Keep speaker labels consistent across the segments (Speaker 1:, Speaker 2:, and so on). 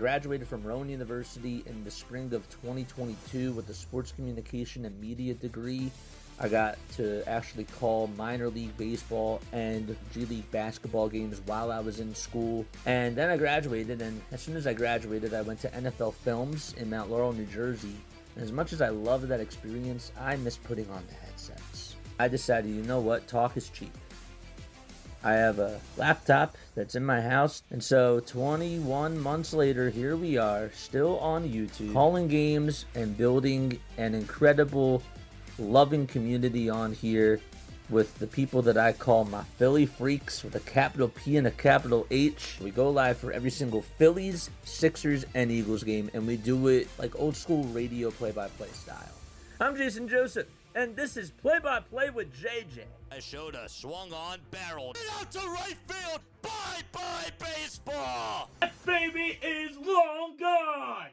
Speaker 1: graduated from Rowan University in the spring of 2022 with a sports communication and media degree. I got to actually call minor league baseball and G League basketball games while I was in school. And then I graduated, and as soon as I graduated, I went to NFL Films in Mount Laurel, New Jersey. And as much as I loved that experience, I miss putting on the headsets. I decided, you know what, talk is cheap. I have a laptop that's in my house, and so 21 months later, here we are, still on YouTube, calling games and building an incredible, loving community on here with the people that I call my Philly freaks with a capital P and a capital H. We go live for every single Phillies, Sixers, and Eagles game, and we do it like old school radio play-by-play style. I'm Jason Joseph, and this is Play-by-Play with JJ.
Speaker 2: I showed a swung on barrel. Get out to right field. Bye-bye baseball.
Speaker 1: That baby is long gone.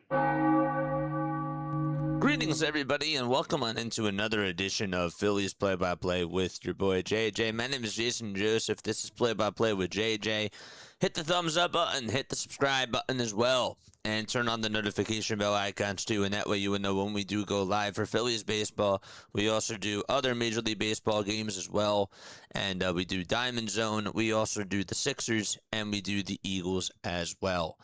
Speaker 2: Greetings, everybody, and welcome on into another edition of Phillies Play-by-Play with your boy JJ. My name is Jason Joseph. This is Play-by-Play with JJ. Hit the thumbs up button, hit the subscribe button as well, and turn on the notification bell icons too, and that way you will know when we do go live for Phillies baseball. We also do other Major League Baseball games as well, and we do Diamond Zone. We also do the Sixers, and we do the Eagles as well.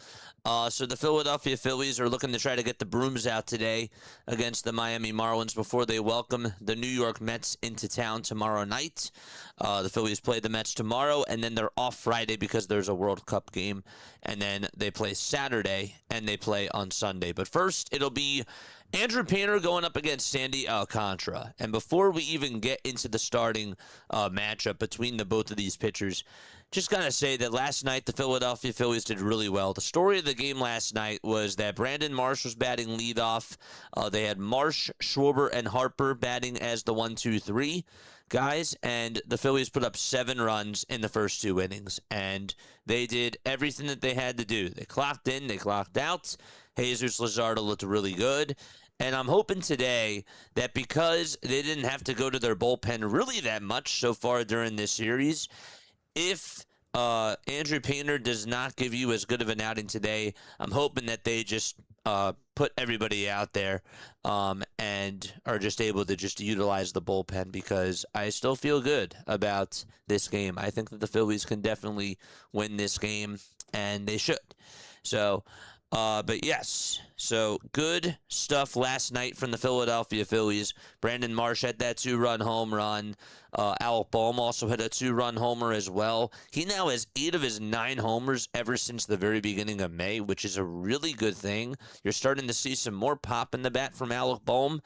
Speaker 2: So the Philadelphia Phillies are looking to try to get the brooms out today against the Miami Marlins before they welcome the New York Mets into town tomorrow night. The Phillies play the Mets tomorrow, and then they're off Friday because there's a World Cup game. And then they play Saturday, and they play on Sunday. But first, it'll be Andrew Painter going up against Sandy Alcantara. And before we even get into the starting matchup between the both of these pitchers, just got to say that last night the Philadelphia Phillies did really well. The story of the game last night was that Brandon Marsh was batting leadoff. They had Marsh, Schwarber, and Harper batting as the 1-2-3 guys, and the Phillies put up 7 runs in the first 2 innings, and they did everything that they had to do. They clocked in, they clocked out. Jesus Luzardo looked really good. And I'm hoping today that because they didn't have to go to their bullpen really that much so far during this series, if Andrew Painter does not give you as good of an outing today, I'm hoping that they just put everybody out there and are just able to just utilize the bullpen, because I still feel good about this game. I think that the Phillies can definitely win this game, and they should. So, but yes, so good stuff last night from the Philadelphia Phillies. Brandon Marsh had that 2-run home run. Alec Boehm also hit a 2-run homer as well. He now has 8 of his 9 homers ever since the very beginning of May, which is a really good thing. You're starting to see some more pop in the bat from Alec Boehm,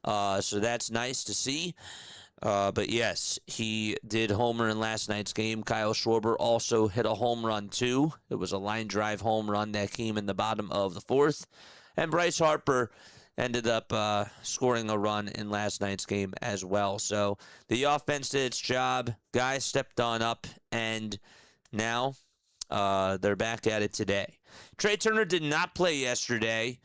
Speaker 2: so that's nice to see. But yes, he did homer in last night's game. Kyle Schwarber also hit a home run too. It was a line drive home run that came in the bottom of the 4th. And Bryce Harper ended up scoring a run in last night's game as well. So the offense did its job. Guys stepped on up, and now they're back at it today. Trey Turner did not play yesterday,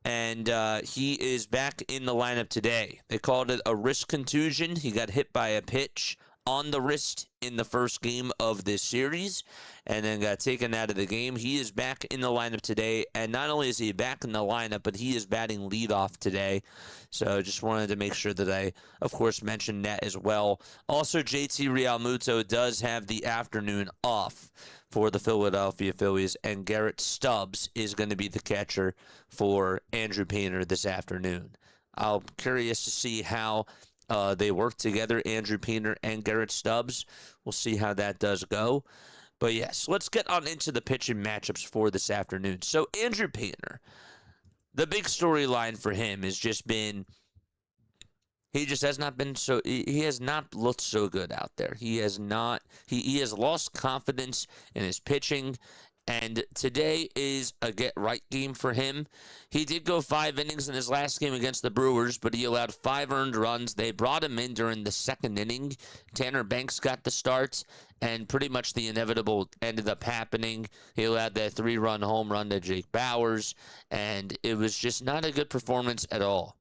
Speaker 2: and he is back in the lineup today. They called it a wrist contusion. He got hit by a pitch on the wrist in the first game of this series and then got taken out of the game. He is back in the lineup today, and not only is he back in the lineup, but he is batting leadoff today. So just wanted to make sure that I, of course, mentioned that as well. Also, JT Realmuto does have the afternoon off for the Philadelphia Phillies, and Garrett Stubbs is going to be the catcher for Andrew Painter this afternoon. I'm curious to see how they work together, Andrew Painter and Garrett Stubbs. We'll see how that does go. But yes, let's get on into the pitching matchups for this afternoon. So Andrew Painter, the big storyline for him has just been, he has not looked so good out there. He has lost confidence in his pitching, and today is a get-right game for him. He did go 5 innings in his last game against the Brewers, but he allowed 5 earned runs. They brought him in during the 2nd inning. Tanner Banks got the start, and pretty much the inevitable ended up happening. He allowed that 3-run home run to Jake Bauers, and it was just not a good performance at all.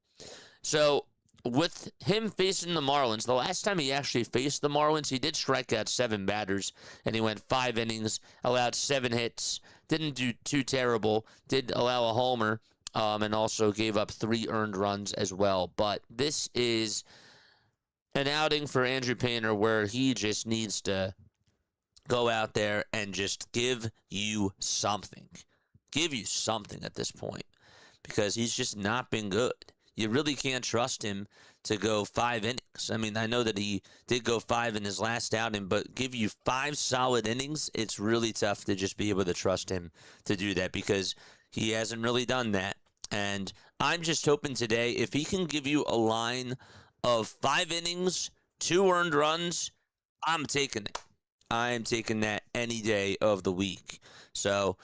Speaker 2: So with him facing the Marlins, the last time he actually faced the Marlins, he did strike out 7 batters, and he went 5 innings, allowed 7 hits, didn't do too terrible, did allow a homer, and also gave up 3 earned runs as well. But this is an outing for Andrew Painter where he just needs to go out there and just give you something. Give you something at this point, because he's just not been good. You really can't trust him to go 5 innings. I mean, I know that he did go 5 in his last outing, but give you 5 solid innings, it's really tough to just be able to trust him to do that, because he hasn't really done that. And I'm just hoping today, if he can give you a line of 5 innings, 2 earned runs, I'm taking it. I'm taking that any day of the week. So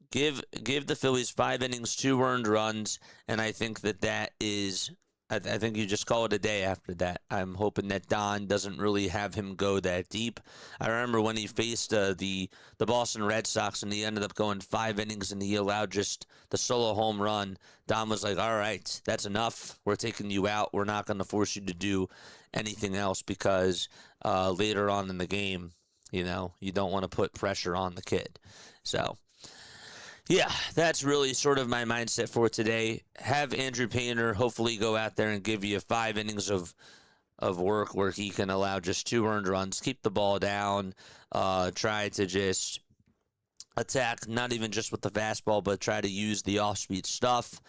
Speaker 2: give the Phillies 5 innings, 2 earned runs, and I think that is, I think you just call it a day after that. I'm hoping that Don doesn't really have him go that deep. I remember when he faced the Boston Red Sox and he ended up going 5 innings and he allowed just the solo home run. Don was like, all right, that's enough. We're taking you out. We're not going to force you to do anything else, because later on in the game, you don't want to put pressure on the kid. So, yeah, that's really sort of my mindset for today. Have Andrew Painter hopefully go out there and give you 5 innings of work where he can allow just 2 earned runs, keep the ball down, try to just attack, not even just with the fastball, but try to use the off-speed stuff.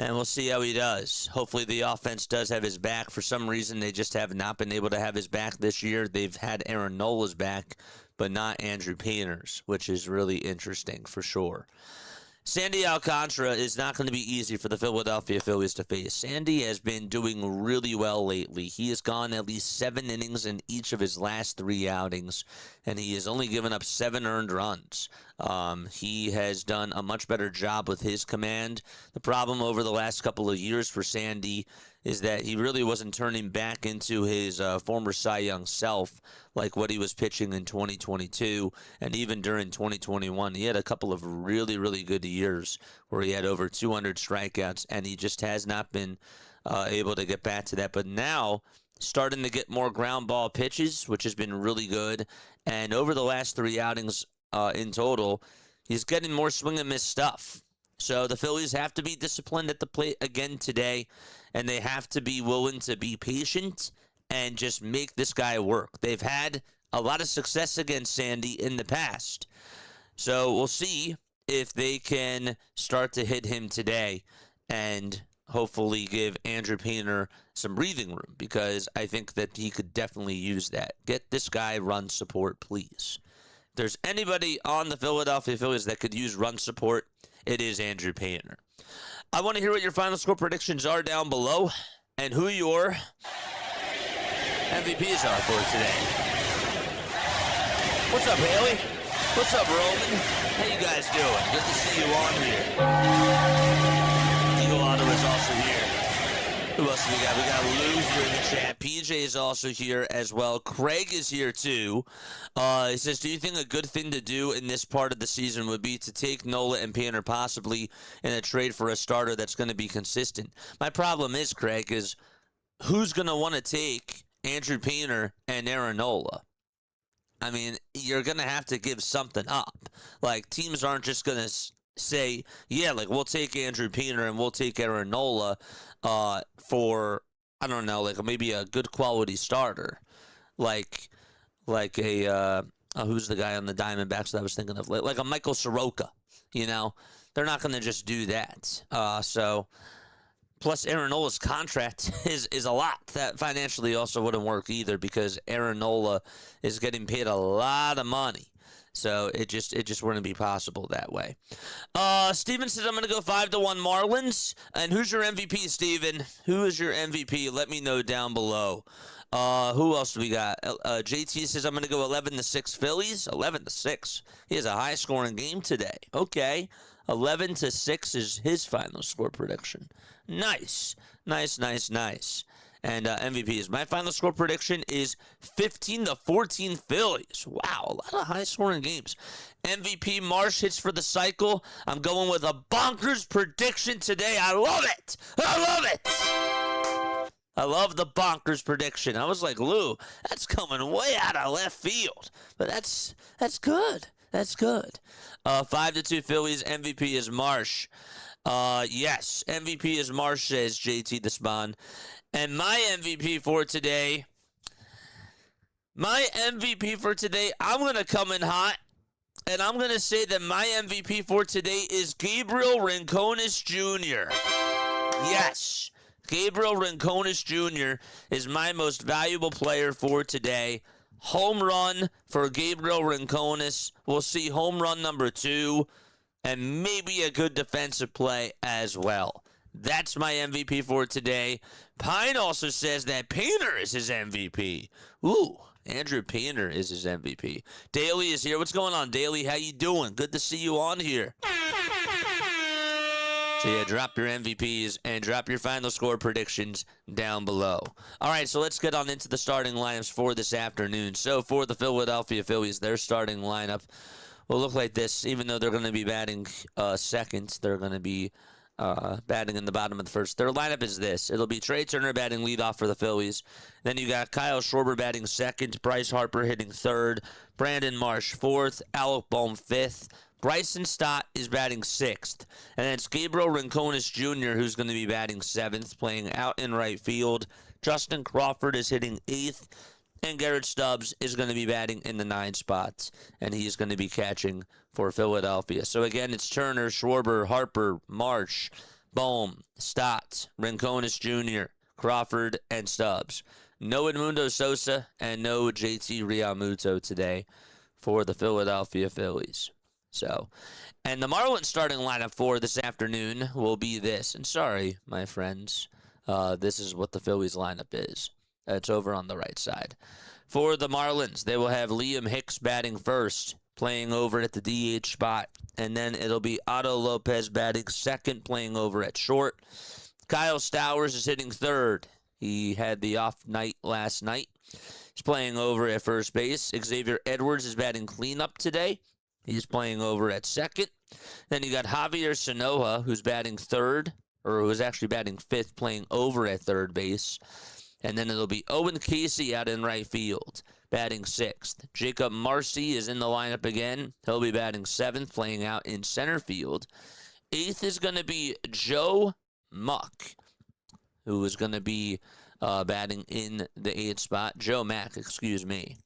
Speaker 2: And we'll see how he does. Hopefully the offense does have his back. For some reason, they just have not been able to have his back this year. They've had Aaron Nola's back, but not Andrew Painter's, which is really interesting for sure. Sandy Alcantara is not going to be easy for the Philadelphia Phillies to face. Sandy has been doing really well lately. He has gone at least 7 innings in each of his last 3 outings, and he has only given up 7 earned runs. He has done a much better job with his command. The problem over the last couple of years for Sandy is that he really wasn't turning back into his former Cy Young self like what he was pitching in 2022 and even during 2021. He had a couple of really, really good years where he had over 200 strikeouts, and he just has not been able to get back to that. But now, starting to get more ground ball pitches, which has been really good. And over the last 3 outings in total, he's getting more swing and miss stuff. So the Phillies have to be disciplined at the plate again today, and they have to be willing to be patient and just make this guy work. They've had a lot of success against Sandy in the past. So we'll see if they can start to hit him today and hopefully give Andrew Painter some breathing room, because I think that he could definitely use that. Get this guy run support, please. If there's anybody on the Philadelphia Phillies that could use run support, it is Andrew Painter. I want to hear what your final score predictions are down below and who your MVPs are for today. What's up, Haley? What's up, Roman? How you guys doing? Good to see you on here. Eagle Otto is also here. Who else do we got? We got Lou here in the chat. PJ is also here as well. Craig is here too. He says, do you think a good thing to do in this part of the season would be to take Nola and Painter possibly in a trade for a starter that's going to be consistent? My problem is, Craig, is who's going to want to take Andrew Painter and Aaron Nola? I mean, you're going to have to give something up. Like, teams aren't just going to say, yeah, like, we'll take Andrew Painter and we'll take Aaron Nola for, I don't know, like maybe a good quality starter. Like a, who's the guy on the Diamondbacks that I was thinking of? Like a Michael Soroka, They're not going to just do that. Plus, Aaron Nola's contract is a lot. That financially also wouldn't work either, because Aaron Nola is getting paid a lot of money. So it just wouldn't be possible that way. Steven says, I'm going to go 5-1 Marlins. And who's your MVP, Steven? Who is your MVP? Let me know down below. Who else do we got? JT says, I'm going to go 11-6 Phillies. 11-6. He has a high-scoring game today. Okay. 11-6 is his final score prediction. Nice. And MVPs. My final score prediction is 15-14 Phillies. Wow, a lot of high-scoring games. MVP Marsh hits for the cycle. I'm going with a bonkers prediction today. I love it. I love the bonkers prediction. I was like, Lou, that's coming way out of left field. But that's good. That's good. 5-2 Phillies. MVP is Marsh. Yes, MVP is Marsh, says JT the Spawn. And my MVP for today, I'm going to come in hot. And I'm going to say that my MVP for today is Gabriel Rincones Jr. Yes, Gabriel Rincones Jr. is my most valuable player for today. Home run for Gabriel Rincones. We'll see home run number 2 and maybe a good defensive play as well. That's my MVP for today. Pine also says that Painter is his MVP. Ooh. Andrew Painter is his MVP. Daly is here. What's going on, Daly? How you doing? Good to see you on here. So, yeah, drop your MVPs and drop your final score predictions down below. All right, so let's get on into the starting lineups for this afternoon. So, for the Philadelphia Phillies, their starting lineup will look like this. Even though they're going to be batting second, they're going to be batting in the bottom of the first. Their lineup is this. It'll be Trey Turner batting leadoff for the Phillies. Then you got Kyle Schwarber batting second, Bryce Harper hitting third, Brandon Marsh fourth, Alec Bohm fifth, Bryson Stott is batting sixth, and then it's Gabriel Rincones Jr. who's going to be batting seventh, playing out in right field. Justin Crawford is hitting eighth, and Garrett Stubbs is going to be batting in the 9 spots, and he's going to be catching for Philadelphia. So again, it's Turner, Schwarber, Harper, Marsh, Bohm, Stott, Rincones Jr., Crawford, and Stubbs. No Edmundo Sosa and no JT Realmuto today for the Philadelphia Phillies. So, and the Marlins starting lineup for this afternoon will be this. And sorry, my friends, this is what the Phillies lineup is. It's over on the right side. For the Marlins, they will have Liam Hicks batting first, playing over at the DH spot. And then it'll be Otto Lopez batting second, playing over at short. Kyle Stowers is hitting third. He had the off night last night. He's playing over at first base. Xavier Edwards is batting cleanup today. He's playing over at second. Then you got Javier Sanoja, who's batting third, or who's actually batting fifth, playing over at third base. And then it'll be Owen Casey out in right field, batting sixth. Jacob Marcy is in the lineup again. He'll be batting seventh, playing out in center field. Eighth is going to be Joe Muck, who is going to be batting in the eighth spot. Joe Mack, excuse me.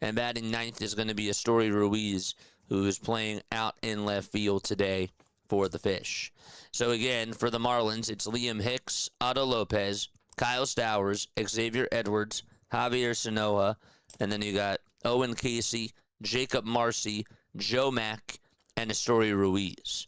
Speaker 2: And batting ninth is going to be Astory Ruiz, who is playing out in left field today for the Fish. So again, for the Marlins, it's Liam Hicks, Otto Lopez, Kyle Stowers, Xavier Edwards, Javier Sanoja, and then you got Owen Casey, Jacob Marcy, Joe Mack, and Astory Ruiz.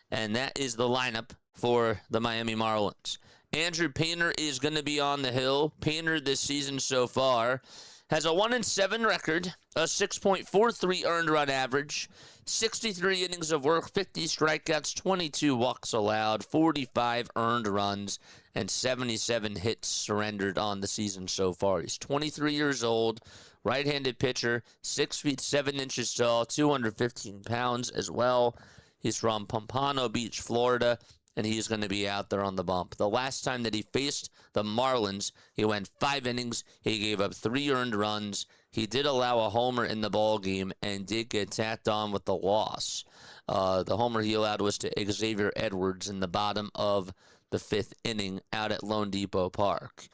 Speaker 2: And that is the lineup for the Miami Marlins. Andrew Painter is going to be on the hill. Painter this season so far has a 1-7 record, a 6.43 earned run average, 63 innings of work, 50 strikeouts, 22 walks allowed, 45 earned runs, and 77 hits surrendered on the season so far. He's 23 years old, right-handed pitcher, 6 feet 7 inches tall, 215 pounds as well. He's from Pompano Beach, Florida, and he's going to be out there on the bump. The last time that he faced the Marlins, he went 5 innings. He gave up 3 earned runs. He did allow a homer in the ball game and did get tacked on with the loss. The homer he allowed was to Xavier Edwards in the bottom of the 5th inning out at Lone Depot Park.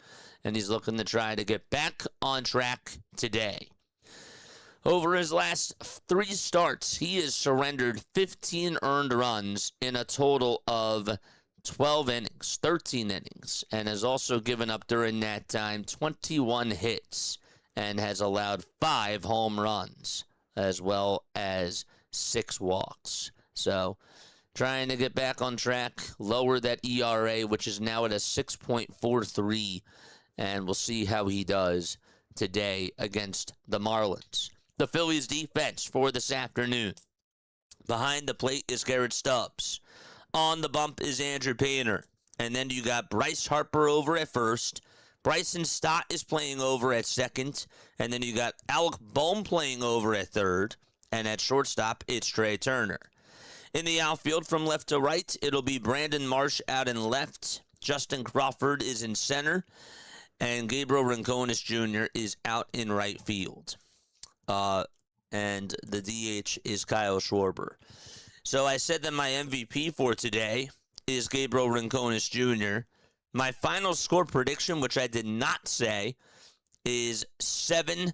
Speaker 2: And he's looking to try to get back on track today. Over his last 3 starts, he has surrendered 15 earned runs in a total of 12 innings, 13 innings, and has also given up during that time 21 hits and has allowed 5 home runs as well as 6 walks. So trying to get back on track, lower that ERA, which is now at a 6.43, and we'll see how he does today against the Marlins. The Phillies defense for this afternoon. Behind the plate is Garrett Stubbs. On the bump is Andrew Painter. And then you got Bryce Harper over at first. Bryson Stott is playing over at second. And then you got Alec Bohm playing over at third. And at shortstop, it's Trey Turner. In the outfield from left to right, it'll be Brandon Marsh out in left. Justin Crawford is in center. and Gabriel Rincones Jr. is out in right field. And the DH is Kyle Schwarber. So I said that my MVP for today is Gabriel Rincones Jr. My final score prediction, which I did not say, is 7.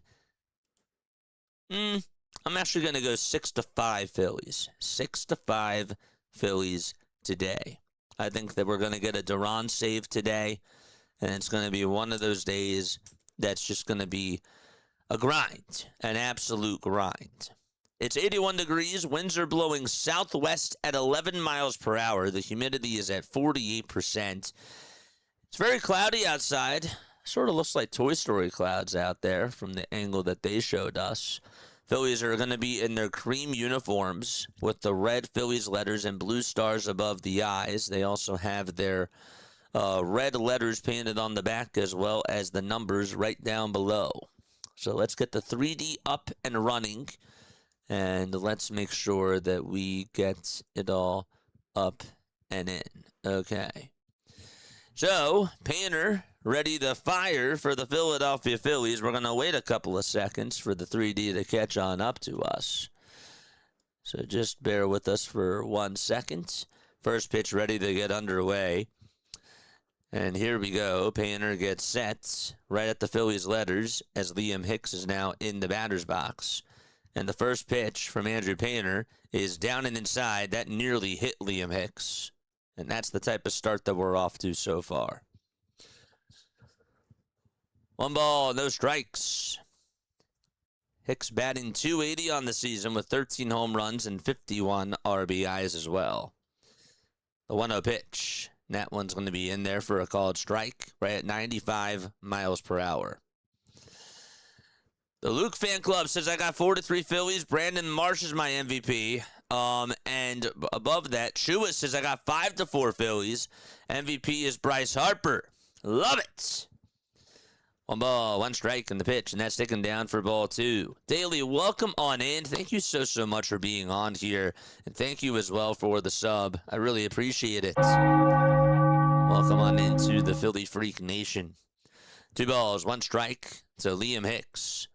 Speaker 2: I'm actually going to go 6-5 Phillies. 6-5 Phillies today. I think that we're going to get a Duran save today, and it's going to be one of those days that's just going to be a grind, an absolute grind. It's 81 degrees. Winds are blowing southwest at 11 miles per hour. The humidity is at 48%. It's very cloudy outside. Sort of looks like Toy Story clouds out there from the angle that they showed us. Phillies are going to be in their cream uniforms with the red Phillies letters and blue stars above the eyes. They also have their red letters painted on the back as well as the numbers right down below. So let's get the 3D up and running, and let's make sure that we get it all up and in. Okay. So, Painter ready to fire for the Philadelphia Phillies. We're going to wait a couple of seconds for the 3D to catch on up to us. So just bear with us for 1 second. First pitch ready to get underway. And here we go. Painter gets set right at the Phillies letters as Liam Hicks is now in the batter's box. And the first pitch from Andrew Painter is down and inside. That nearly hit Liam Hicks. And that's the type of start that we're off to so far. 1 ball, no strikes. Hicks batting .280 on the season with 13 home runs and 51 RBIs as well. The 1-0 pitch. That one's going to be in there for a called strike, right at 95 miles per hour. The Luke fan club says I got 4-3 Phillies. Brandon Marsh is my MVP. And above that, Shua says I got 5-4 Phillies. MVP is Bryce Harper. Love it. 1 ball, 1 strike in the pitch, and that's taken down for ball 2. Daly, welcome on in. Thank you so much for being on here, and thank you as well for the sub. I really appreciate it. Welcome on into the Philly Freak Nation. 2 balls, 1 strike to Liam Hicks,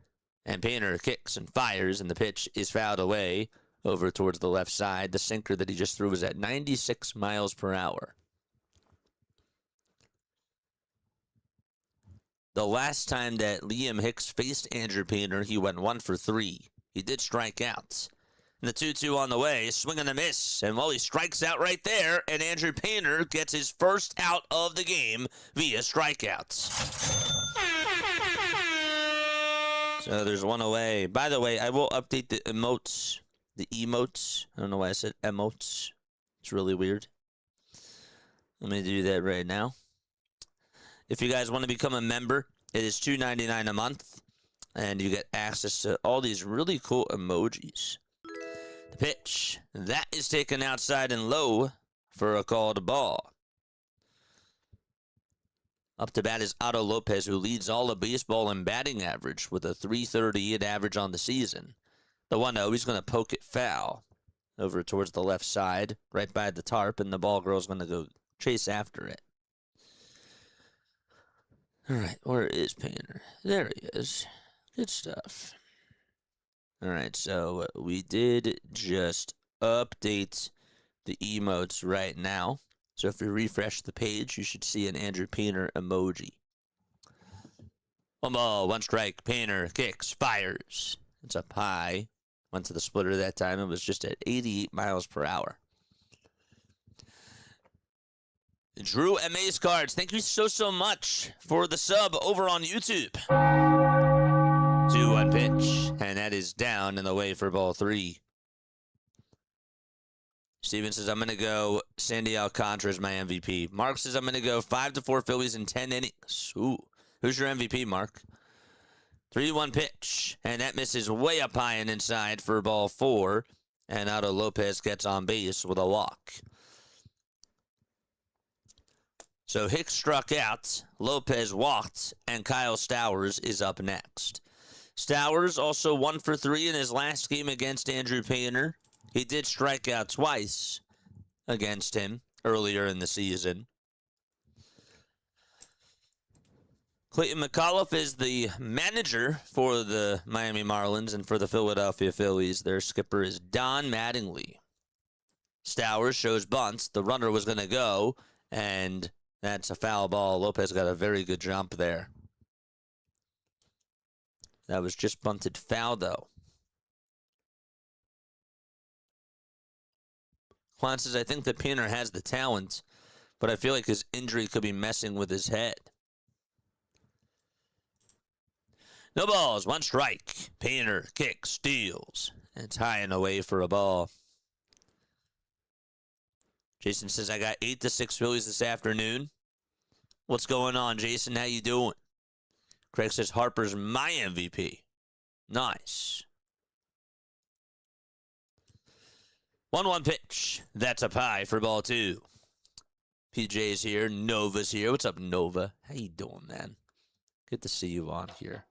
Speaker 2: and Painter kicks and fires, and the pitch is fouled away over towards the left side. The sinker that he just threw was at 96 miles per hour. The last time that Liam Hicks faced Andrew Painter, he went 1 for 3. He did strike out. And the 2-2 on the way, swing and a miss. And well, he strikes out right there, and Andrew Painter gets his first out of the game via strikeouts. So there's 1 away. By the way, I will update the emotes. The emotes. I don't know why I said emotes. It's really weird. Let me do that right now. If you guys want to become a member, it is $2.99 a month, and you get access to all these really cool emojis. The pitch, that is taken outside and low for a called ball. Up to bat is Otto Lopez, who leads all of baseball in batting average with a .338 average on the season. The 1-0, he's going to poke it foul over towards the left side, right by the tarp, and the ball girl's going to go chase after it. All right, where is Painter? There he is. Good stuff. All right, so we did just update the emotes right now. So if you refresh the page, you should see an Andrew Painter emoji. 1 ball, 1 strike. Painter kicks, fires. It's up high. Went to the splitter that time. It was just at 88 miles per hour. Drew MA's Cards, thank you so much for the sub over on YouTube. 2-1 pitch, and that is down in the way for ball 3. Steven says, I'm going to go Sandy Alcantara as my MVP. Mark says, I'm going to go 5-4 Phillies in 10 innings. Ooh, who's your MVP, Mark? 3-1 pitch, and that misses way up high and inside for ball 4, and Otto Lopez gets on base with a walk. So Hicks struck out, Lopez walked, and Kyle Stowers is up next. Stowers also 1 for 3 in his last game against Andrew Painter. He did strike out twice against him earlier in the season. Clayton McAuliffe is the manager for the Miami Marlins, and for the Philadelphia Phillies, their skipper is Don Mattingly. Stowers shows bunts. The runner was going to go, and that's a foul ball. Lopez got a very good jump there. That was just bunted foul, though. Juan says, I think that Painter has the talent, but I feel like his injury could be messing with his head. No balls, one strike. Painter kicks, steals. It's high and away for a ball. Jason says, I got 8-6 Phillies this afternoon. What's going on, Jason? How you doing? Craig says, Harper's my MVP. Nice. 1-1 pitch. That's up high for ball 2. PJ's here. Nova's here. What's up, Nova? How you doing, man? Good to see you on here.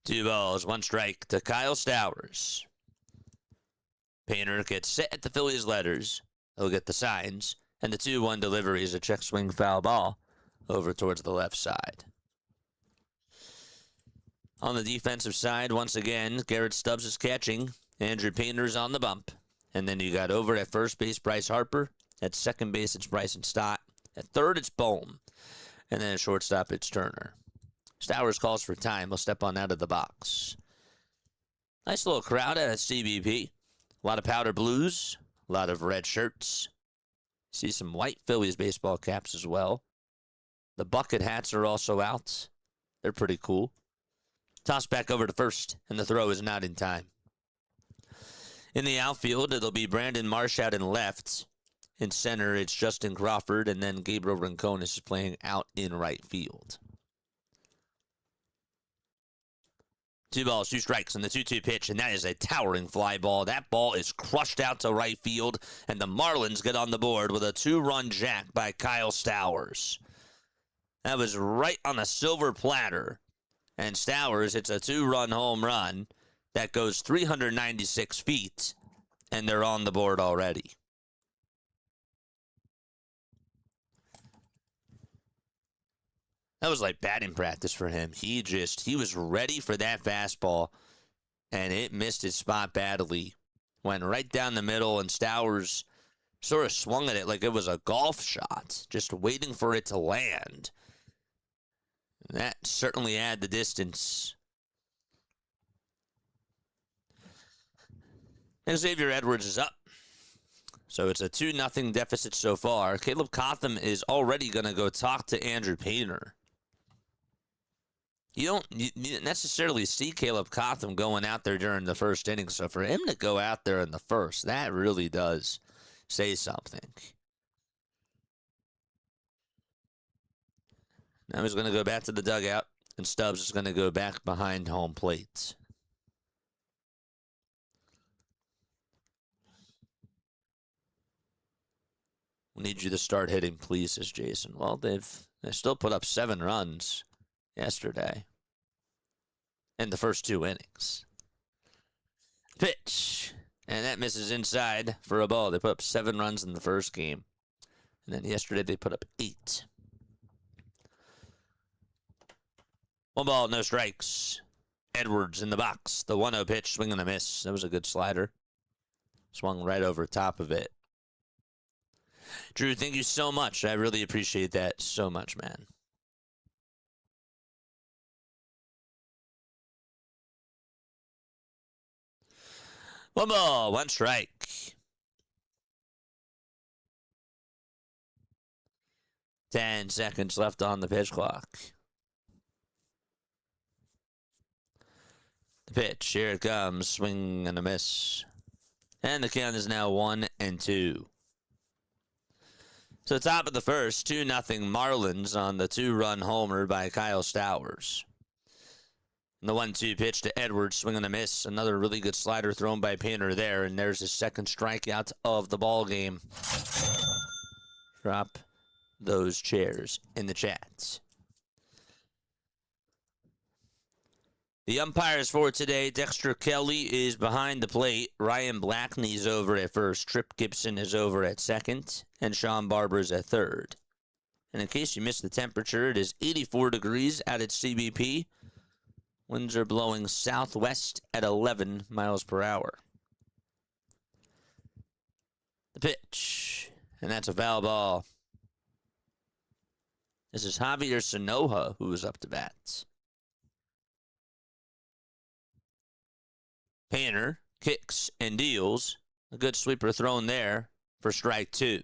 Speaker 2: 2 balls, 1 strike to Kyle Stowers. Painter gets set at the Phillies letters. He'll get the signs. And the 2-1 delivery is a check swing foul ball over towards the left side. On the defensive side, once again, Garrett Stubbs is catching. Andrew Painter's on the bump. And then you got over at first base, Bryce Harper. At second base, it's Bryson Stott. At third, it's Bohm. And then at shortstop, it's Turner. Stowers calls for time. He'll step on out of the box. Nice little crowd at CBP. A lot of powder blues. A lot of red shirts. See some white Phillies baseball caps as well. The bucket hats are also out. They're pretty cool. Toss back over to first, and the throw is not in time. In the outfield, it'll be Brandon Marsh out in left. In center, it's Justin Crawford, and then Gabriel Rincon is playing out in right field. 2 balls, 2 strikes, and the 2-2 pitch, and that is a towering fly ball. That ball is crushed out to right field, and the Marlins get on the board with a 2-run jack by Kyle Stowers. That was right on a silver platter, and Stowers hits a 2-run home run that goes 396 feet, and they're on the board already. That was like batting practice for him. He was ready for that fastball, and it missed his spot badly. Went right down the middle, and Stowers sort of swung at it like it was a golf shot, just waiting for it to land. That certainly added the distance. And Xavier Edwards is up. So it's a 2-0 deficit so far. Caleb Cotham is already going to go talk to Andrew Painter. You don't necessarily see Caleb Cotham going out there during the first inning. So for him to go out there in the first, that really does say something. Now he's going to go back to the dugout, and Stubbs is going to go back behind home plate. We need you to start hitting, please, says Jason. Well, they still put up 7 runs yesterday in the first 2 innings. Pitch. And that misses inside for a ball. They put up 7 runs in the first game. And then yesterday they put up 8. 1 ball, no strikes. Edwards in the box. The 1-0 pitch, swing and a miss. That was a good slider. Swung right over top of it. Drew, thank you so much. I really appreciate that so much, man. One ball, 1 strike. Ten seconds left on the pitch clock. The pitch, here it comes. Swing and a miss. And the count is now 1-2. So top of the first, 2-0 Marlins on the 2-run homer by Kyle Stowers. And the 1-2 pitch to Edwards, swing and a miss. Another really good slider thrown by Painter there, and there's his second strikeout of the ball game. Drop those chairs in the chat. The umpires for today, Dexter Kelly is behind the plate. Ryan Blackney's over at first. Trip Gibson is over at second. And Sean Barber's at third. And in case you missed the temperature, it is 84 degrees out at CBP. Winds are blowing southwest at 11 miles per hour. The pitch, and that's a foul ball. This is Javier Sanoja who is up to bat. Painter kicks and deals. A good sweeper thrown there for strike two.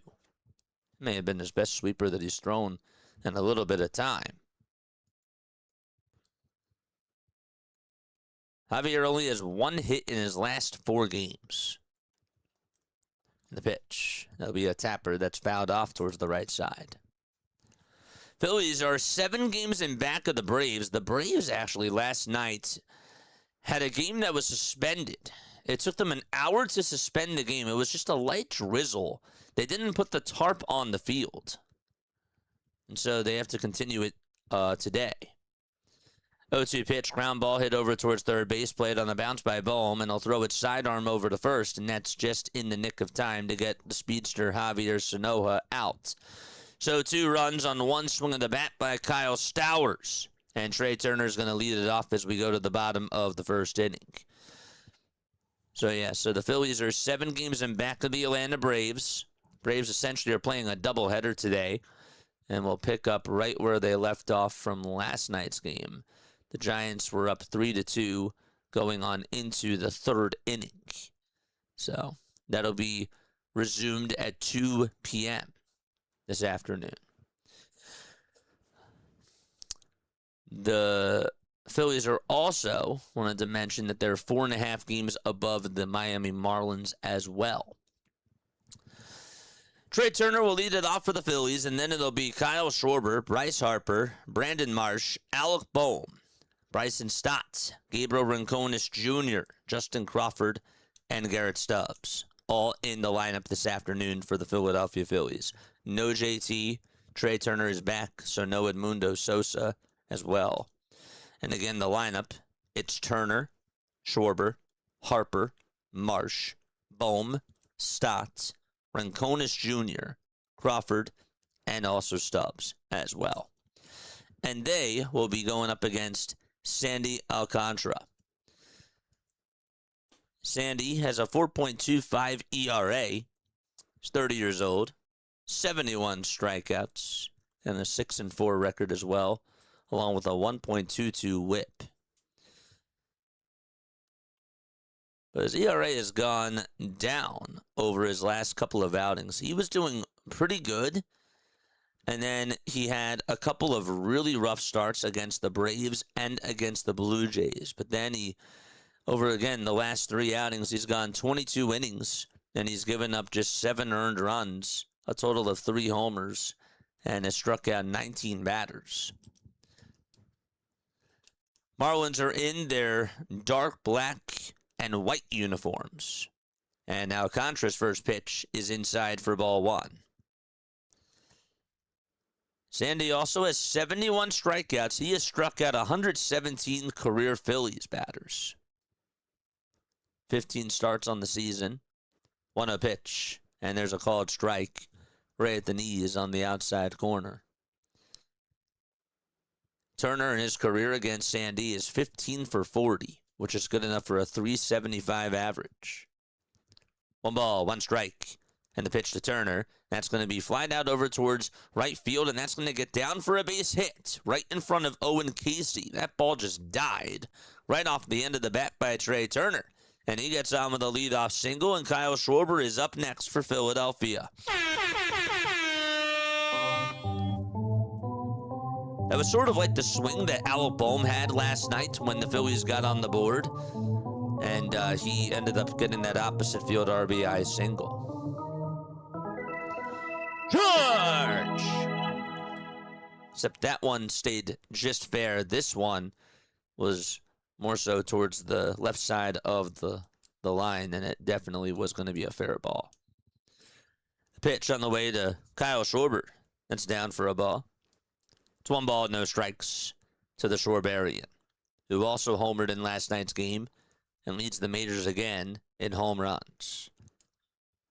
Speaker 2: May have been his best sweeper that he's thrown in a little bit of time. Javier only has one hit in his last 4 games. The pitch. That'll be a tapper that's fouled off towards the right side. Phillies are 7 games in back of the Braves. The Braves actually last night had a game that was suspended. It took them an hour to suspend the game. It was just a light drizzle. They didn't put the tarp on the field. And so they have to continue it today. 0-2 pitch, ground ball hit over towards third base, played on the bounce by Bohm, and he'll throw its sidearm over to first, and that's just in the nick of time to get the speedster Javier Sanoja out. So 2 runs on one swing of the bat by Kyle Stowers, and Trey Turner's going to lead it off as we go to the bottom of the first inning. So the Phillies are 7 games in back of the Atlanta Braves. Braves essentially are playing a doubleheader today, and will pick up right where they left off from last night's game. The Giants were up 3-2 going on into the 3rd inning. So that'll be resumed at 2 p.m. this afternoon. The Phillies are also, wanted to mention that they're 4.5 games above the Miami Marlins as well. Trey Turner will lead it off for the Phillies, and then it'll be Kyle Schwarber, Bryce Harper, Brandon Marsh, Alec Bohm, Bryson Stott, Gabriel Rinconis Jr., Justin Crawford, and Garrett Stubbs, all in the lineup this afternoon for the Philadelphia Phillies. No JT, Trey Turner is back, so no Edmundo Sosa as well. And again, the lineup, it's Turner, Schwarber, Harper, Marsh, Bohm, Stott, Rinconis Jr., Crawford, and also Stubbs as well. And they will be going up against Sandy Alcantara. Sandy has a 4.25 ERA. He's 30 years old, 71 strikeouts, and a 6-4 record as well, along with a 1.22 whip. But his ERA has gone down over his last couple of outings. He was doing pretty good, and then he had a couple of really rough starts against the Braves and against the Blue Jays. But then over again, the last 3 outings, he's gone 22 innings, and he's given up just 7 earned runs, a total of 3 homers, and has struck out 19 batters. Marlins are in their dark black and white uniforms. And Alcantara's first pitch is inside for ball 1. Sandy also has 71 strikeouts. He has struck out 117 career Phillies batters. 15 starts on the season. 1-0 pitch. And there's a called strike right at the knees on the outside corner. Turner in his career against Sandy is 15 for 40, which is good enough for a 375 average. 1 ball, 1 strike. And the pitch to Turner. That's going to be flied out over towards right field, and that's going to get down for a base hit right in front of Owen Casey. That ball just died right off the end of the bat by Trey Turner. And he gets on with a leadoff single, and Kyle Schwarber is up next for Philadelphia. That was sort of like the swing that Alec Bohm had last night when the Phillies got on the board. And he ended up getting that opposite field RBI single. Charge! Except that one stayed just fair. This one was more so towards the left side of the line, and it definitely was going to be a fair ball. The pitch on the way to Kyle Schwarber. That's down for a ball. It's 1 ball, no strikes to the Schwarberian, who also homered in last night's game and leads the majors again in home runs.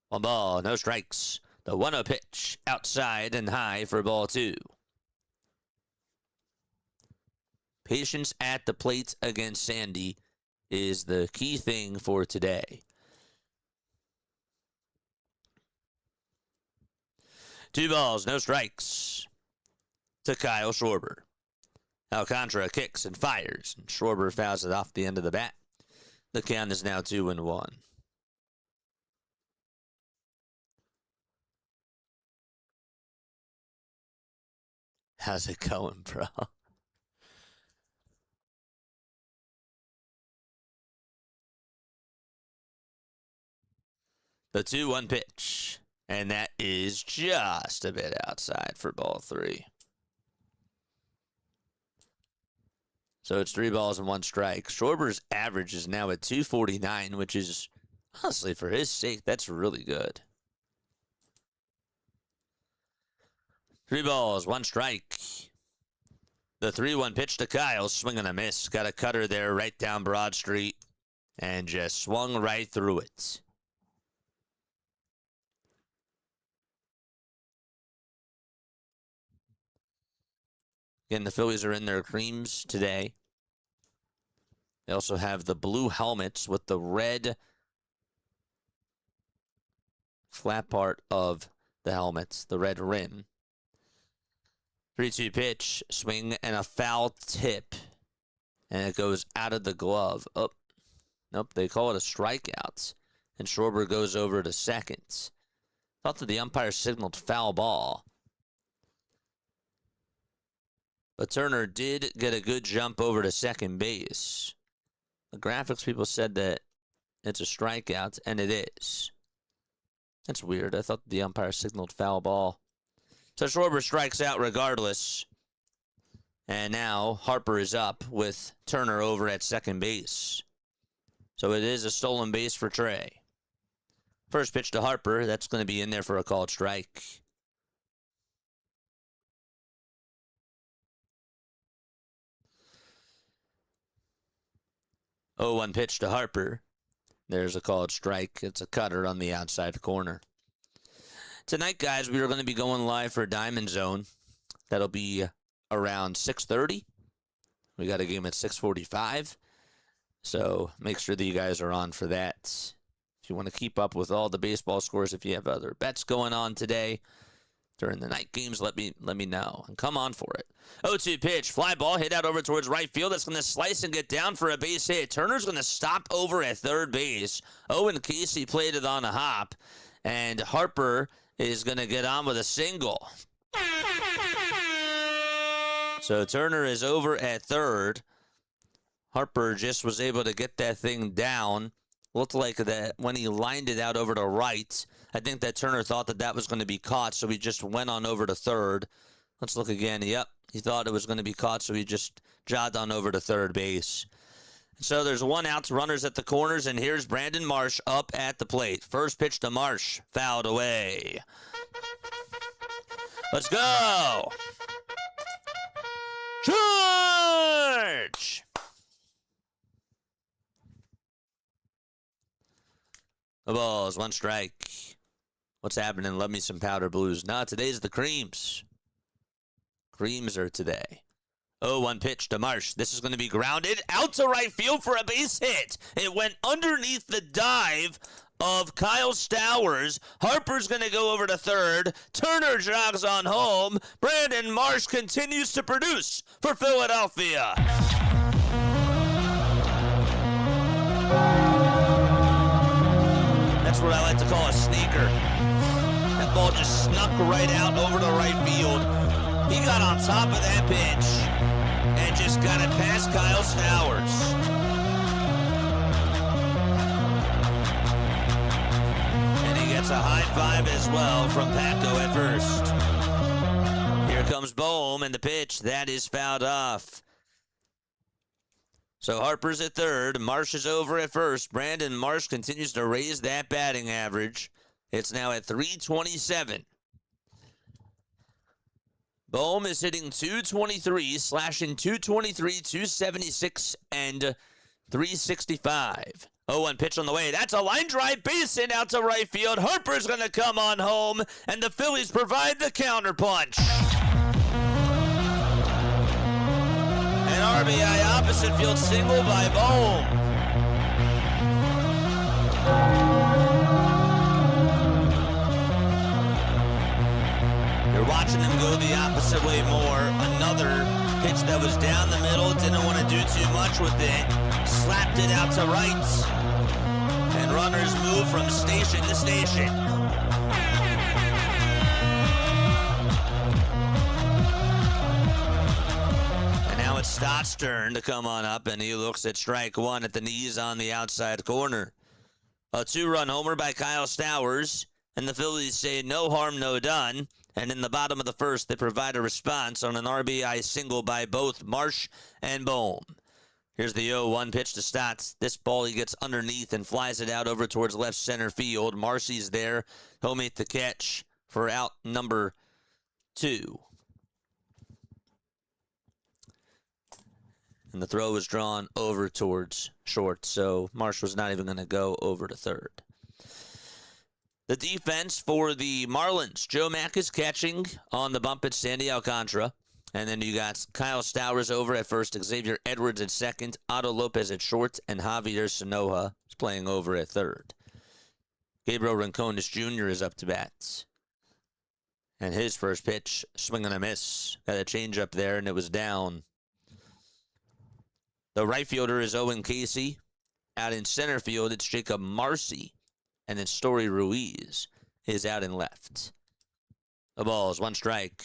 Speaker 2: 1 ball, no strikes The 1-0 pitch, outside and high for ball 2. Patience at the plate against Sandy is the key thing for today. 2 balls, no strikes to Kyle Schwarber. Alcantara kicks and fires, and Schwarber fouls it off the end of the bat. The count is now 2-1. How's it going, bro? The 2-1 pitch, and that is just a bit outside for ball 3. So it's 3 balls and 1 strike. Schwarber's average is now at 249, which is, honestly, for his sake, that's really good. 3 balls, 1 strike. The 3-1 pitch to Kyle, swing and a miss. Got a cutter there right down Broad Street, and just swung right through it. Again, the Phillies are in their creams today. They also have the blue helmets with the red flat part of the helmets, the red rim. 3-2 pitch, swing and a foul tip. And it goes out of the glove. Oh, nope, they call it a strikeout. And Schwarber goes over to second. Thought that the umpire signaled foul ball. But Turner did get a good jump over to second base. The graphics people said that it's a strikeout, and it is. That's weird. I thought the umpire signaled foul ball. So Schwarber strikes out regardless. And now Harper is up with Turner over at second base. So it is a stolen base for Trey. First pitch to Harper. That's going to be in there for a called strike. Oh, 1 pitch to Harper. There's a called strike. It's a cutter on the outside corner. Tonight, guys, we are going to be going live for Diamond Zone. That'll be around 6:30. We got a game at 6:45. So make sure that you guys are on for that. If you want to keep up with all the baseball scores, if you have other bets going on today during the night games, let me know. And come on for it. 0-2 pitch. Fly ball hit out over towards right field. That's going to slice and get down for a base hit. Turner's going to stop over at third base. Owen Casey played it on a hop. And Harper is going to get on with a single. So Turner is over at third. Harper just was able to get that thing down. Looked like that when he lined it out over to right. I think that Turner thought that that was going to be caught, so he just went on over to third. Let's look again. Yep, he thought it was going to be caught, so he just jogged on over to third base. So there's 1 out, runners at the corners, and here's Brandon Marsh up at the plate. First pitch to Marsh, fouled away. Let's go! Charge! The balls, 1 strike. What's happening? Love me some powder blues. Nah, today's the creams. Creams are today. 0-1 pitch to Marsh. This is going to be grounded out to right field for a base hit. It went underneath the dive of Kyle Stowers. Harper's going to go over to third. Turner jogs on home. Brandon Marsh continues to produce for Philadelphia. That's what I like to call a sneaker. That ball just snuck right out over to right field. He got on top of that pitch and just got it past Kyle Stowers. And he gets a high five as well from Paco at first. Here comes Bohm, and the pitch, that is fouled off. So Harper's at third. Marsh is over at first. Brandon Marsh continues to raise that batting average. It's now at 327. Bohm is hitting 223, slashing 223, 276, and 365. 0-1 pitch on the way. That's a line drive, base hit out to right field. Harper's going to come on home, and the Phillies provide the counterpunch. An RBI opposite field single by Bohm. You're watching him go the opposite way more. Another pitch that was down the middle, didn't want to do too much with it. Slapped it out to right. And runners move from station to station. And now it's Stott's turn to come on up, and he looks at strike one at the knees on the outside corner. A 2-run homer by Kyle Stowers, and the Phillies say no harm, no done. And in the bottom of the first, they provide a response on an RBI single by both Marsh and Bohm. Here's the 0-1 pitch to Stotts. This ball he gets underneath and flies it out over towards left center field. Marcy's there. He'll make the catch for out number 2. And the throw was drawn over towards short, so Marsh was not even going to go over to third. The defense for the Marlins. Joe Mack is catching on the bump at Sandy Alcantara. And then you got Kyle Stowers over at first, Xavier Edwards at second, Otto Lopez at short, and Javier Sanoja is playing over at third. Gabriel Rincones Jr. is up to bat. And his first pitch, swing and a miss. Got a change up there, and it was down. The right fielder is Owen Casey. Out in center field, it's Jacob Marcy. And then Story Ruiz is out in left. The ball is 1 strike.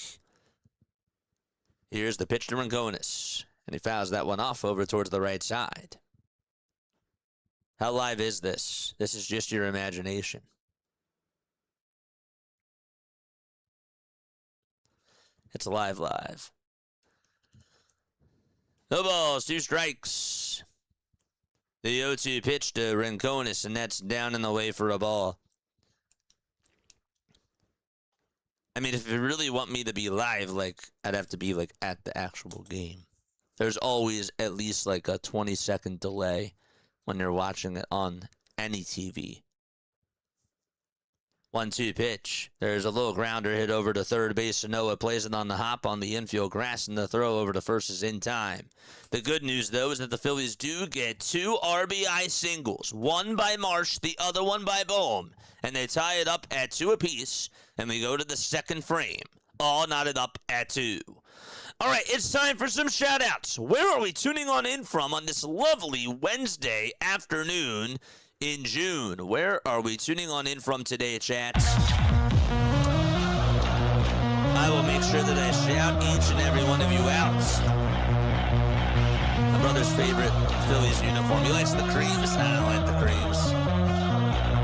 Speaker 2: Here's the pitch to Rincones. And he fouls that one off over towards the right side. How live is this? This is just your imagination. It's live. No balls, 2 strikes. The 0-2 pitch to Rincones, and that's down and away for a ball. I mean, if you really want me to be live, I'd have to be, at the actual game. There's always at least, a 20-second delay when you're watching it on any TV. 1-2 pitch. There's a little grounder hit over to third base. Sanoa plays it on the hop on the infield grass, and the throw over to first is in time. The good news, though, is that the Phillies do get 2 RBI singles. One by Marsh, the other one by Bohm. And they tie it up at 2 apiece, and we go to the second frame. All knotted up at 2. All right, it's time for some shout-outs. Where are we tuning on this lovely Wednesday afternoon in June? Where are we tuning on in from today, chat? I will make sure that I shout each and every one of you out. My brother's favorite Phillies uniform. He likes the creams. I don't like the creams.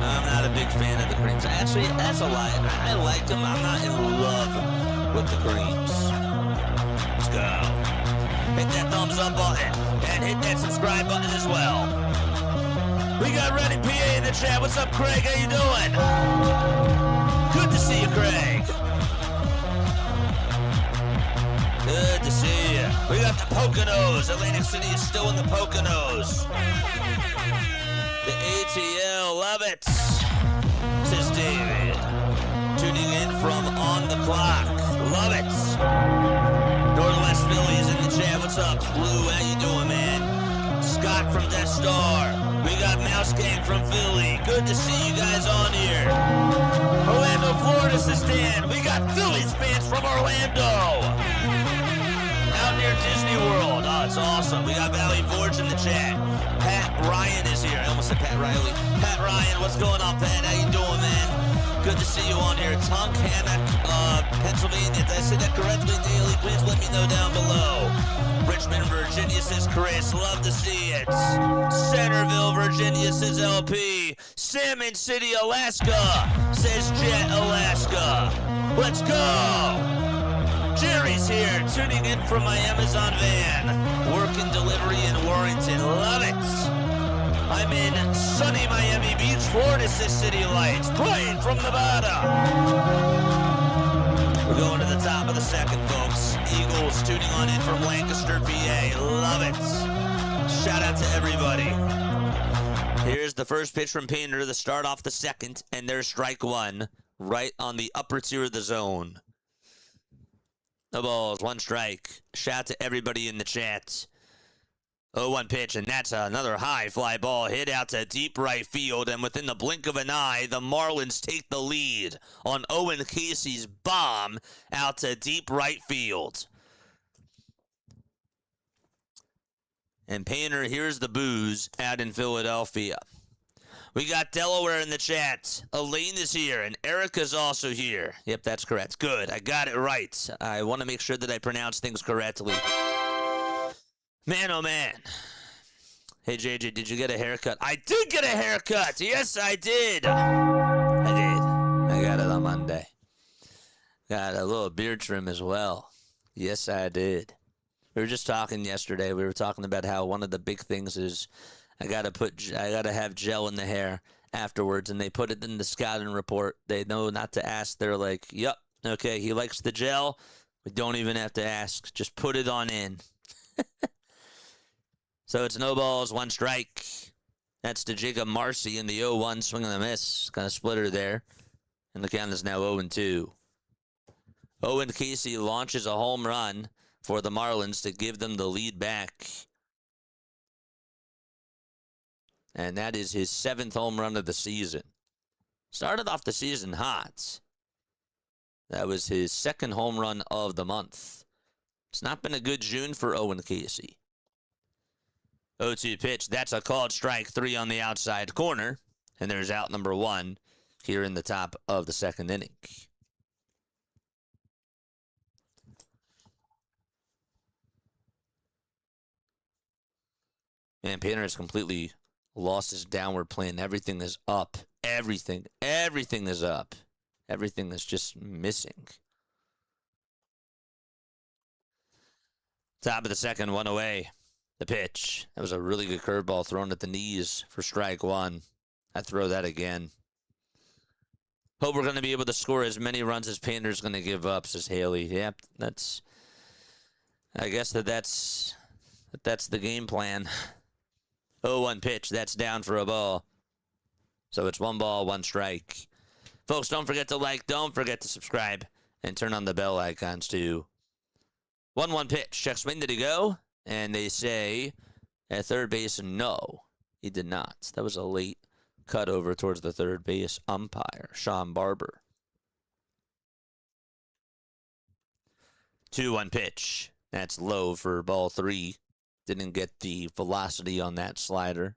Speaker 2: I'm not a big fan of the creams. Actually, that's a lie. I like them. I'm not in love with the creams. Let's go. Hit that thumbs up button and hit that subscribe button as well. We got Ready PA in the chat. What's up, Craig? How you doing? Good to see you, Craig. Good to see you. We got the Poconos. Atlantic City is still in the Poconos. The ATL, love it. Says David. Tuning in from on the clock. Love it. Northwest Phillies in the chat. What's up, Blue? How you doing, man? Scott from Death Star. We got Mouse Gang from Philly. Good to see you guys on here. Orlando, Florida, says Dan. We got Phillies fans from Orlando. Out near Disney World. Oh, it's awesome. We got Valley Forge in the chat. Pat Ryan is here. I almost said Pat Riley. Pat Ryan, what's going on, Pat? How you doing, man? Good to see you on here. Tunk Hammock, Pennsylvania. Did I say that correctly, Daily? Please let me know down below. Richmond, Virginia, says Chris. Love to see it. Centerville, Virginia, says LP. Salmon City, Alaska, says Jet Alaska. Let's go. Jerry's here, tuning in from my Amazon van. Working delivery in Warrington. Love it. I'm in sunny Miami Beach, Florida, says City Lights. Brian from Nevada. We're going to the top of the second, folks. Eagles tuning on in from Lancaster, PA. Love it. Shout out to everybody. Here's the first pitch from Painter to start off the second, and there's strike one, right on the upper tier of the zone. No balls, one strike. Shout to everybody in the chat. 0-1 pitch, and that's another high fly ball hit out to deep right field, and within the blink of an eye, the Marlins take the lead on Owen Casey's bomb out to deep right field. And Painter hears the boos out in Philadelphia. We got Delaware in the chat. Elaine is here, and Erica's also here. Yep, that's correct. Good, I got it right. I want to make sure that I pronounce things correctly. Man, oh man. Hey, JJ, did you get a haircut? I did get a haircut! Yes, I did! I got it on Monday. Got a little beard trim as well. Yes, I did. We were just talking yesterday. We were talking about how one of the big things is I gotta have gel in the hair afterwards, and they put it in the scouting report. They know not to ask. They're like, yep, okay, he likes the gel. We don't even have to ask. Just put it on in. So it's no balls, one strike. That's to Jacob Marcy in the 0-1, swing and a miss. Kind of splitter there. And the count is now 0-2. Owen Casey launches a home run for the Marlins to give them the lead back. And that is his 7th home run of the season. Started off the season hot. That was his 2nd home run of the month. It's not been a good June for Owen Casey. 0-2 pitch. That's a called strike. 3 on the outside corner. And there's out number 1 here in the top of the 2nd inning. Man, Painter has completely lost his downward plane. Everything is up. Everything is up. Everything is just missing. Top of the 2nd, 1 away. The pitch. That was a really good curveball thrown at the knees for strike 1. I'd throw that again. Hope we're going to be able to score as many runs as Painter's going to give up, says Haley. Yep, I guess that's the game plan. 0-1 pitch. That's down for a ball. So it's 1 ball, 1 strike. Folks, don't forget to like, don't forget to subscribe, and turn on the bell icons too. 1-1 pitch. Check swing. Did he go? And they say at third base, no, he did not. That was a late cut over towards the third base umpire, Sean Barber. 2-1 pitch. That's low for ball 3. Didn't get the velocity on that slider.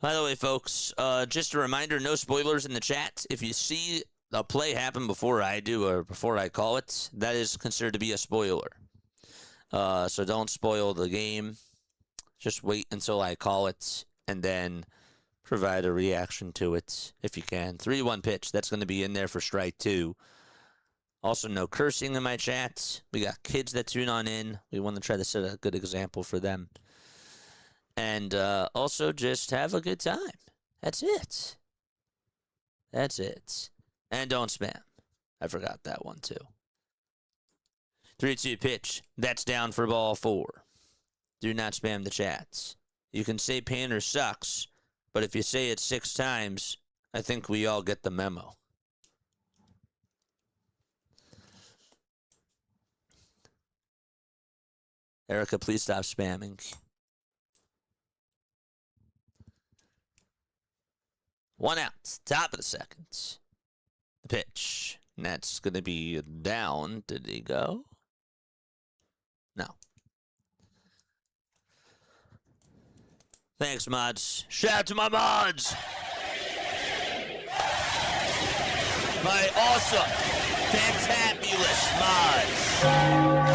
Speaker 2: By the way, folks, just a reminder, no spoilers in the chat. If you see a play happen before I do or before I call it, that is considered to be a spoiler. So don't spoil the game. Just wait until I call it and then provide a reaction to it if you can. 3-1 pitch. That's going to be in there for strike 2. Also, no cursing in my chat. We got kids that tune on in. We want to try to set a good example for them. And also just have a good time. That's it. That's it. And don't spam. I forgot that one too. 3-2 pitch. That's down for ball 4. Do not spam the chats. You can say Painter sucks, but if you say it 6 times, I think we all get the memo. Erica, please stop spamming. 1 out. Top of the 2nd. The pitch. And that's going to be down. Did he go? No. Thanks, mods. Shout out to my mods. My awesome, fantabulous mods.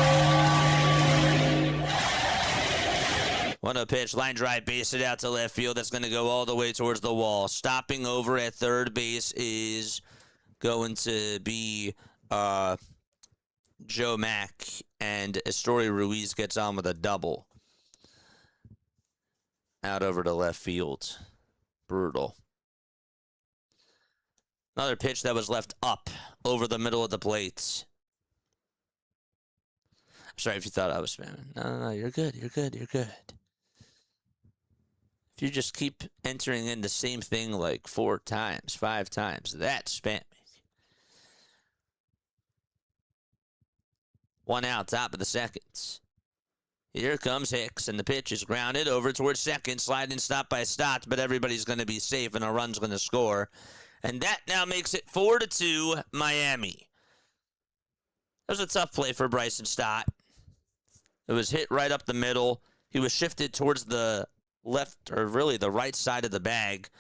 Speaker 2: 1-0 pitch, line drive, base it out to left field. That's going to go all the way towards the wall. Stopping over at third base is going to be Joe Mack, and Astoria Ruiz gets on with a double. Out over to left field. Brutal. Another pitch that was left up over the middle of the plate. Sorry if you thought I was spamming. No, you're good, you're good, you're good. If you just keep entering in the same thing like 4 times, 5 times, that's spammy. 1 out, top of the second. Here comes Hicks, and the pitch is grounded over towards second. Sliding stop by Stott, but everybody's going to be safe, and a run's going to score. And that now makes it 4-2 Miami. That was a tough play for Bryson Stott. It was hit right up the middle. He was shifted towards the left, or really the right side of the bag,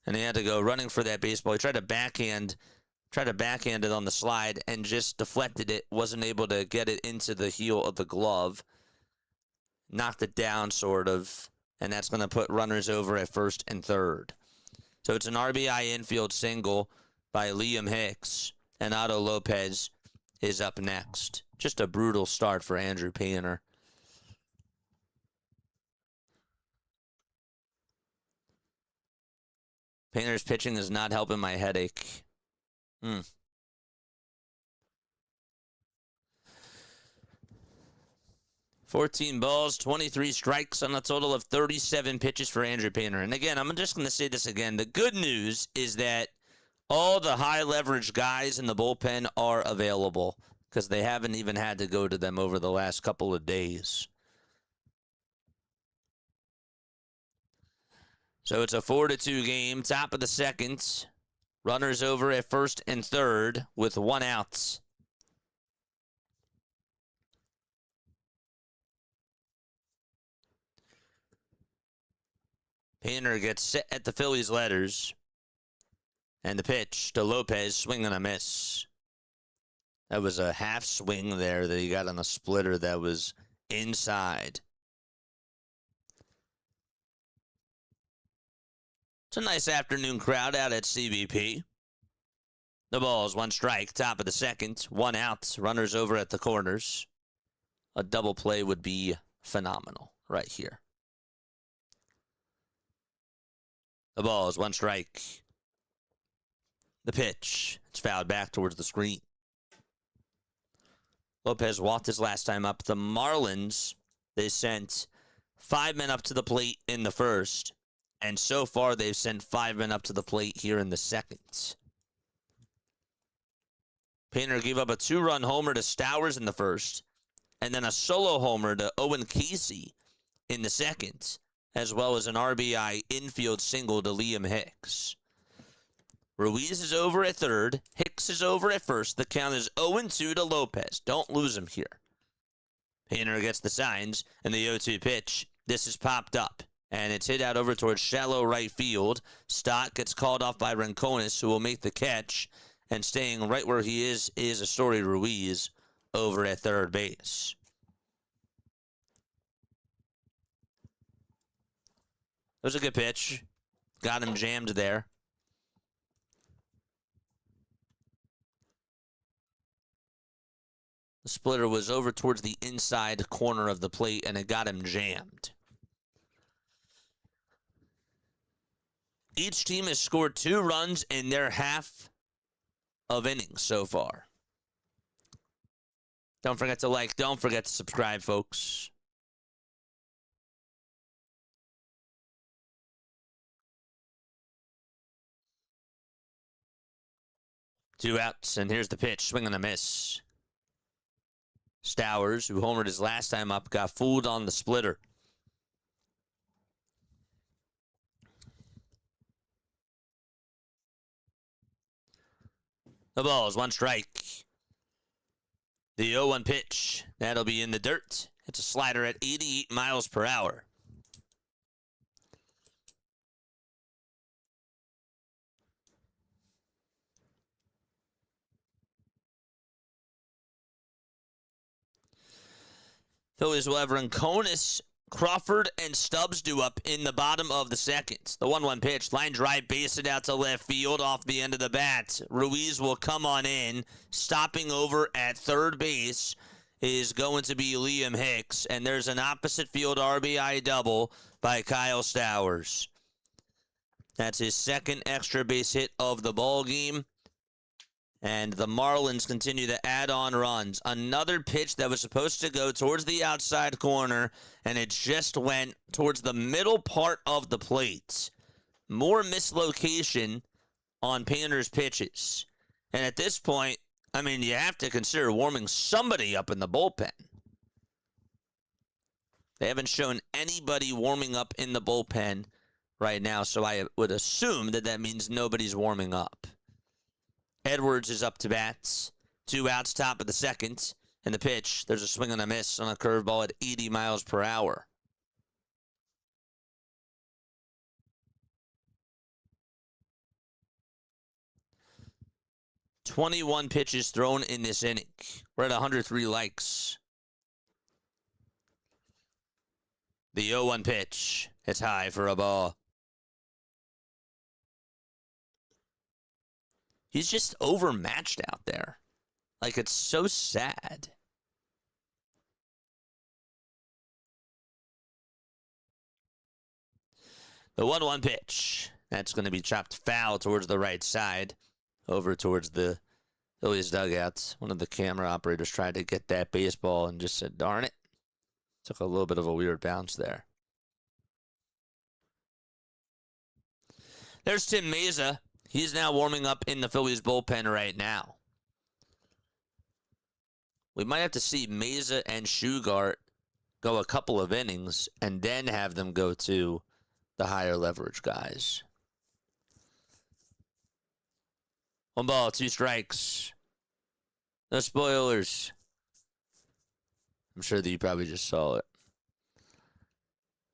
Speaker 2: and he had to go running for that baseball. He tried to backhand it on the slide and just deflected it. Wasn't able to get it into the heel of the glove. Knocked it down, sort of, and that's going to put runners over at first and third. So it's an RBI infield single by Liam Hicks, and Otto Lopez is up next. Just a brutal start for Andrew Painter. Painter's pitching is not helping my headache. 14 balls, 23 strikes on a total of 37 pitches for Andrew Painter. And again, I'm just going to say this again. The good news is that all the high leverage guys in the bullpen are available because they haven't even had to go to them over the last couple of days. So it's a 4-2 game, top of the second. Runners over at first and third with 1 out. Painter gets set at the Phillies letters. And the pitch to Lopez, swing and a miss. That was a half swing there that he got on a splitter that was inside. It's a nice afternoon crowd out at CBP. The ball is 1 strike, top of the second, 1 out, runners over at the corners. A double play would be phenomenal right here. The ball is 1 strike. The pitch, it's fouled back towards the screen. Lopez walked his last time up. The Marlins, they sent 5 men up to the plate in the first. And so far, they've sent 5 men up to the plate here in the second. Painter gave up a 2-run homer to Stowers in the first, and then a solo homer to Owen Casey in the second, as well as an RBI infield single to Liam Hicks. Ruiz is over at third. Hicks is over at first. The count is 0-2 to Lopez. Don't lose him here. Painter gets the signs, and the 0-2 pitch. This is popped up, and it's hit out over towards shallow right field. Stott gets called off by Rincones, who will make the catch, and staying right where he is Astory Ruiz over at third base. It was a good pitch. Got him jammed there. The splitter was over towards the inside corner of the plate, and it got him jammed. Each team has scored 2 runs in their half of innings so far. Don't forget to like. Don't forget to subscribe, folks. Two outs, and here's the pitch. Swing and a miss. Stowers, who homered his last time up, got fooled on the splitter. The ball is 1 strike. The 0-1 pitch. That'll be in the dirt. It's a slider at 88 miles per hour. Phillies will have Rincones, Crawford, and Stubbs due up in the bottom of the second. The 1-1 pitch, line drive, base it out to left field off the end of the bat. Ruiz will come on in. Stopping over at third base is going to be Liam Hicks, and there's an opposite field RBI double by Kyle Stowers. That's his second extra base hit of the ball game. And the Marlins continue to add on runs. Another pitch that was supposed to go towards the outside corner, and it just went towards the middle part of the plate. More mislocation on Painter's pitches. And at this point, I mean, you have to consider warming somebody up in the bullpen. They haven't shown anybody warming up in the bullpen right now, so I would assume that that means nobody's warming up. Edwards is up to bats. 2 outs, top of the second. And the pitch, there's a swing and a miss on a curveball at 80 miles per hour. "21 pitches thrown in this inning. We're at 103 likes. The 0-1 pitch. It's high for a ball. He's just overmatched out there. Like, it's so sad. The 1-1 pitch. That's going to be chopped foul towards the right side. Over towards the Phillies dugouts. One of the camera operators tried to get that baseball and just said, darn it. Took a little bit of a weird bounce there. There's Tim Meza. He's now warming up in the Phillies bullpen right now. We might have to see Meza and Shugart go a couple of innings and then have them go to the higher leverage guys. 1 ball, 2 strikes. No spoilers. I'm sure that you probably just saw it.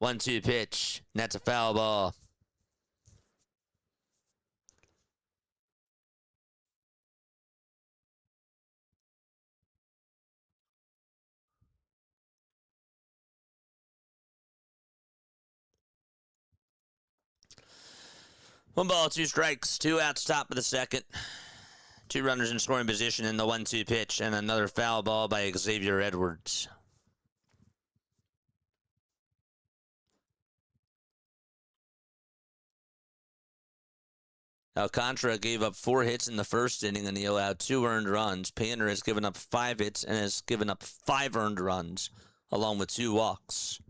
Speaker 2: 1-2 pitch. And that's a foul ball. One ball, 2 strikes, 2 outs, top of the second. 2 runners in scoring position in the 1-2 pitch, and another foul ball by Xavier Edwards. Alcantara gave up 4 hits in the first inning, and he allowed 2 earned runs. Painter has given up 5 hits and has given up 5 earned runs, along with 2 walks.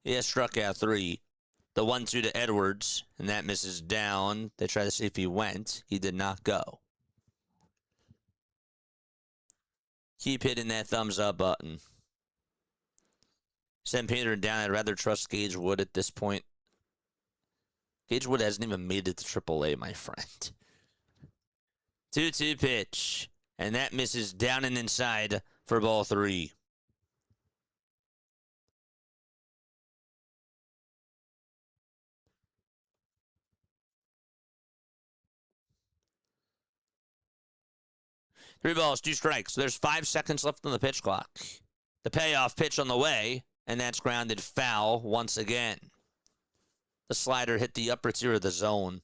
Speaker 2: He has struck out 3. The 1-2 to Edwards, and that misses down. They try to see if he went. He did not go. Keep hitting that thumbs up button. Send Painter down. I'd rather trust Gage Wood at this point. Gage Wood hasn't even made it to AAA, my friend. 2-2 pitch, and that misses down and inside for ball 3. Three balls, 2 strikes. There's 5 seconds left on the pitch clock. The payoff pitch on the way, and that's grounded foul once again. The slider hit the upper tier of the zone.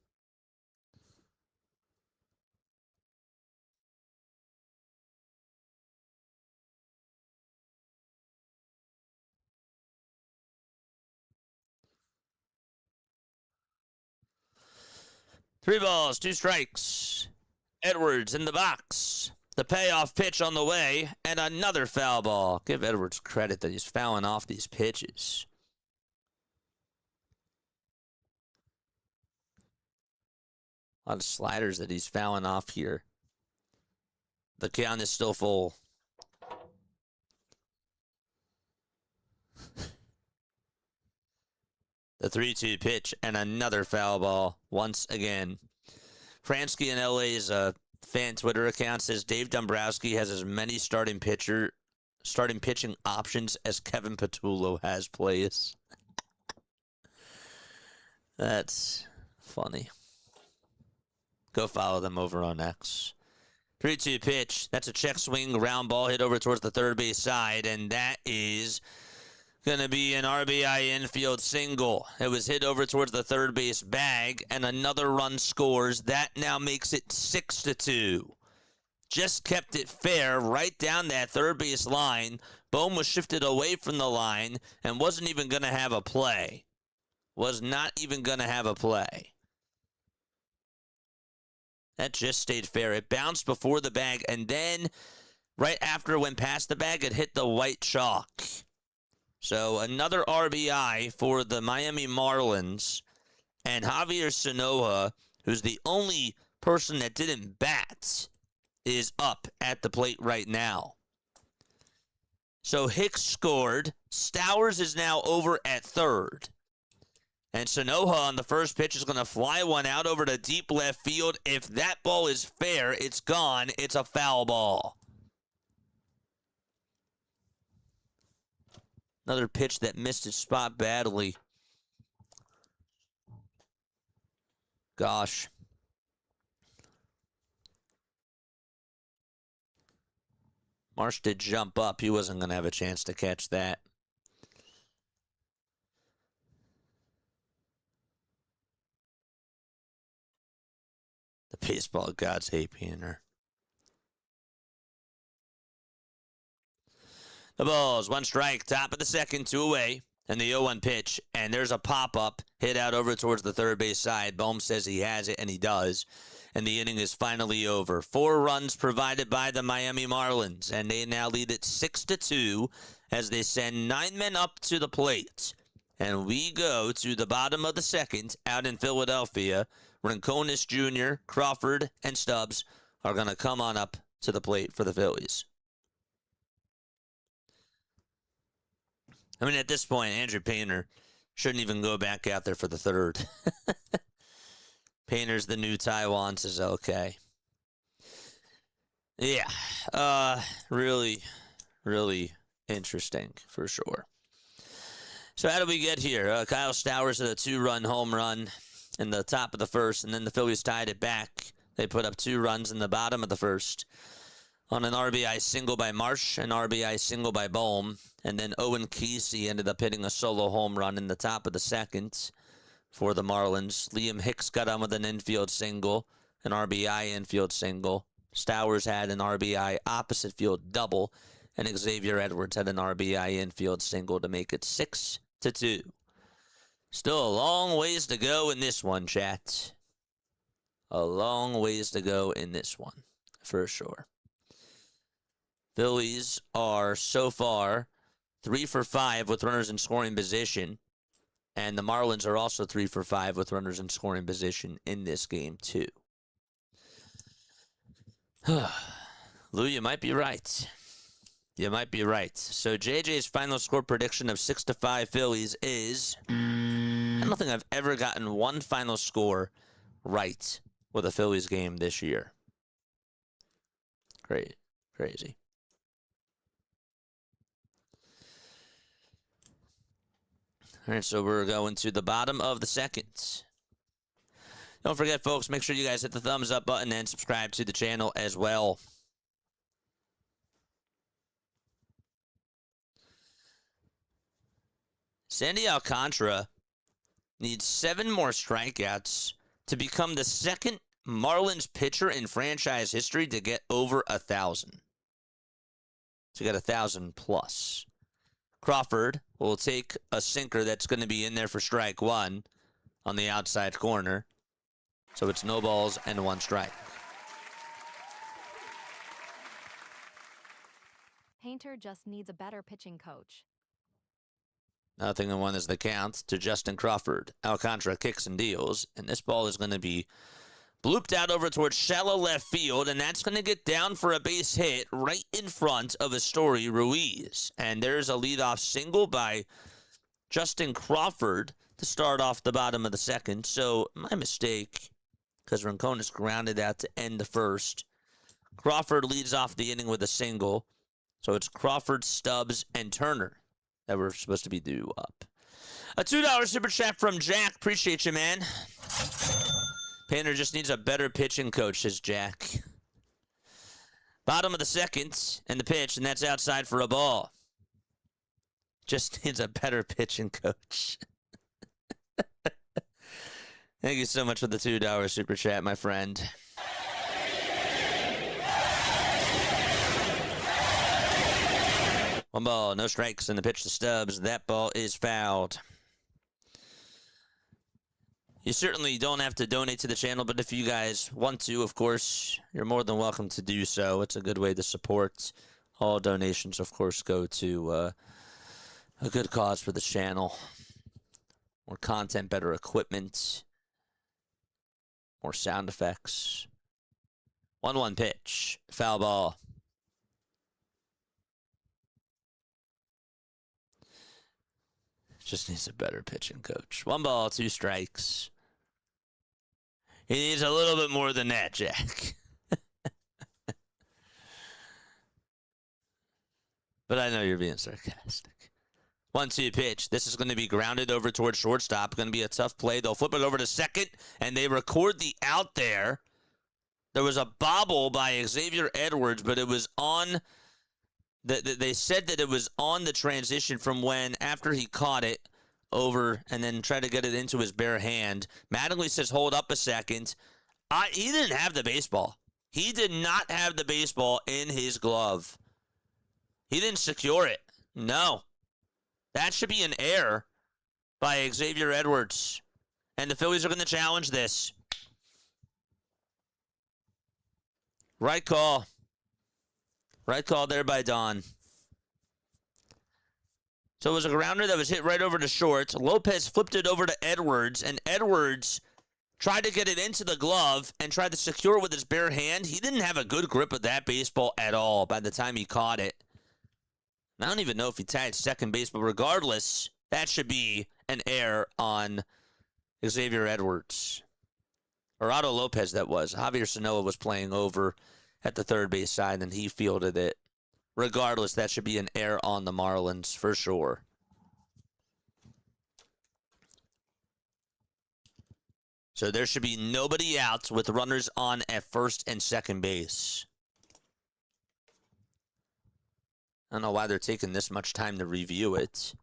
Speaker 2: Three balls, 2 strikes. Edwards in the box. The payoff pitch on the way, and another foul ball. Give Edwards credit that he's fouling off these pitches. A lot of sliders that he's fouling off here. The count is still full. The 3-2 pitch and another foul ball once again. Fransky in LA's fan Twitter account says Dave Dombrowski has as many starting pitching options as Kevin Patullo has plays. That's funny. Go follow them over on X. 3-2 pitch. That's a check swing, round ball hit over towards the third base side, and that is going to be an RBI infield single. It was hit over towards the third base bag, and another run scores. That now makes it 6-2. Just kept it fair right down that third base line. Bohm was shifted away from the line and wasn't even going to have a play. Was not even going to have a play. That just stayed fair. It bounced before the bag, and then right after it went past the bag, it hit the white chalk. So another RBI for the Miami Marlins. And Javier Sanoja, who's the only person that didn't bat, is up at the plate right now. So Hicks scored. Stowers is now over at third. And Sanoja on the first pitch is going to fly one out over to deep left field. If that ball is fair, it's gone. It's a foul ball. Another pitch that missed its spot badly. Gosh. Marsh did jump up. He wasn't going to have a chance to catch that. The baseball gods hate Painter. The balls, one strike, top of the second, 2 away, and the 0-1 pitch, and there's a pop-up, hit out over towards the third base side. Bohm says he has it, and he does, and the inning is finally over. 4 runs provided by the Miami Marlins, and they now lead it 6-2 as they send 9 men up to the plate. And we go to the bottom of the second out in Philadelphia. Rincones Jr., Crawford, and Stubbs are going to come on up to the plate for the Phillies. I mean, at this point, Andrew Painter shouldn't even go back out there for the third. Painter's the new Taiwan, says okay. Yeah, really, really interesting for sure. So how do we get here? Kyle Stowers had a 2-run home run in the top of the first, and then the Phillies tied it back. They put up 2 runs in the bottom of the first on an RBI single by Marsh, an RBI single by Bohm, and then Owen Kesey ended up hitting a solo home run in the top of the second for the Marlins. Liam Hicks got on with an infield single, an RBI infield single. Stowers had an RBI opposite field double, and Xavier Edwards had an RBI infield single to make it 6-2. Still a long ways to go in this one, chat. A long ways to go in this one, for sure. Phillies are so far 3 for 5 with runners in scoring position. And the Marlins are also 3 for 5 with runners in scoring position in this game, too. Lou, you might be right. You might be right. So JJ's final score prediction of 6-5 Phillies is... I don't think I've ever gotten one final score right with a Phillies game this year. Great. Crazy. All right, so we're going to the bottom of the second. Don't forget, folks, make sure you guys hit the thumbs up button and subscribe to the channel as well. Sandy Alcantara needs 7 more strikeouts to become the second Marlins pitcher in franchise history to get over 1,000. To get 1,000 plus. Crawford will take a sinker that's going to be in there for strike 1 on the outside corner. So it's no balls and 1 strike.
Speaker 3: Painter just needs a better pitching coach.
Speaker 2: 0-1 is the count to Justin Crawford. Alcantara kicks and deals, and this ball is going to be blooped out over towards shallow left field, and that's going to get down for a base hit right in front of Astory Ruiz. And there's a leadoff single by Justin Crawford to start off the bottom of the second. So my mistake, because Rincones grounded out to end the first. Crawford leads off the inning with a single. So it's Crawford, Stubbs, and Turner that were supposed to be due up. A $2 super chat from Jack. Appreciate you, man. Painter just needs a better pitching coach, says Jack. Bottom of the second, and the pitch, and that's outside for a ball. Just needs a better pitching coach. Thank you so much for the $2 super chat, my friend. One ball, no strikes, and the pitch to Stubbs. That ball is fouled. You certainly don't have to donate to the channel, but if you guys want to, of course, you're more than welcome to do so. It's a good way to support. All donations, of course, go to a good cause for the channel. More content, better equipment, more sound effects. 1-1 pitch, foul ball. Just needs a better pitching coach. 1 ball, 2 strikes. He needs a little bit more than that, Jack. But I know you're being sarcastic. 1-2 pitch. This is going to be grounded over towards shortstop. Going to be a tough play. They'll flip it over to second, and they record the out there. There was a bobble by Xavier Edwards, but it was on. They said that it was on the transition from when, after he caught it over and then tried to get it into his bare hand. Mattingly says, hold up a second. He didn't have the baseball. He did not have the baseball in his glove. He didn't secure it. No. That should be an error by Xavier Edwards. And the Phillies are going to challenge this. Right call. Right call there by Don. So it was a grounder that was hit right over to short. Lopez flipped it over to Edwards, and Edwards tried to get it into the glove and tried to secure it with his bare hand. He didn't have a good grip of that baseball at all by the time he caught it. I don't even know if he tagged second base, but regardless, that should be an error on Xavier Edwards. Or Otto Lopez, that was. Javier Sanoa was playing over at the third base side, and he fielded it. Regardless, that should be an error on the Marlins, for sure. So there should be nobody out with runners on at first and second base. I don't know why they're taking this much time to review it.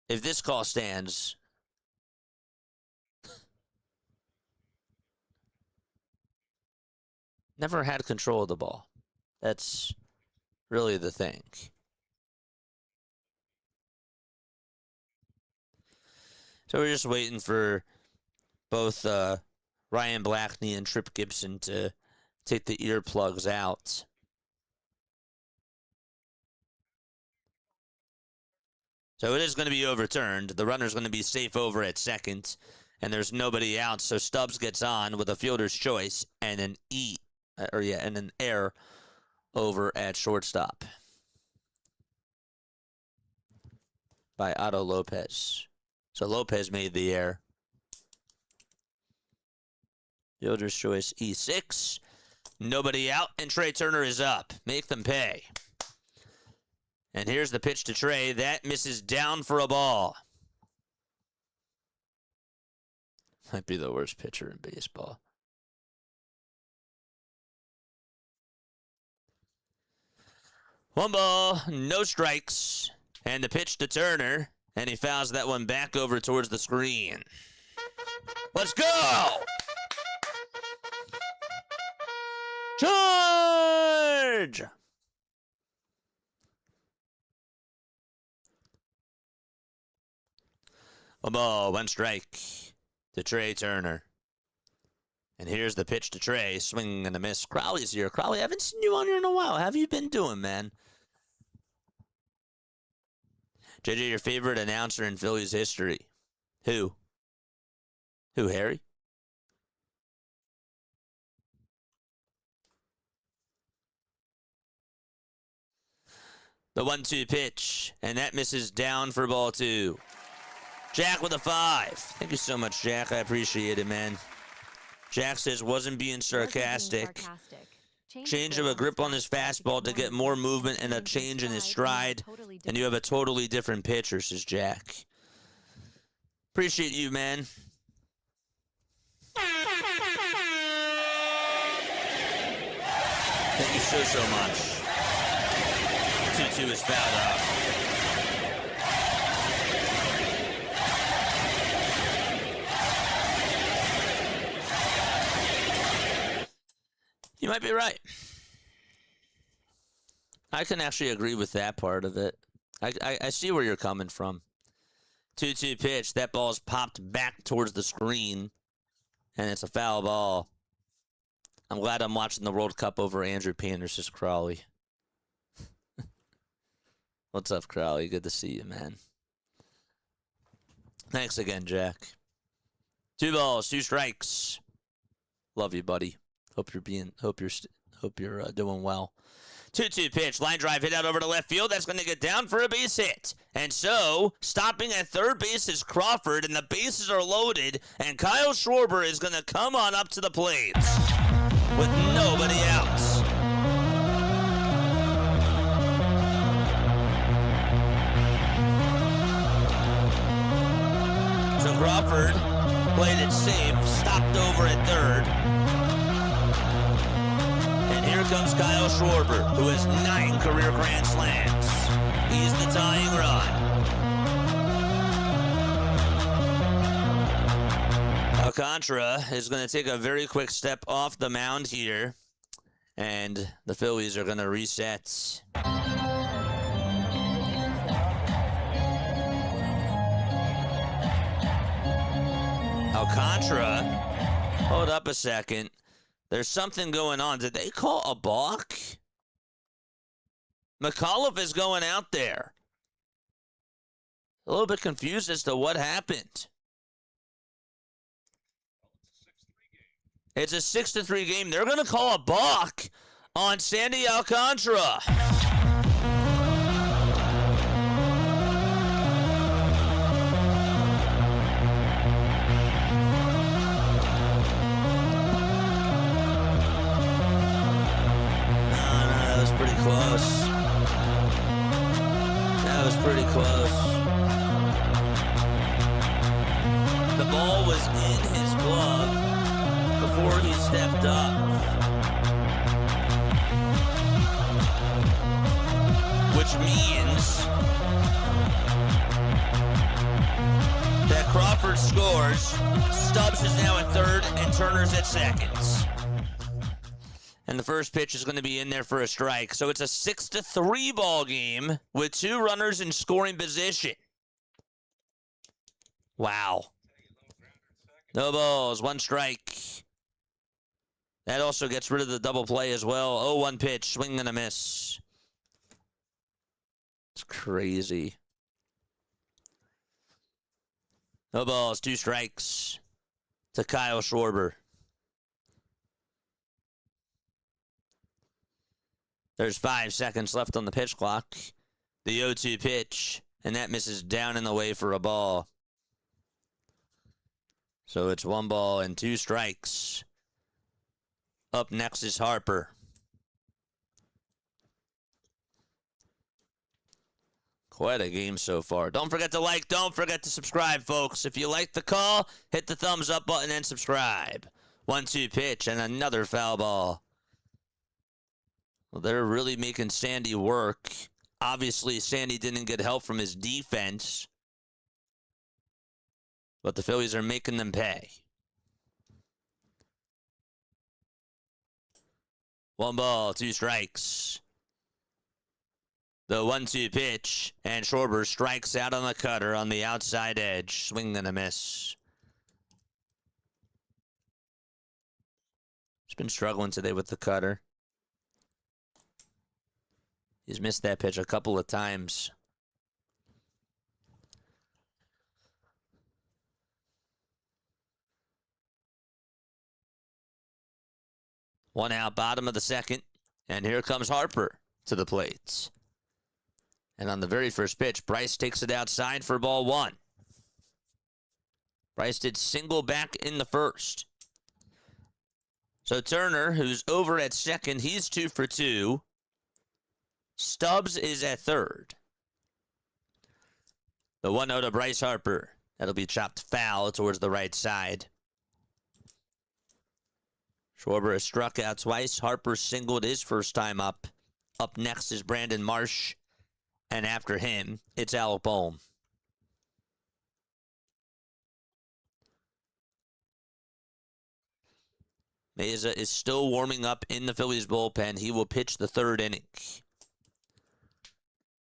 Speaker 2: If this call stands, never had control of the ball. That's really the thing. So we're just waiting for both Ryan Blackney and Trip Gibson to take the earplugs out. So it is going to be overturned. The runner's going to be safe over at second, and there's nobody out. So Stubbs gets on with a fielder's choice and an and an error over at shortstop by Otto Lopez. So Lopez made the error. Fielder's choice E6. Nobody out, and Trey Turner is up. Make them pay. And here's the pitch to Trey. That misses down for a ball. Might be the worst pitcher in baseball. One ball, no strikes. And the pitch to Turner. And he fouls that one back over towards the screen. Let's go! Charge! One ball, 1 strike to Trey Turner. And here's the pitch to Trey. Swing and a miss. Crowley's here. Crowley, I haven't seen you on here in a while. How have you been doing, man? JJ, your favorite announcer in Phillies history? Who? Who, Harry? The 1-2 pitch. And that misses down for ball 2. Jack with a 5. Thank you so much, Jack. I appreciate it, man. Jack says, wasn't being sarcastic. Change of a grip on his fastball to get more movement and a change in his stride. And you have a totally different pitcher, says Jack. Appreciate you, man. Thank you so much. 2-2 is fouled off. You might be right. I can actually agree with that part of it. I see where you're coming from. 2-2 pitch. That ball's popped back towards the screen, and it's a foul ball. I'm glad I'm watching the World Cup over Andrew Payne versus Crowley. What's up, Crowley? Good to see you, man. Thanks again, Jack. 2 balls, 2 strikes. Love you, buddy. Hope you're doing well. 2-2 pitch, line drive hit out over to left field. That's going to get down for a base hit. And so, stopping at third base is Crawford, and the bases are loaded, and Kyle Schwarber is going to come on up to the plate with nobody out. So Crawford played it safe, stopped over at third. And here comes Kyle Schwarber, who has 9 career grand slams. He's the tying run. Alcantara is going to take a very quick step off the mound here, and the Phillies are going to reset. Alcantara, hold up a second. There's something going on. Did they call a balk? McAuliffe is going out there. A little bit confused as to what happened. It's a 6-3 game. They're going to call a balk on Sandy Alcantara. Close. That was pretty close. The ball was in his glove before he stepped up. Which means that Crawford scores, Stubbs is now at third, and Turner's at second. And the first pitch is going to be in there for a strike. So it's a 6-3 ball game with 2 runners in scoring position. Wow. No balls, 1 strike. That also gets rid of the double play as well. 0-1 pitch, swing and a miss. It's crazy. No balls, 2 strikes to Kyle Schwarber. There's 5 seconds left on the pitch clock. The 0-2 pitch, and that misses down and away for a ball. So it's 1 ball and 2 strikes. Up next is Harper. Quite a game so far. Don't forget to like, don't forget to subscribe, folks. If you like the call, hit the thumbs up button and subscribe. 1-2 pitch and another foul ball. Well, they're really making Sandy work. Obviously, Sandy didn't get help from his defense. But the Phillies are making them pay. 1 ball, 2 strikes. The 1-2 pitch, and Schwarber strikes out on the cutter on the outside edge. Swing and a miss. He's been struggling today with the cutter. He's missed that pitch a couple of times. One out, bottom of the second. And here comes Harper to the plate. And on the very first pitch, Bryce takes it outside for ball 1. Bryce did single back in the first. So Turner, who's over at second, he's 2 for 2. Stubbs is at third. The 1-0 to Bryce Harper. That'll be chopped foul towards the right side. Schwarber has struck out twice. Harper singled his first time up. Up next is Brandon Marsh. And after him, it's Alec Bohm. Meza is still warming up in the Phillies bullpen. He will pitch the 3rd inning.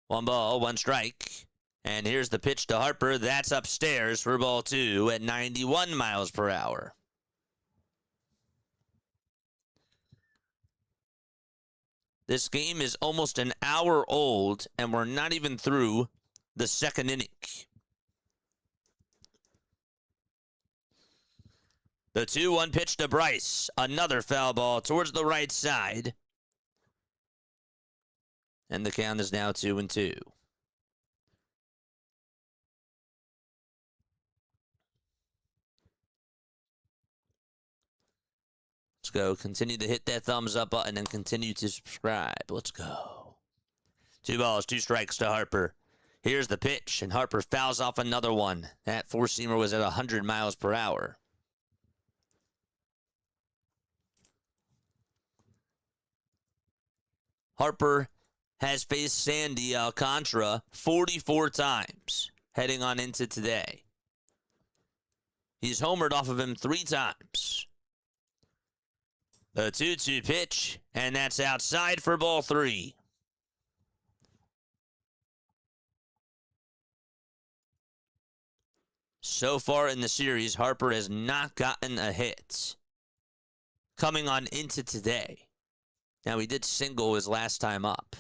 Speaker 2: 1 ball, 1 strike. And here's the pitch to Harper. That's upstairs for ball 2 at 91 miles per hour. This game is almost an hour old, and we're not even through the second inning. The 2-1 pitch to Bryce. Another foul ball towards the right side. And the count is now 2-2. Let's go. Continue to hit that thumbs up button and continue to subscribe. Let's go. 2 balls, 2 strikes to Harper. Here's the pitch, and Harper fouls off another one. That four-seamer was at 100 miles per hour. Harper has faced Sandy Alcantara 44 times heading on into today. He's homered off of him 3 times. The 2-2 pitch, and that's outside for ball 3. So far in the series, Harper has not gotten a hit coming on into today. Now, he did single his last time up.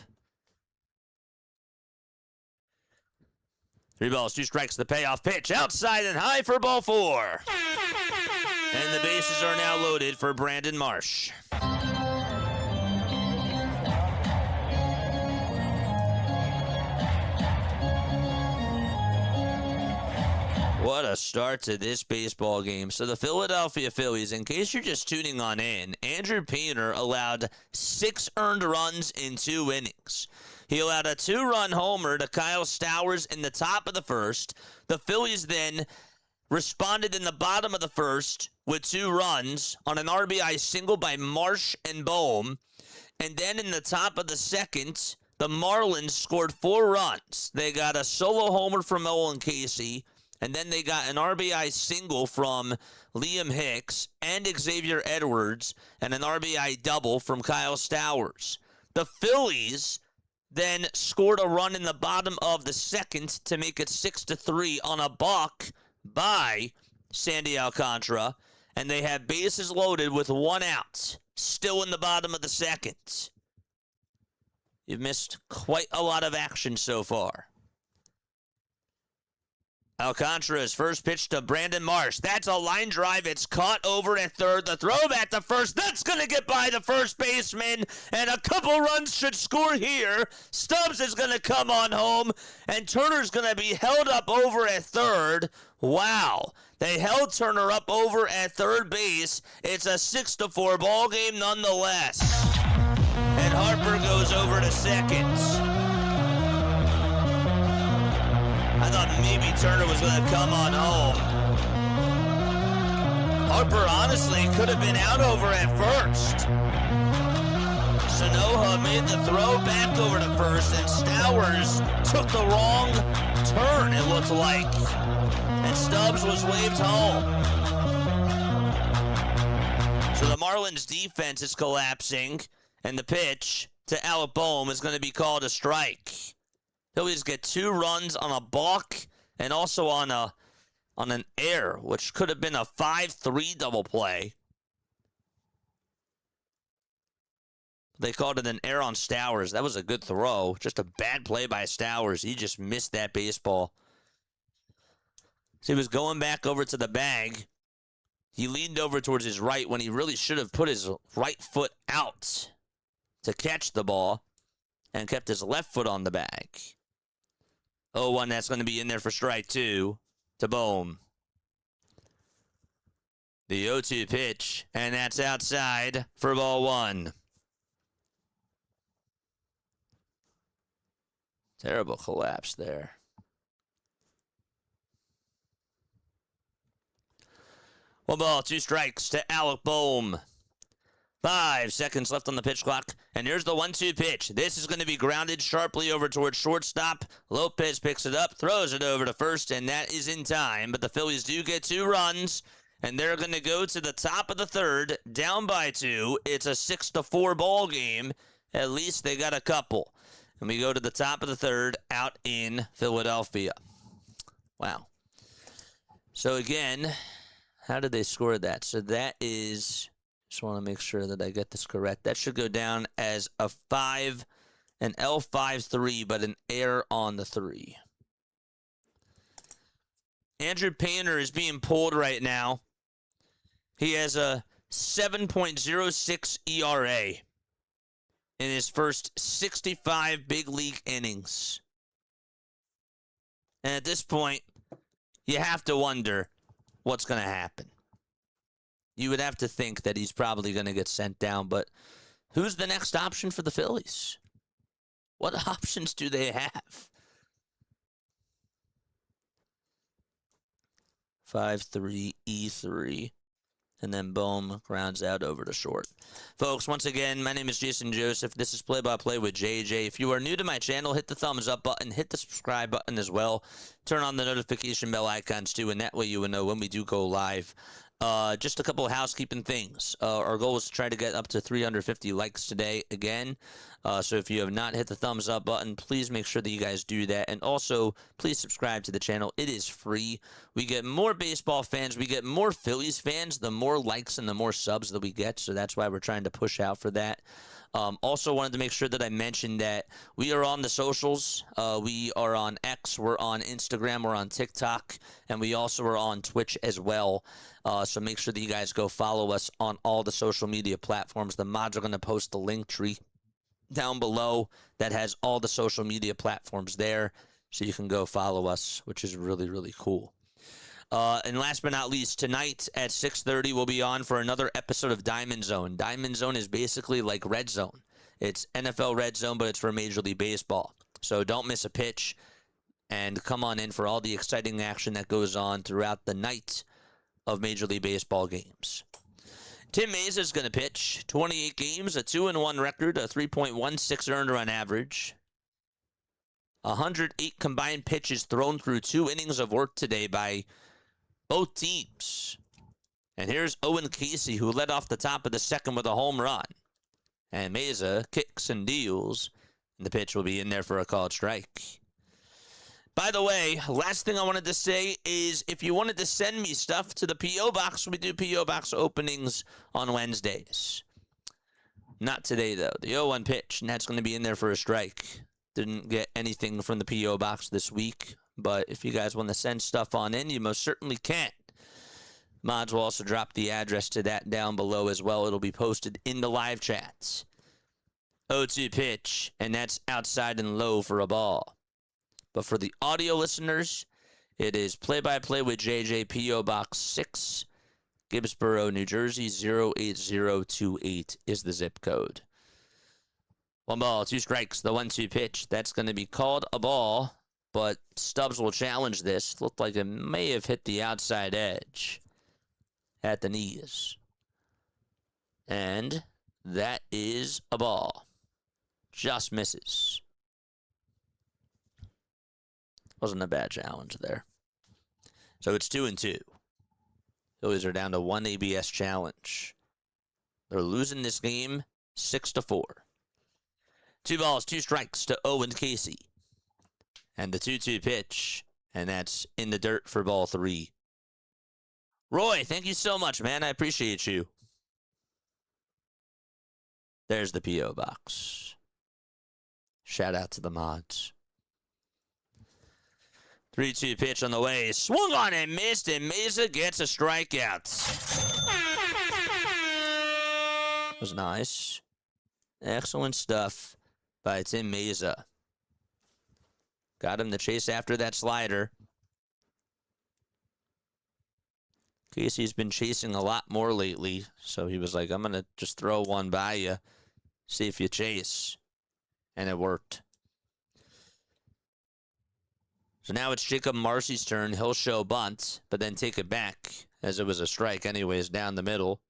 Speaker 2: 3 balls, 2 strikes, the payoff pitch. Outside and high for ball 4. And the bases are now loaded for Brandon Marsh. What a start to this baseball game. So the Philadelphia Phillies, in case you're just tuning on in, Andrew Painter allowed 6 earned runs in 2 innings. He allowed a 2-run homer to Kyle Stowers in the top of the first. The Phillies then responded in the bottom of the first with 2 runs on an RBI single by Marsh and Bohm. And then in the top of the second, the Marlins scored 4 runs. They got a solo homer from Owen Casey, and then they got an RBI single from Liam Hicks and Xavier Edwards, and an RBI double from Kyle Stowers. The Phillies then scored a run in the bottom of the second to make it 6-3 on a balk by Sandy Alcantara, and they have bases loaded with 1 out, still in the bottom of the second. You've missed quite a lot of action so far. Alcantara's first pitch to Brandon Marsh. That's a line drive. It's caught over at third. The throw back to first. That's going to get by the first baseman, and a couple runs should score here. Stubbs is going to come on home, and Turner's going to be held up over at third. Wow. They held Turner up over at third base. It's a 6-4 ball game nonetheless. And Harper goes over to second. I thought maybe Turner was going to come on home. Harper honestly could have been out over at first. Sanoja made the throw back over to first, and Stowers took the wrong turn, it looked like. And Stubbs was waved home. So the Marlins defense is collapsing, and the pitch to Alec Bohm is going to be called a strike. Phillies get 2 runs on a balk and also on an error, which could have been a 5-3 double play. They called it an error on Stowers. That was a good throw. Just a bad play by Stowers. He just missed that baseball. So he was going back over to the bag. He leaned over towards his right when he really should have put his right foot out to catch the ball and kept his left foot on the bag. 0-1, that's going to be in there for strike 2 to Bohm. The 0-2 pitch, and that's outside for ball 1. Terrible collapse there. 1 ball, 2 strikes to Alec Bohm. 5 seconds left on the pitch clock, and here's the 1-2 pitch. This is going to be grounded sharply over towards shortstop. Lopez picks it up, throws it over to first, and that is in time. But the Phillies do get 2 runs, and they're going to go to the top of the third, down by 2. It's a 6-4 ball game. At least they got a couple. And we go to the top of the third out in Philadelphia. Wow. So again, how did they score that? So that is, just want to make sure that I get this correct. That should go down as a 5, an L5-3, but an error on the 3. Andrew Painter is being pulled right now. He has a 7.06 ERA in his first 65 big league innings. And at this point, you have to wonder what's going to happen. You would have to think that he's probably going to get sent down, but who's the next option for the Phillies? What options do they have? 5-3, E3. And then boom, grounds out over to short. Folks, once again, my name is Jason Joseph. This is Play by Play with JJ. If you are new to my channel, hit the thumbs up button, hit the subscribe button as well. Turn on the notification bell icons too, and that way you will know when we do go live. Just a couple of housekeeping things. Our goal is to try to get up to 350 likes today again. So if you have not hit the thumbs up button, please make sure that you guys do that. And also, please subscribe to the channel. It is free. We get more baseball fans. We get more Phillies fans, the more likes and the more subs that we get. So that's why we're trying to push out for that. Also wanted to make sure that I mentioned that we are on the socials. We are on X, we're on Instagram, we're on TikTok, and we also are on Twitch as well. So make sure that you guys go follow us on all the social media platforms. The mods are going to post the link tree down below that has all the social media platforms there, so you can go follow us, which is really, really cool. And last but not least, tonight at 6:30, we'll be on for another episode of Diamond Zone. Diamond Zone is basically like Red Zone. It's NFL Red Zone, but it's for Major League Baseball. So don't miss a pitch, and come on in for all the exciting action that goes on throughout the night of Major League Baseball games. Tim Mayza is going to pitch 28 games, a 2-1 record, a 3.16 earned run average. 108 combined pitches thrown through 2 innings of work today by both teams. And here's Owen Casey, who led off the top of the second with a home run. And Mayza kicks and deals, and the pitch will be in there for a called strike. By the way, last thing I wanted to say is if you wanted to send me stuff to the P.O. Box, we do P.O. Box openings on Wednesdays. Not today, though. The 0-1 pitch, and that's going to be in there for a strike. Didn't get anything from the P.O. Box this week, but if you guys want to send stuff on in, you most certainly can. Mods will also drop the address to that down below as well. It'll be posted in the live chats. 0-2 pitch, and that's outside and low for a ball. But for the audio listeners, it is Play-by-Play with JJ, P.O. Box 6, Gibbsboro, New Jersey, 08028 is the zip code. 1 ball, 2 strikes, the 1-2 pitch. That's going to be called a ball, but Stubbs will challenge this. Looked like it may have hit the outside edge at the knees. And that is a ball. Just misses. Wasn't a bad challenge there. So it's 2-2. Phillies are down to 1 ABS challenge. They're losing this game 6-4. 2 balls, 2 strikes to Owen Casey. And the 2-2 pitch. And that's in the dirt for ball 3. Roy, thank you so much, man. I appreciate you. There's the P.O. Box. Shout out to the mods. 3-2 pitch on the way. Swung on and missed, and Mayza gets a strikeout. That was nice. Excellent stuff by Tim Mayza. Got him to chase after that slider. Casey's been chasing a lot more lately, so he was like, I'm going to just throw one by you, see if you chase. And it worked. So now it's Jacob Marcy's turn. He'll show bunt, but then take it back, as it was a strike anyways, down the middle.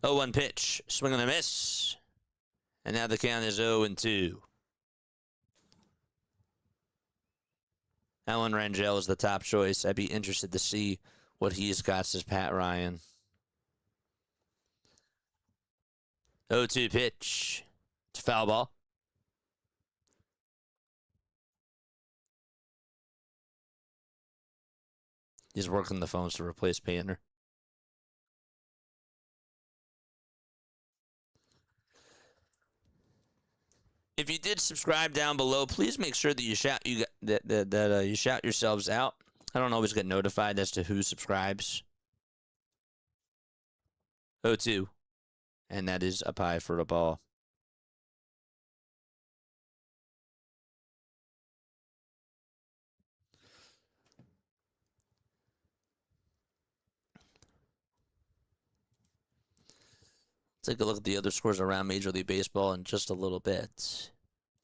Speaker 2: Oh, 1 pitch. Swing and a miss. And now the count is 0-2. Alan Rangel is the top choice. I'd be interested to see what he's got as Pat Ryan. 0-2 pitch. It's a foul ball. He's working the phones to replace Painter. If you did subscribe down below, please make sure that you shout you shout yourselves out. I don't always get notified as to who subscribes. 0-2. And that is up high for the ball. Take a look at the other scores around Major League Baseball in just a little bit.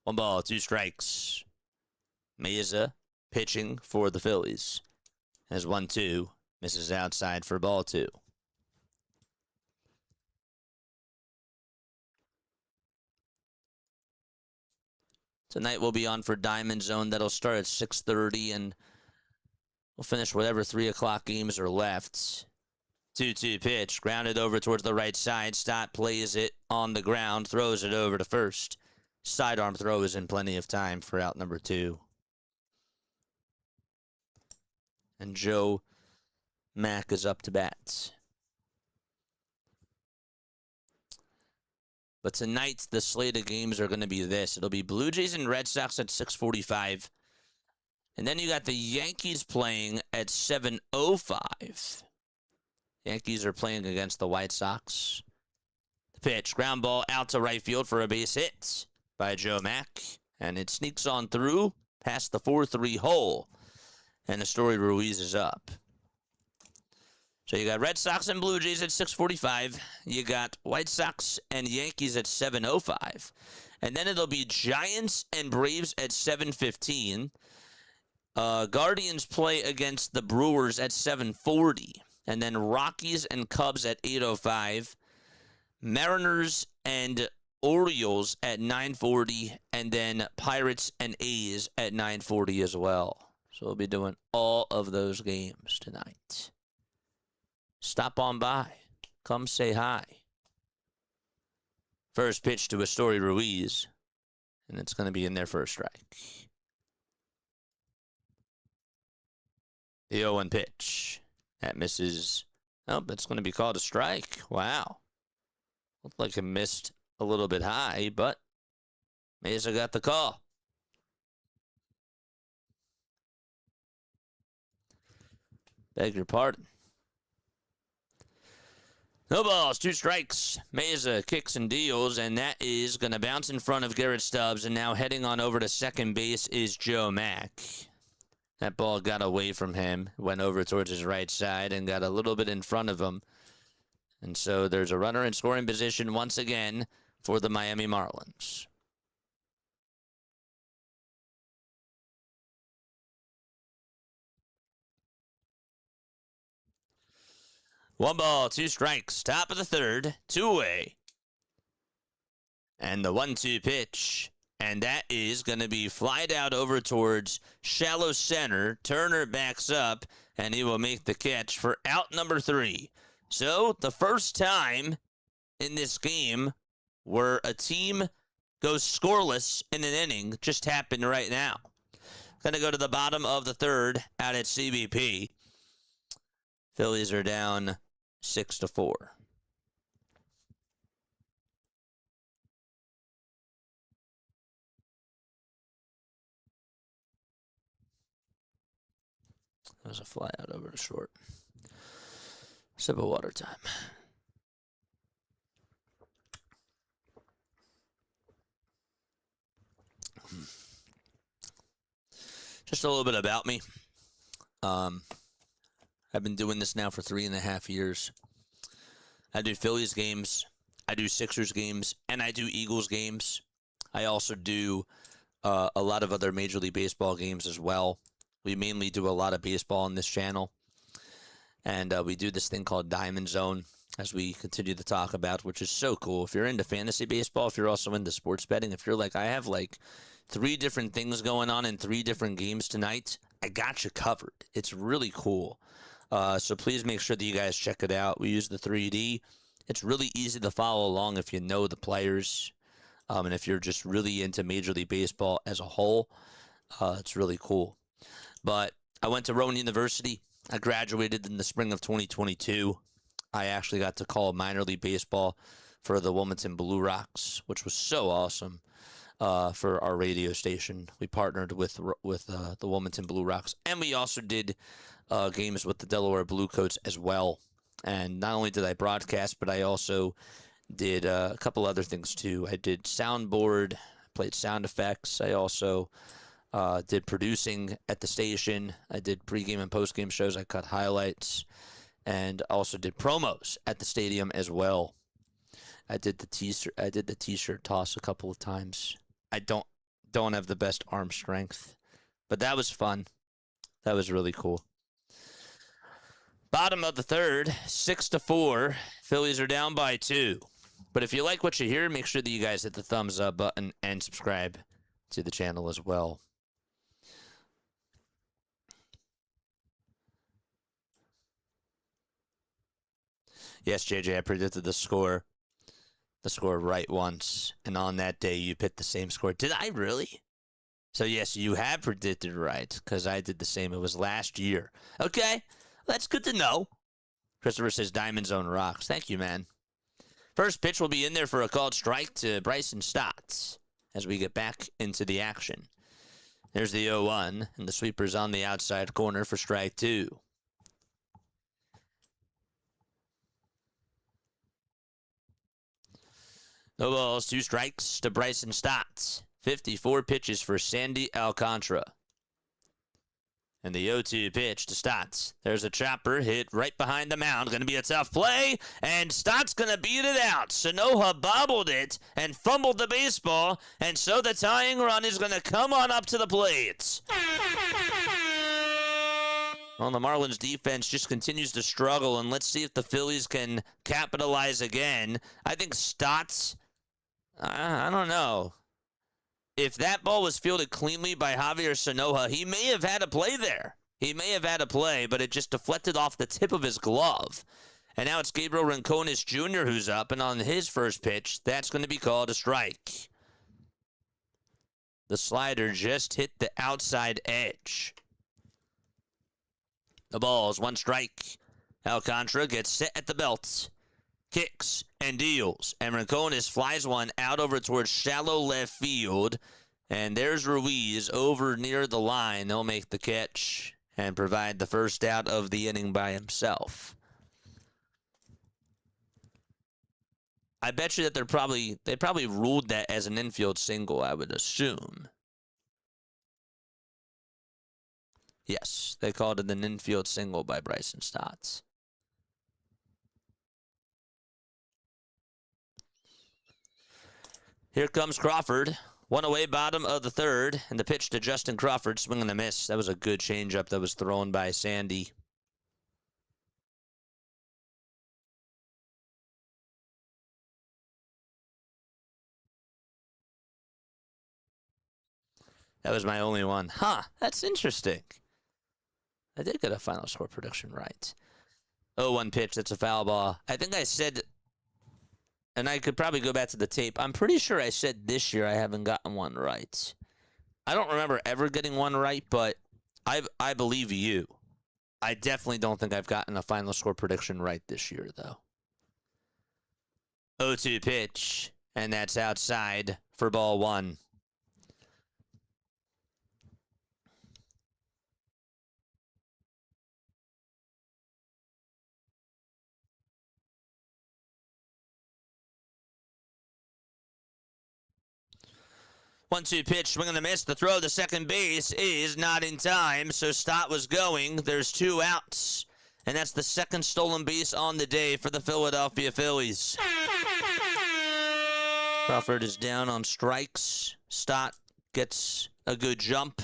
Speaker 2: 1 ball, 2 strikes. Meza pitching for the Phillies. Has 1-2. Misses outside for ball 2. Tonight we'll be on for Diamond Zone. That'll start at 6:30, and we'll finish whatever 3 o'clock games are left. 2-2 pitch, grounded over towards the right side. Stott plays it on the ground, throws it over to first. Sidearm throw is in plenty of time for out number 2. And Joe Mack is up to bat. But tonight, the slate of games are going to be this. It'll be Blue Jays and Red Sox at 6:45. And then you got the Yankees playing at 7:05. Yankees are playing against the White Sox. The pitch, ground ball out to right field for a base hit by Joe Mack. And it sneaks on through past the 4-3 hole. And Astory Ruiz is up. So you got Red Sox and Blue Jays at 6:45. You got White Sox and Yankees at 7:05. And then it'll be Giants and Braves at 7:15. Guardians play against the Brewers at 7:40. And then Rockies and Cubs at 8:05. Mariners and Orioles at 9:40. And then Pirates and A's at 9:40 as well. So we'll be doing all of those games tonight. Stop on by. Come say hi. First pitch to Astory Ruiz. And it's going to be in there for a strike. The 0-1 pitch. That misses. Oh, it's going to be called a strike. Wow. Looked like it missed a little bit high, but Meza got the call. Beg your pardon. No balls, 2 strikes. Meza kicks and deals, and that is going to bounce in front of Garrett Stubbs, and now heading on over to second base is Joe Mack. That ball got away from him, went over towards his right side, and got a little bit in front of him. And so there's a runner in scoring position once again for the Miami Marlins. One ball, 2 strikes. Top of the third, 2 away. And the 1-2 pitch. And that is going to be flied out over towards shallow center. Turner backs up, and he will make the catch for out number 3. So the first time in this game where a team goes scoreless in an inning just happened right now. Going to go to the bottom of the third out at CBP. Phillies are down 6-4. That was a fly out over to short. Sip of water time. Just a little bit about me. I've been doing this now for 3.5 years. I do Phillies games, I do Sixers games, and I do Eagles games. I also do a lot of other Major League Baseball games as well. We mainly do a lot of baseball on this channel. And we do this thing called Diamond Zone, as we continue to talk about, which is so cool. If you're into fantasy baseball, if you're also into sports betting, if you're like, I have like 3 different things going on in 3 different games tonight, I got you covered. It's really cool. So please make sure that you guys check it out. We use the 3D. It's really easy to follow along if you know the players. And if you're just really into Major League Baseball as a whole, it's really cool. But I went to Rowan University. I graduated in the spring of 2022. I actually got to call minor league baseball for the Wilmington Blue Rocks, which was so awesome for our radio station. We partnered with the Wilmington Blue Rocks, and we also did games with the Delaware Bluecoats as well. And not only did I broadcast, but I also did a couple other things too. I did soundboard, played sound effects. I also did producing at the station. I did pregame and postgame shows. I cut highlights, and also did promos at the stadium as well. I did the t-shirt toss a couple of times. I don't have the best arm strength, but that was fun. That was really cool. Bottom of the third, 6-4. Phillies are down by 2. But if you like what you hear, make sure that you guys hit the thumbs up button and subscribe to the channel as well. Yes, JJ, I predicted the score right once, and on that day you picked the same score. Did I really? So yes, you have predicted right, because I did the same. It was last year. Okay, that's good to know. Christopher says Diamond Zone rocks. Thank you, man. First pitch will be in there for a called strike to Bryson Stott as we get back into the action. There's the 0-1, and the sweeper's on the outside corner for strike 2. No balls, 2 strikes to Bryson Stott. 54 pitches for Sandy Alcantara. And the 0-2 pitch to Stott. There's a chopper hit right behind the mound. Going to be a tough play, and Stott's going to beat it out. Sanoja bobbled it and fumbled the baseball, and so the tying run is going to come on up to the plate. Well, the Marlins defense just continues to struggle, and let's see if the Phillies can capitalize again. I think Stott's, I don't know. If that ball was fielded cleanly by Javier Sanoja, he may have had a play there. He may have had a play, but it just deflected off the tip of his glove. And now it's Gabriel Rincones Jr. who's up, and on his first pitch, that's going to be called a strike. The slider just hit the outside edge. The ball's 1 strike. Alcantara gets set at the belt. Kicks and deals, and Rincones flies one out over towards shallow left field, and there's Ruiz over near the line. They'll make the catch and provide the first out of the inning by himself. I bet you that they probably ruled that as an infield single, I would assume. Yes, they called it an infield single by Bryson Stott. Here comes Crawford. 1 away, bottom of the third, and the pitch to Justin Crawford, swing and a miss. That was a good changeup that was thrown by Sandy. That was my only one. Huh, that's interesting. I did get a final score prediction right. 0-1 pitch, that's a foul ball. I think I said, and I could probably go back to the tape, I'm pretty sure I said this year I haven't gotten one right. I don't remember ever getting one right, but I believe you. I definitely don't think I've gotten a final score prediction right this year, though. 0-2 pitch, and that's outside for ball 1. One-two pitch, swing and a miss. The throw to second base is not in time, so Stott was going. There's 2 outs, and that's the second stolen base on the day for the Philadelphia Phillies. Crawford is down on strikes. Stott gets a good jump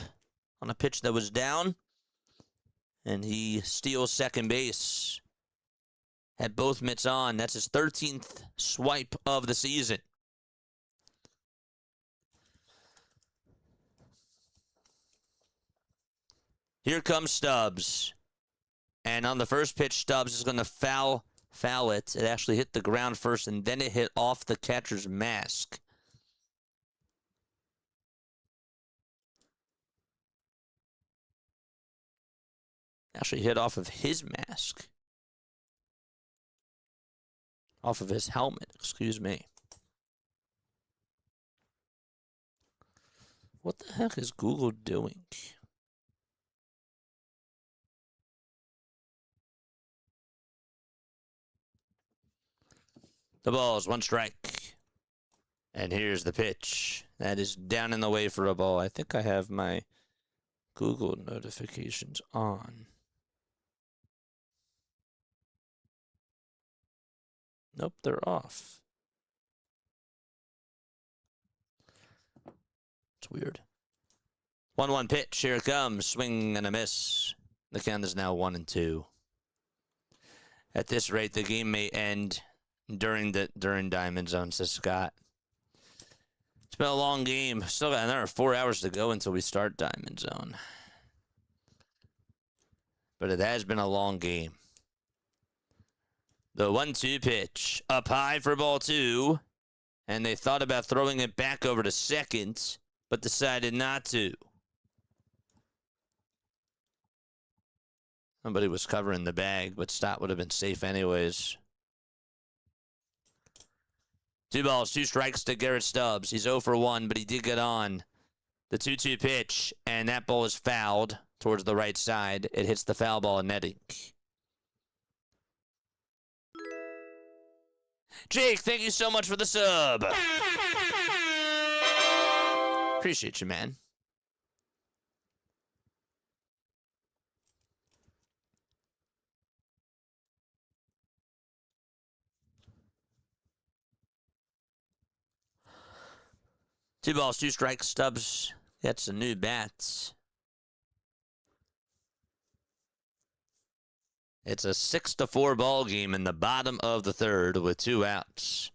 Speaker 2: on a pitch that was down, and he steals second base. Had both mitts on. That's his 13th swipe of the season. Here comes Stubbs. And on the first pitch, Stubbs is going to foul it. It actually hit the ground first, and then it hit off the catcher's mask. Actually hit off of his mask. Off of his helmet, excuse me. What the heck is Google doing? The ball's one strike. And here's the pitch. That is down in the way for a ball. I think I have my Google notifications on. Nope, they're off. It's weird. 1-1 pitch. Here it comes. Swing and a miss. The count is now 1-2. At this rate, the game may end during Diamond Zone, says Scott. It's been a long game. Still got another 4 hours to go until we start Diamond Zone. But it has been a long game. The 1-2 pitch. Up high for ball 2. And they thought about throwing it back over to second, but decided not to. Somebody was covering the bag, but Stott would have been safe anyways. 2 balls, 2 strikes to Garrett Stubbs. He's 0 for 1, but he did get on the 2-2 pitch, and that ball is fouled towards the right side. It hits the foul ball netting. Jake, thank you so much for the sub. Appreciate you, man. Two balls, 2 strikes. Stubbs gets a new bat. It's a 6-4 ball game in the bottom of the third with 2 outs.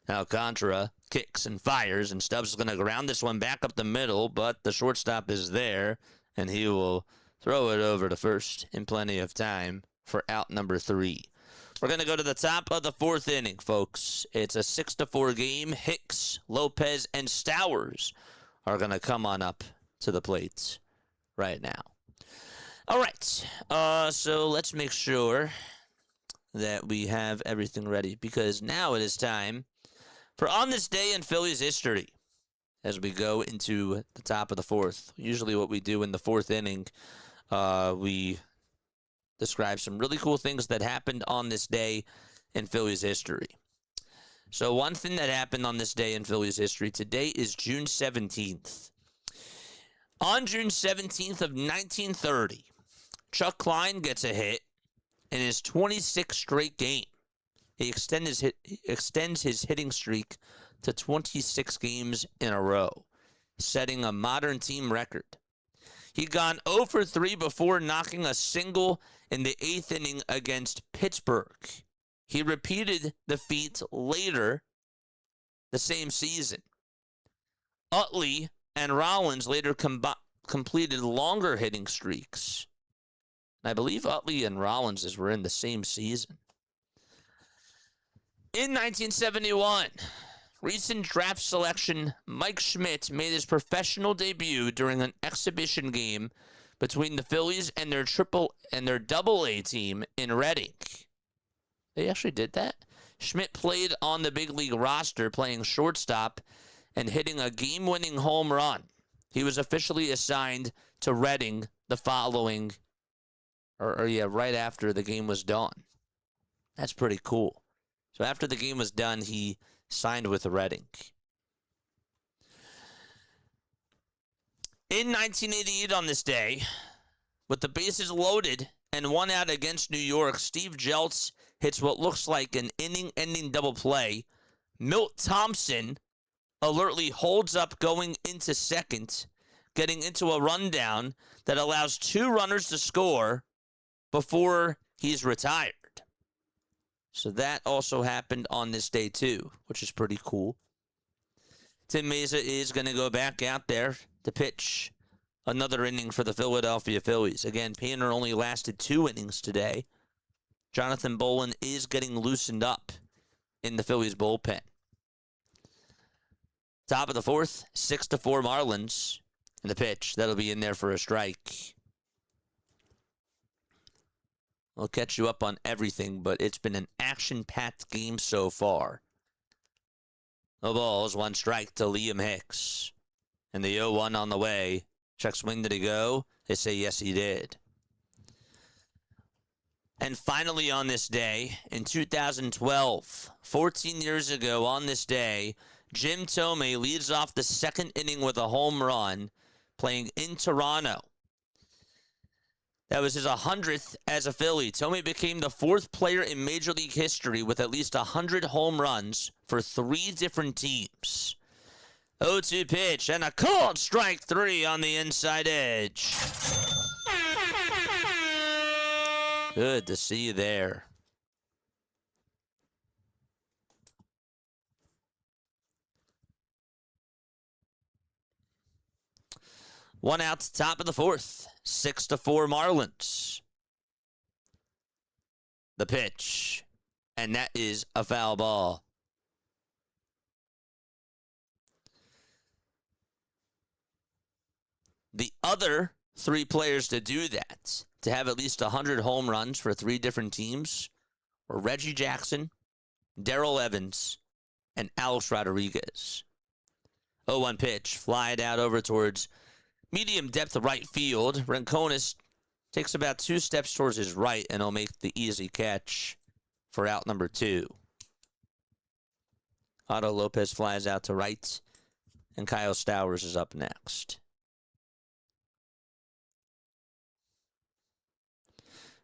Speaker 2: Alcantara kicks and fires, and Stubbs is going to ground this one back up the middle, but the shortstop is there, and he will throw it over to first in plenty of time for out number 3. We're going to go to the top of the 4th inning, folks. It's a 6-4 game. Hicks, Lopez, and Stowers are going to come on up to the plate right now. All right, so let's make sure that we have everything ready, because now it is time for On This Day in Phillies History as we go into the top of the 4th. Usually what we do in the 4th inning, we describe some really cool things that happened on this day in Phillies history. So one thing that happened on this day in Phillies history, today is June 17th. On June 17th of 1930, Chuck Klein gets a hit in his 26th straight game. He extends his hitting streak to 26 games in a row, setting a modern team record. He'd gone 0 for 3 before knocking a single in the 8th inning against Pittsburgh. He repeated the feat later the same season. Utley and Rollins later completed longer hitting streaks. I believe Utley and Rollins were in the same season. In 1971, recent draft selection Mike Schmidt made his professional debut during an exhibition game between the Phillies and their Double-A team in Reading. They actually did that? Schmidt played on the big league roster, playing shortstop and hitting a game-winning home run. He was officially assigned to Reading the following, right after the game was done. That's pretty cool. So after the game was done, he signed with Reading. In 1988 on this day, with the bases loaded and 1 out against New York, Steve Jeltz hits what looks like an inning-ending double play. Milt Thompson alertly holds up going into second, getting into a rundown that allows 2 runners to score before he's retired. So that also happened on this day too, which is pretty cool. Tim Mesa is going to go back out there to pitch another inning for the Philadelphia Phillies. Again, Painter only lasted 2 innings today. Jonathan Bolin is getting loosened up in the Phillies bullpen. Top of the fourth, 6-4 Marlins. And the pitch, that'll be in there for a strike. I'll catch you up on everything, but it's been an action-packed game so far. No balls, 1 strike to Liam Hicks. And the 0-1 on the way. Check swing, did he go? They say yes, he did. And finally on this day, in 2012, 14 years ago on this day, Jim Thome leads off the second inning with a home run, playing in Toronto. That was his 100th as a Philly. Thome became the 4th player in Major League history with at least 100 home runs for 3 different teams. 0-2 pitch and a called strike 3 on the inside edge. Good to see you there. One out, top of the fourth. 6-4 Marlins. The pitch. And that is a foul ball. The other 3 players to do that, to have at least 100 home runs for 3 different teams, were Reggie Jackson, Darrell Evans, and Alex Rodriguez. 0-1 pitch, fly it out over towards medium depth right field. Rincones takes about 2 steps towards his right, and he'll make the easy catch for out number 2. Otto Lopez flies out to right, and Kyle Stowers is up next.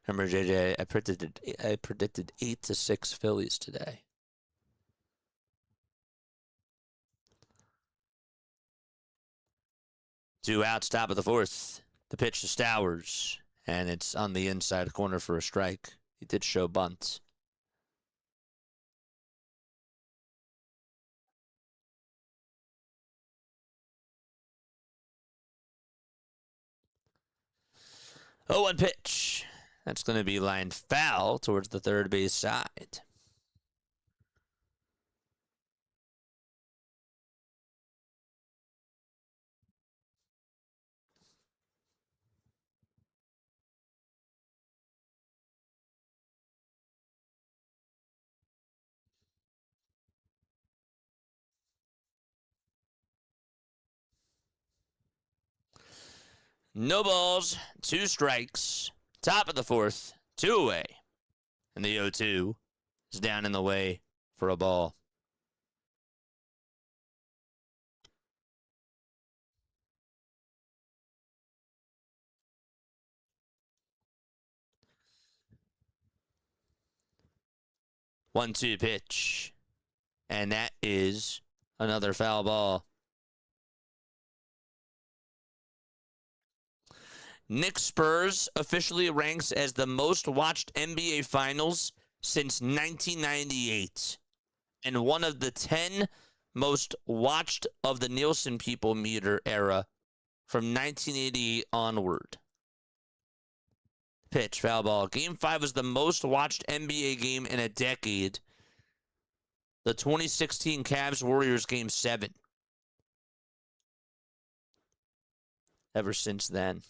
Speaker 2: Remember, JJ, I predicted 8-6 Phillies today. Two outs, top of the fourth. The pitch to Stowers, and it's on the inside corner for a strike. He did show bunt. Oh, 1 pitch. That's going to be lined foul towards the third base side. No balls, 2 strikes. Top of the fourth, 2 away. And the 0-2 is down in the way for a ball. One-two pitch. And that is another foul ball. Nick Spurs officially ranks as the most watched NBA Finals since 1998 and one of the 10 most watched of the Nielsen People Meter era from 1988 onward. Pitch, foul ball. Game 5 was the most watched NBA game in a decade. The 2016 Cavs-Warriors Game 7. Ever since then.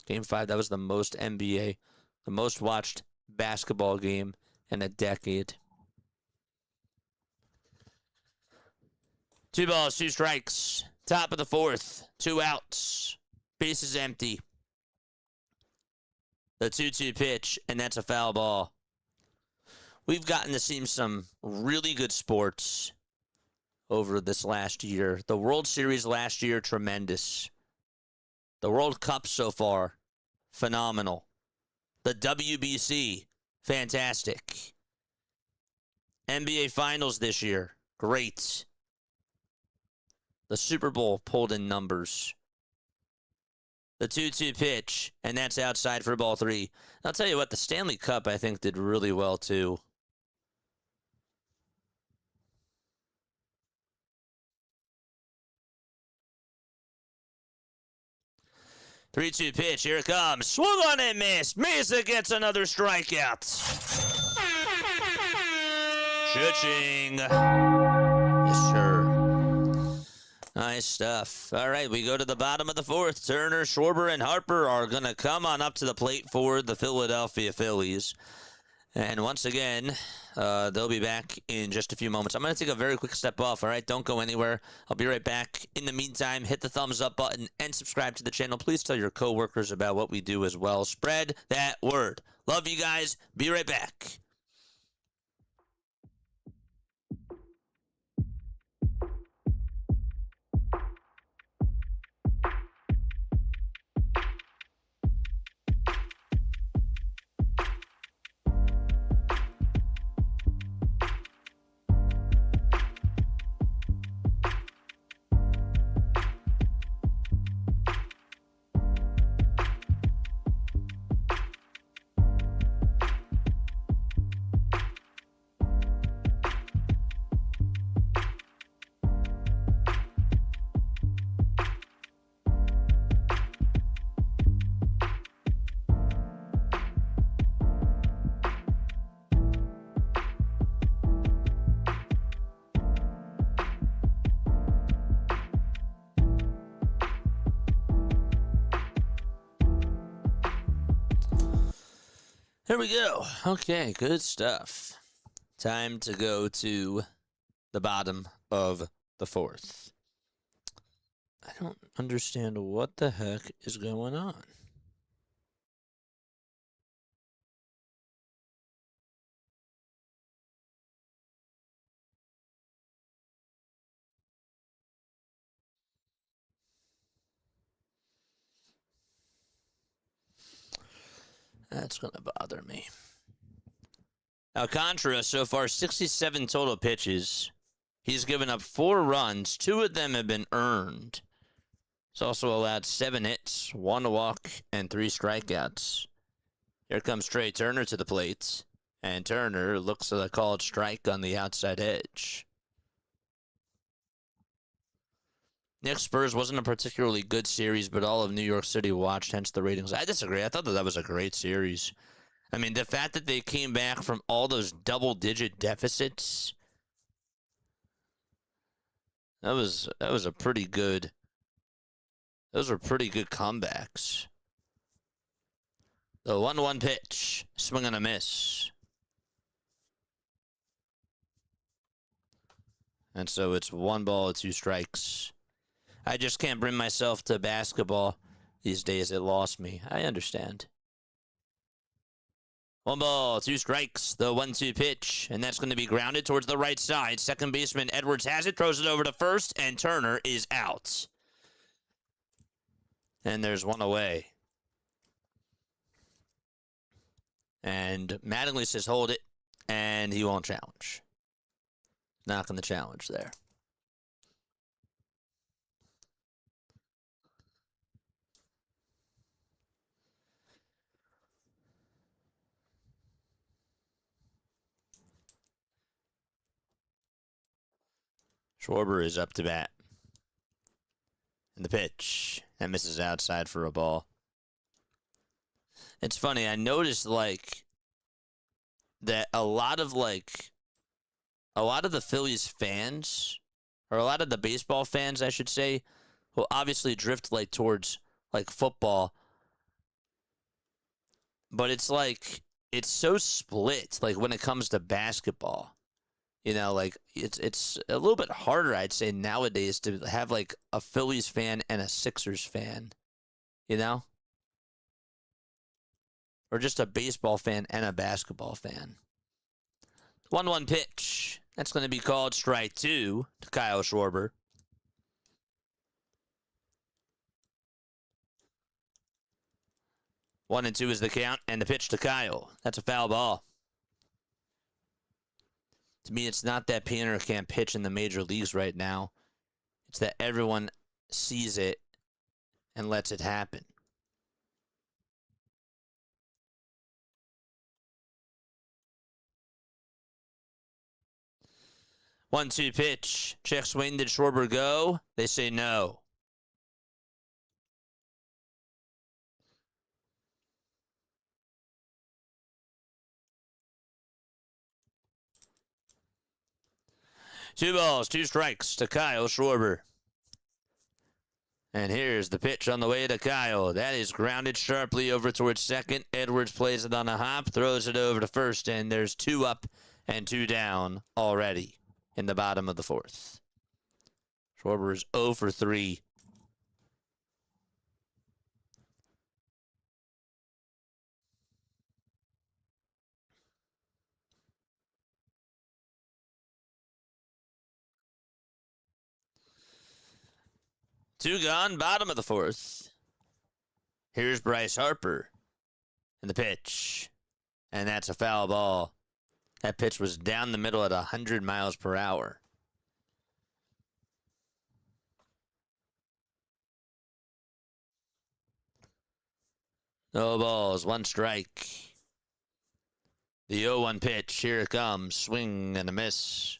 Speaker 2: Game 5, that was the most NBA, the most watched basketball game in a decade. 2 balls, 2 strikes. Top of the fourth, 2 outs. Bases empty. The 2-2 pitch, and that's a foul ball. We've gotten to see some really good sports over this last year. The World Series last year, tremendous. The World Cup so far, phenomenal. The WBC, fantastic. NBA Finals this year, great. The Super Bowl pulled in numbers. The 2-2 pitch, and that's outside for ball 3. I'll tell you what, the Stanley Cup, I think, did really well, too. 3-2 pitch. Here it comes. Swung on and missed. Mesa gets another strikeout. Cha-ching. Yes, sir. Nice stuff. All right, we go to the bottom of the fourth. Turner, Schwarber, and Harper are going to come on up to the plate for the Philadelphia Phillies. And once again, they'll be back in just a few moments. I'm going to take a very quick step off, all right? Don't go anywhere. I'll be right back. In the meantime, hit the thumbs up button and subscribe to the channel. Please tell your coworkers about what we do as well. Spread that word. Love you guys. Be right back. Here we go. Okay, good stuff. Time to go to the bottom of the fourth. I don't understand what the heck is going on. That's going to bother me. Alcantara, so far, 67 total pitches. He's given up 4 runs. 2 of them have been earned. He's also allowed 7 hits, 1 walk, and 3 strikeouts. Here comes Trey Turner to the plate. And Turner looks at a called strike on the outside edge. Knicks Spurs wasn't a particularly good series, but all of New York City watched, hence the ratings. I disagree. I thought that was a great series. I mean, the fact that they came back from all those double-digit deficits, that was a pretty good. Those were pretty good comebacks. The 1-1 pitch, swing and a miss. And so it's 1 ball, 2 strikes. I just can't bring myself to basketball these days. It lost me. I understand. 1 ball, 2 strikes. The 1-2 pitch, and that's going to be grounded towards the right side. Second baseman Edwards has it, throws it over to first, and Turner is out. And there's 1 away. And Mattingly says hold it, and he won't challenge. Not going to challenge there. Schwarber is up to bat. And the pitch. That misses outside for a ball. It's funny, I noticed, that a lot of the Phillies fans, or a lot of the baseball fans, I should say, will obviously drift, towards, football. But it's so split, when it comes to basketball. You know, it's a little bit harder, I'd say, nowadays to have, a Phillies fan and a Sixers fan, you know? Or just a baseball fan and a basketball fan. 1-1 pitch. That's going to be called strike 2 to Kyle Schwarber. One and two is the count, and the pitch to Kyle. That's a foul ball. To me, it's not that Painter can't pitch in the major leagues right now. It's that everyone sees it and lets it happen. One-two pitch. Check swing. Did Schwarber go? They say no. 2 balls, 2 strikes to Kyle Schwarber. And here's the pitch on the way to Kyle. That is grounded sharply over towards second. Edwards plays it on a hop, throws it over to first, and there's 2 up and 2 down already in the bottom of the 4th. Schwarber is 0 for 3. Two gone, bottom of the 4th. Here's Bryce Harper in the pitch. And that's a foul ball. That pitch was down the middle at 100 miles per hour. No balls, 1 strike. The 0-1 pitch, here it comes. Swing and a miss.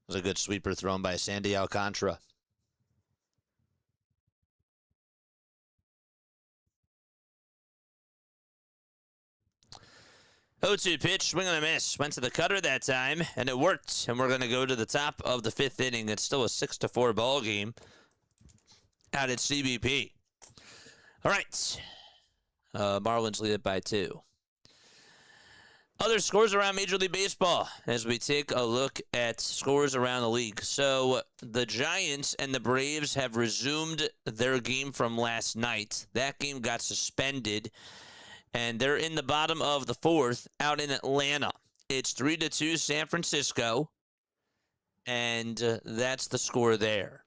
Speaker 2: It was a good sweeper thrown by Sandy Alcantara. 0-2 pitch, swing and a miss. Went to the cutter that time, and it worked. And we're going to go to the top of the 5th inning. It's still a 6-4 ball game out at CBP. All right. Marlins lead it by 2. Other scores around Major League Baseball as we take a look at scores around the league. So the Giants and the Braves have resumed their game from last night. That game got suspended, and they're in the bottom of the 4th out in Atlanta. It's 3-2 San Francisco, and that's the score there.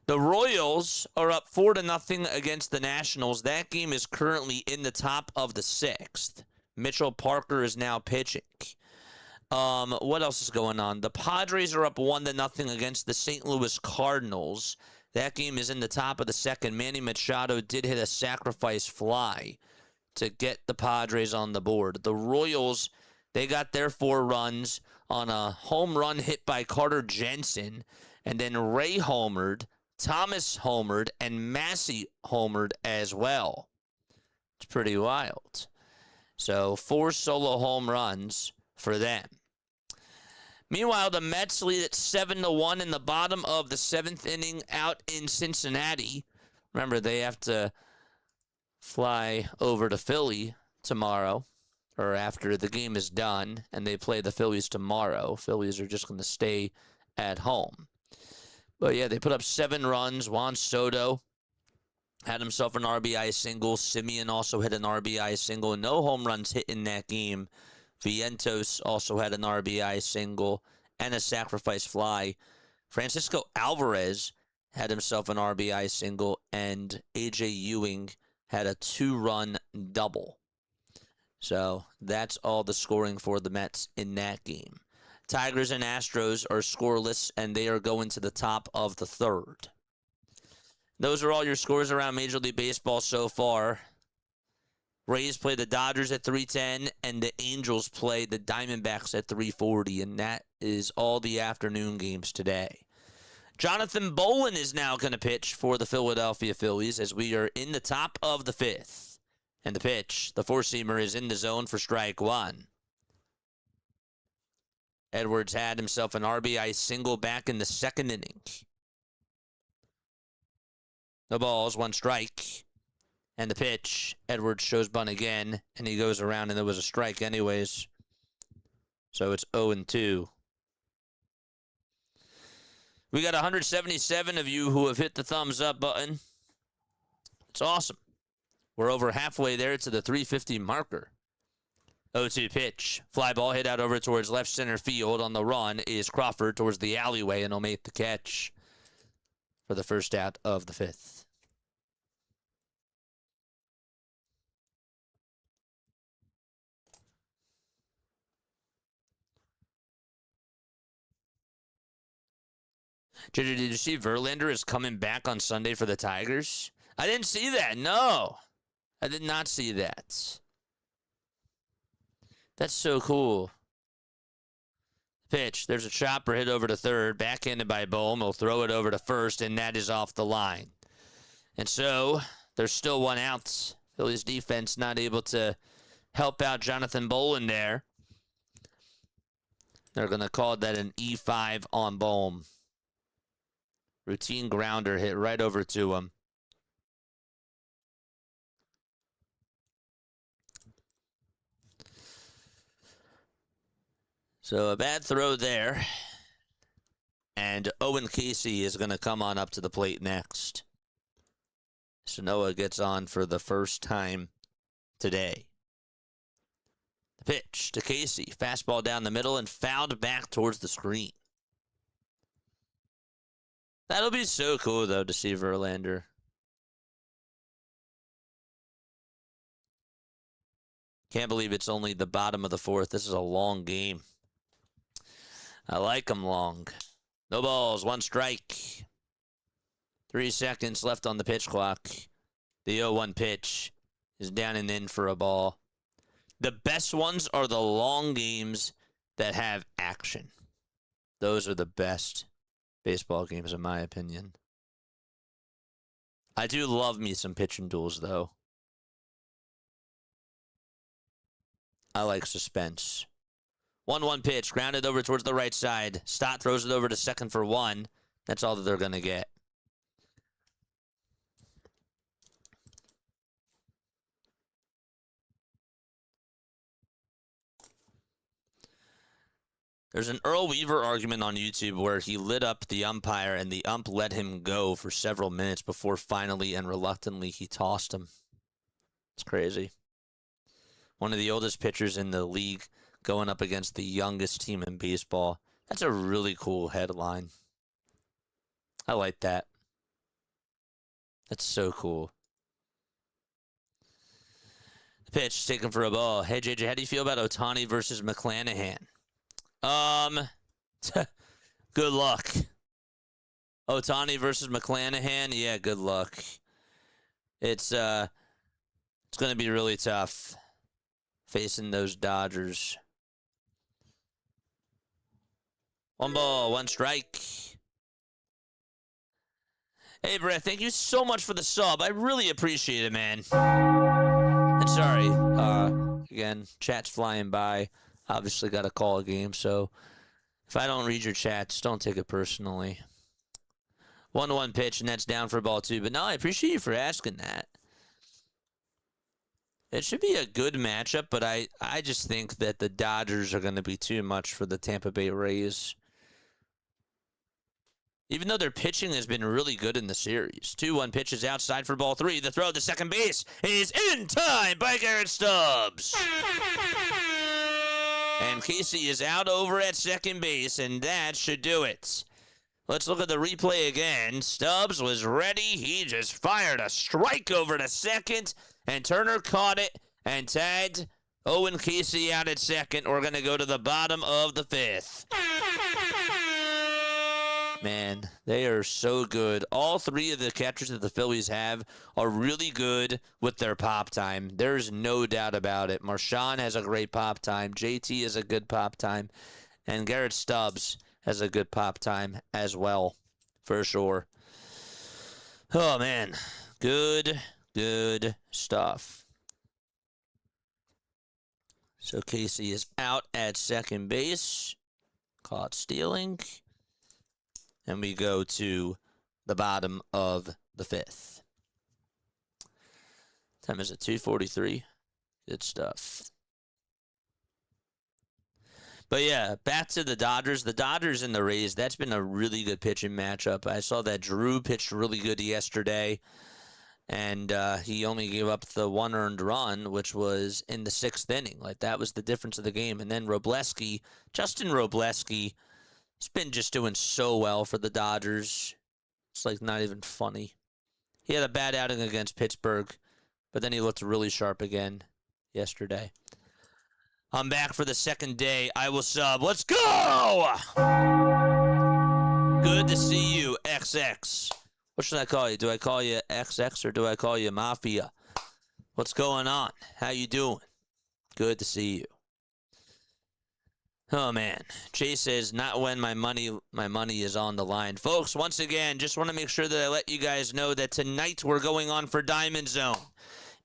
Speaker 2: The Royals are up 4-0 against the Nationals. That game is currently in the top of the 6th. Mitchell Parker is now pitching. What else is going on? The Padres are up 1-0 against the St. Louis Cardinals. That game is in the top of the 2nd. Manny Machado did hit a sacrifice fly to get the Padres on the board. The Royals, they got their 4 runs on a home run hit by Carter Jensen, and then Ray homered, Thomas homered, and Massey homered as well. It's pretty wild. So 4 solo home runs for them. Meanwhile, the Mets lead at 7-1 in the bottom of the 7th inning out in Cincinnati. Remember, they have to fly over to Philly tomorrow, or after the game is done, and they play the Phillies tomorrow. Phillies are just going to stay at home. But yeah, they put up 7 runs. Juan Soto had himself an RBI single. Simeon also hit an RBI single. No home runs hit in that game. Vientos also had an RBI single and a sacrifice fly. Francisco Alvarez had himself an RBI single, and A.J. Ewing had a 2-run double. So that's all the scoring for the Mets in that game. Tigers and Astros are scoreless, and they are going to the top of the 3rd. Those are all your scores around Major League Baseball so far. Rays play the Dodgers at 3:10, and the Angels play the Diamondbacks at 3:40, and that is all the afternoon games today. Jonathan Bolin is now going to pitch for the Philadelphia Phillies as we are in the top of the 5th. And the pitch, the 4-seamer, is in the zone for strike 1. Edwards had himself an RBI single back in the 2nd inning. No balls, 1 strike. And the pitch, Edwards shows bunt again, and he goes around, and there was a strike anyways. So it's 0-2. We got 177 of you who have hit the thumbs up button. It's awesome. We're over halfway there to the 350 marker. 0-2 pitch. Fly ball hit out over towards left center field. On the run is Crawford towards the alleyway, and he'll make the catch for the first out of the 5th. JJ, did you see Verlander is coming back on Sunday for the Tigers? I didn't see that. No, I did not see that. That's so cool. Pitch. There's a chopper hit over to 3rd. Backhanded by Bohm. He'll throw it over to 1st, and that is off the line. And so there's still 1 out. Phillies defense not able to help out Jonathan Bolin there. They're going to call that an E5 on Bohm. Routine grounder hit right over to him. So a bad throw there. And Owen Casey is going to come on up to the plate next. Sanoa gets on for the first time today. The pitch to Casey. Fastball down the middle and fouled back towards the screen. That'll be so cool, though, to see Verlander. Can't believe it's only the bottom of the fourth. This is a long game. I like them long. No balls, one strike. 3 seconds left on the pitch clock. The 0-1 pitch is down and in for a ball. The best ones are the long games that have action. Those are the best baseball games, in my opinion. I do love me some pitching duels, though. I like suspense. 1-1 pitch, grounded over towards the right side. Stott throws it over to second for one. That's all that they're going to get. There's an Earl Weaver argument on YouTube where he lit up the umpire and the ump let him go for several minutes before finally and reluctantly he tossed him. It's crazy. One of the oldest pitchers in the league going up against the youngest team in baseball. That's a really cool headline. I like that. That's so cool. The pitch taken for a ball. Hey, JJ, how do you feel about Ohtani versus McClanahan? Good luck. Ohtani versus McClanahan, yeah, good luck. It's going to be really tough facing those Dodgers. 1 ball, 1 strike. Hey, Brett, thank you so much for the sub. I really appreciate it, man. And sorry, again, chat's flying by. Obviously got to call a game, so if I don't read your chats, don't take it personally. 1-1 pitch, and that's down for ball 2. But no, I appreciate you for asking that. It should be a good matchup, but I just think that the Dodgers are going to be too much for the Tampa Bay Rays. Even though their pitching has been really good in the series. 2-1 pitch is outside for ball 3. The throw to second base is in time by Garrett Stubbs. And Casey is out over at second base, and that should do it. Let's look at the replay again. Stubbs was ready. He just fired a strike over to second, and Turner caught it and tagged Owen Casey out at second. We're going to go to the bottom of the 5th. Man, they are so good. All 3 of the catchers that the Phillies have are really good with their pop time. There's no doubt about it. Marshawn has a great pop time. JT has a good pop time. And Garrett Stubbs has a good pop time as well, for sure. Oh, man. Good stuff. So Casey is out at second base. Caught stealing. And we go to the bottom of the 5th. Time is at 2:43. Good stuff. But yeah, back to the Dodgers. The Dodgers and the Rays, that's been a really good pitching matchup. I saw that Drew pitched really good yesterday. And he only gave up the 1 earned run, which was in the 6th inning. Like, that was the difference of the game. And then Justin Robleski, he's been just doing so well for the Dodgers. It's like not even funny. He had a bad outing against Pittsburgh, but then he looked really sharp again yesterday. I'm back for the second day. I will sub. Let's go! Good to see you, XX. What should I call you? Do I call you XX or do I call you Mafia? What's going on? How you doing? Good to see you. Oh, man. Chase says, not when my money is on the line. Folks, once again, just want to make sure that I let you guys know that tonight we're going on for Diamond Zone.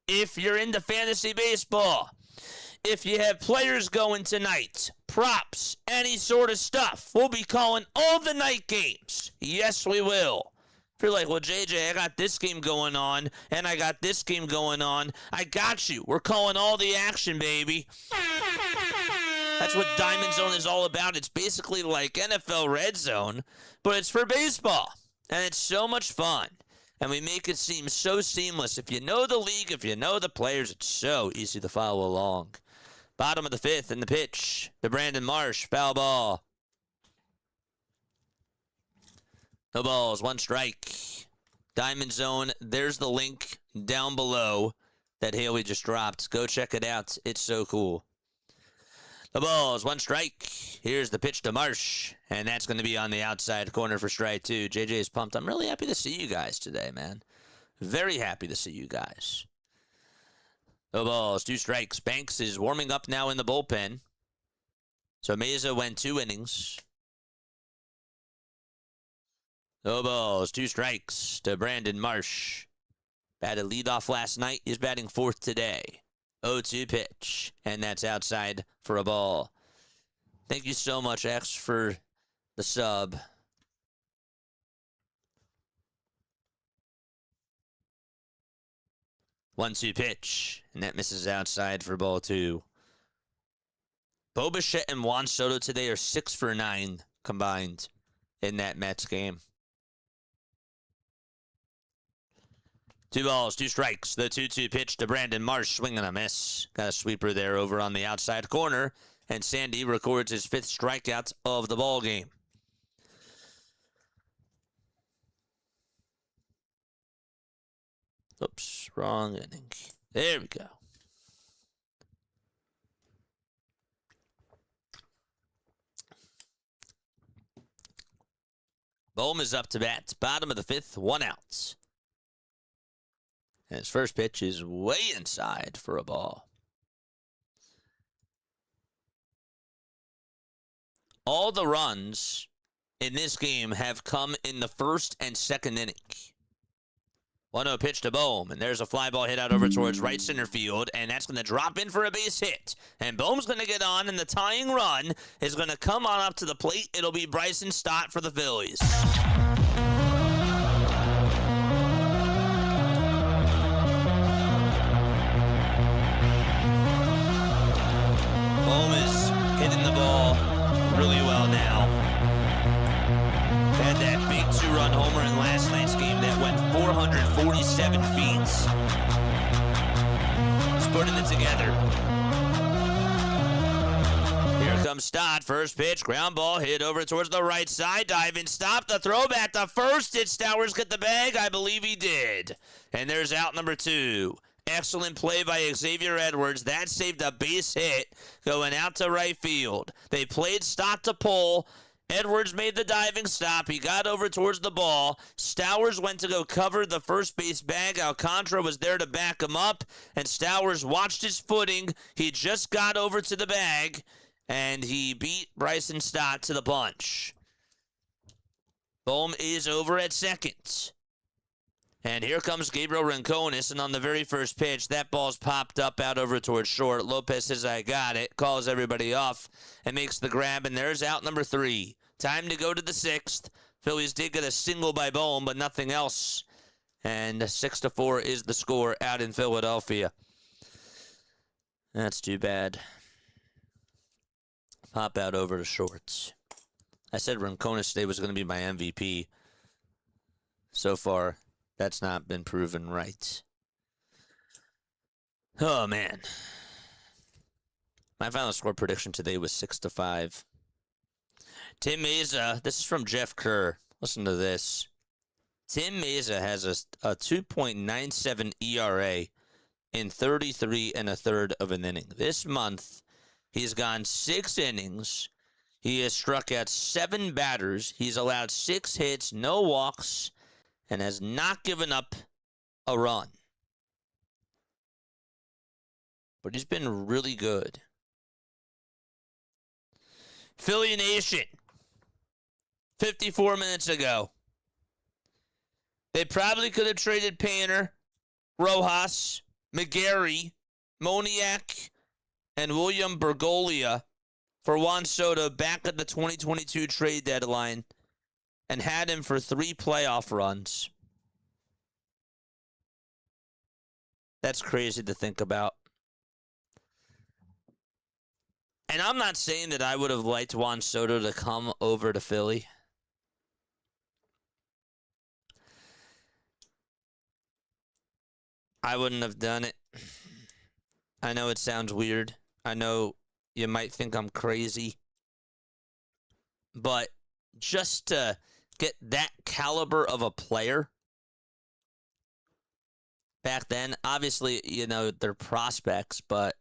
Speaker 2: If you're into fantasy baseball, if you have players going tonight, props, any sort of stuff, we'll be calling all the night games. Yes, we will. If you're like, well, JJ, I got this game going on, and I got this game going on, I got you. We're calling all the action, baby. That's what Diamond Zone is all about. It's basically like NFL Red Zone, but it's for baseball, and it's so much fun. And we make it seem so seamless. If you know the league, if you know the players, it's so easy to follow along. Bottom of the fifth in the pitch to Brandon Marsh. Foul ball. No balls, one strike. Diamond Zone, there's the link down below that Haley just dropped. Go check it out. It's so cool. The balls, one strike. Here's the pitch to Marsh, and that's going to be on the outside corner for strike two. JJ is pumped. I'm really happy to see you guys today, man. Very happy to see you guys. The balls, two strikes. Banks is warming up now in the bullpen. So Meza went 2 innings. No balls, 2 strikes to Brandon Marsh. Batted leadoff last night. He's batting 4th today. 0-2 pitch, and that's outside for a ball. Thank you so much, X, for the sub. 1-2 pitch, and that misses outside for ball 2. Bo Bichette and Juan Soto today are 6 for 9 combined in that Mets game. 2 balls, 2 strikes. The 2-2 pitch to Brandon Marsh. Swing and a miss. Got a sweeper there over on the outside corner. And Sandy records his 5th strikeout of the ball game. Oops, wrong inning. There we go. Bohm is up to bat. Bottom of the 5th, 1 out. And his first pitch is way inside for a ball. All the runs in this game have come in the 1st and 2nd inning. 1-0 pitch to Bohm, and there's a fly ball hit out over towards right center field, and that's going to drop in for a base hit. And Bohm's going to get on, and the tying run is going to come on up to the plate. It'll be Bryson Stott for the Phillies. Bohm is hitting the ball really well now. Had that big 2-run homer in last night's game that went 447 feet. He's putting it together. Here comes Stott. First pitch, ground ball hit over towards the right side. Diving stop. The throw back to first. Did Stowers get the bag? I believe he did. And there's out number 2. Excellent play by Xavier Edwards. That saved a base hit going out to right field. They played Stott to pull. Edwards made the diving stop. He got over towards the ball. Stowers went to go cover the first base bag. Alcantara was there to back him up, and Stowers watched his footing. He just got over to the bag, and he beat Bryson Stott to the punch. Bohm is over at second. And here comes Gabriel Rincones, and on the very first pitch, that ball's popped up out over towards short. Lopez says, I got it, calls everybody off, and makes the grab, and there's out number 3. Time to go to the 6th. Phillies did get a single by Bohm, but nothing else. And 6-4 is the score out in Philadelphia. That's too bad. Pop out over to short. I said Rincones today was going to be my MVP. So far, that's not been proven right. Oh, man. My final score prediction today was 6-5. Tim Meza, this is from Jeff Kerr. Listen to this. Tim Meza has a 2.97 ERA in 33 1/3 of an inning. This month, he's gone 6 innings. He has struck out 7 batters. He's allowed 6 hits, no walks, and has not given up a run. But he's been really good. Philly Nation, 54 minutes ago, they probably could have traded Painter, Rojas, McGarry, Moniak, and William Bergolia for Juan Soto back at the 2022 trade deadline and had him for 3 playoff runs. That's crazy to think about. And I'm not saying that I would have liked Juan Soto to come over to Philly. I wouldn't have done it. I know it sounds weird. I know you might think I'm crazy. But just to get that caliber of a player back then, obviously, you know, they're prospects, but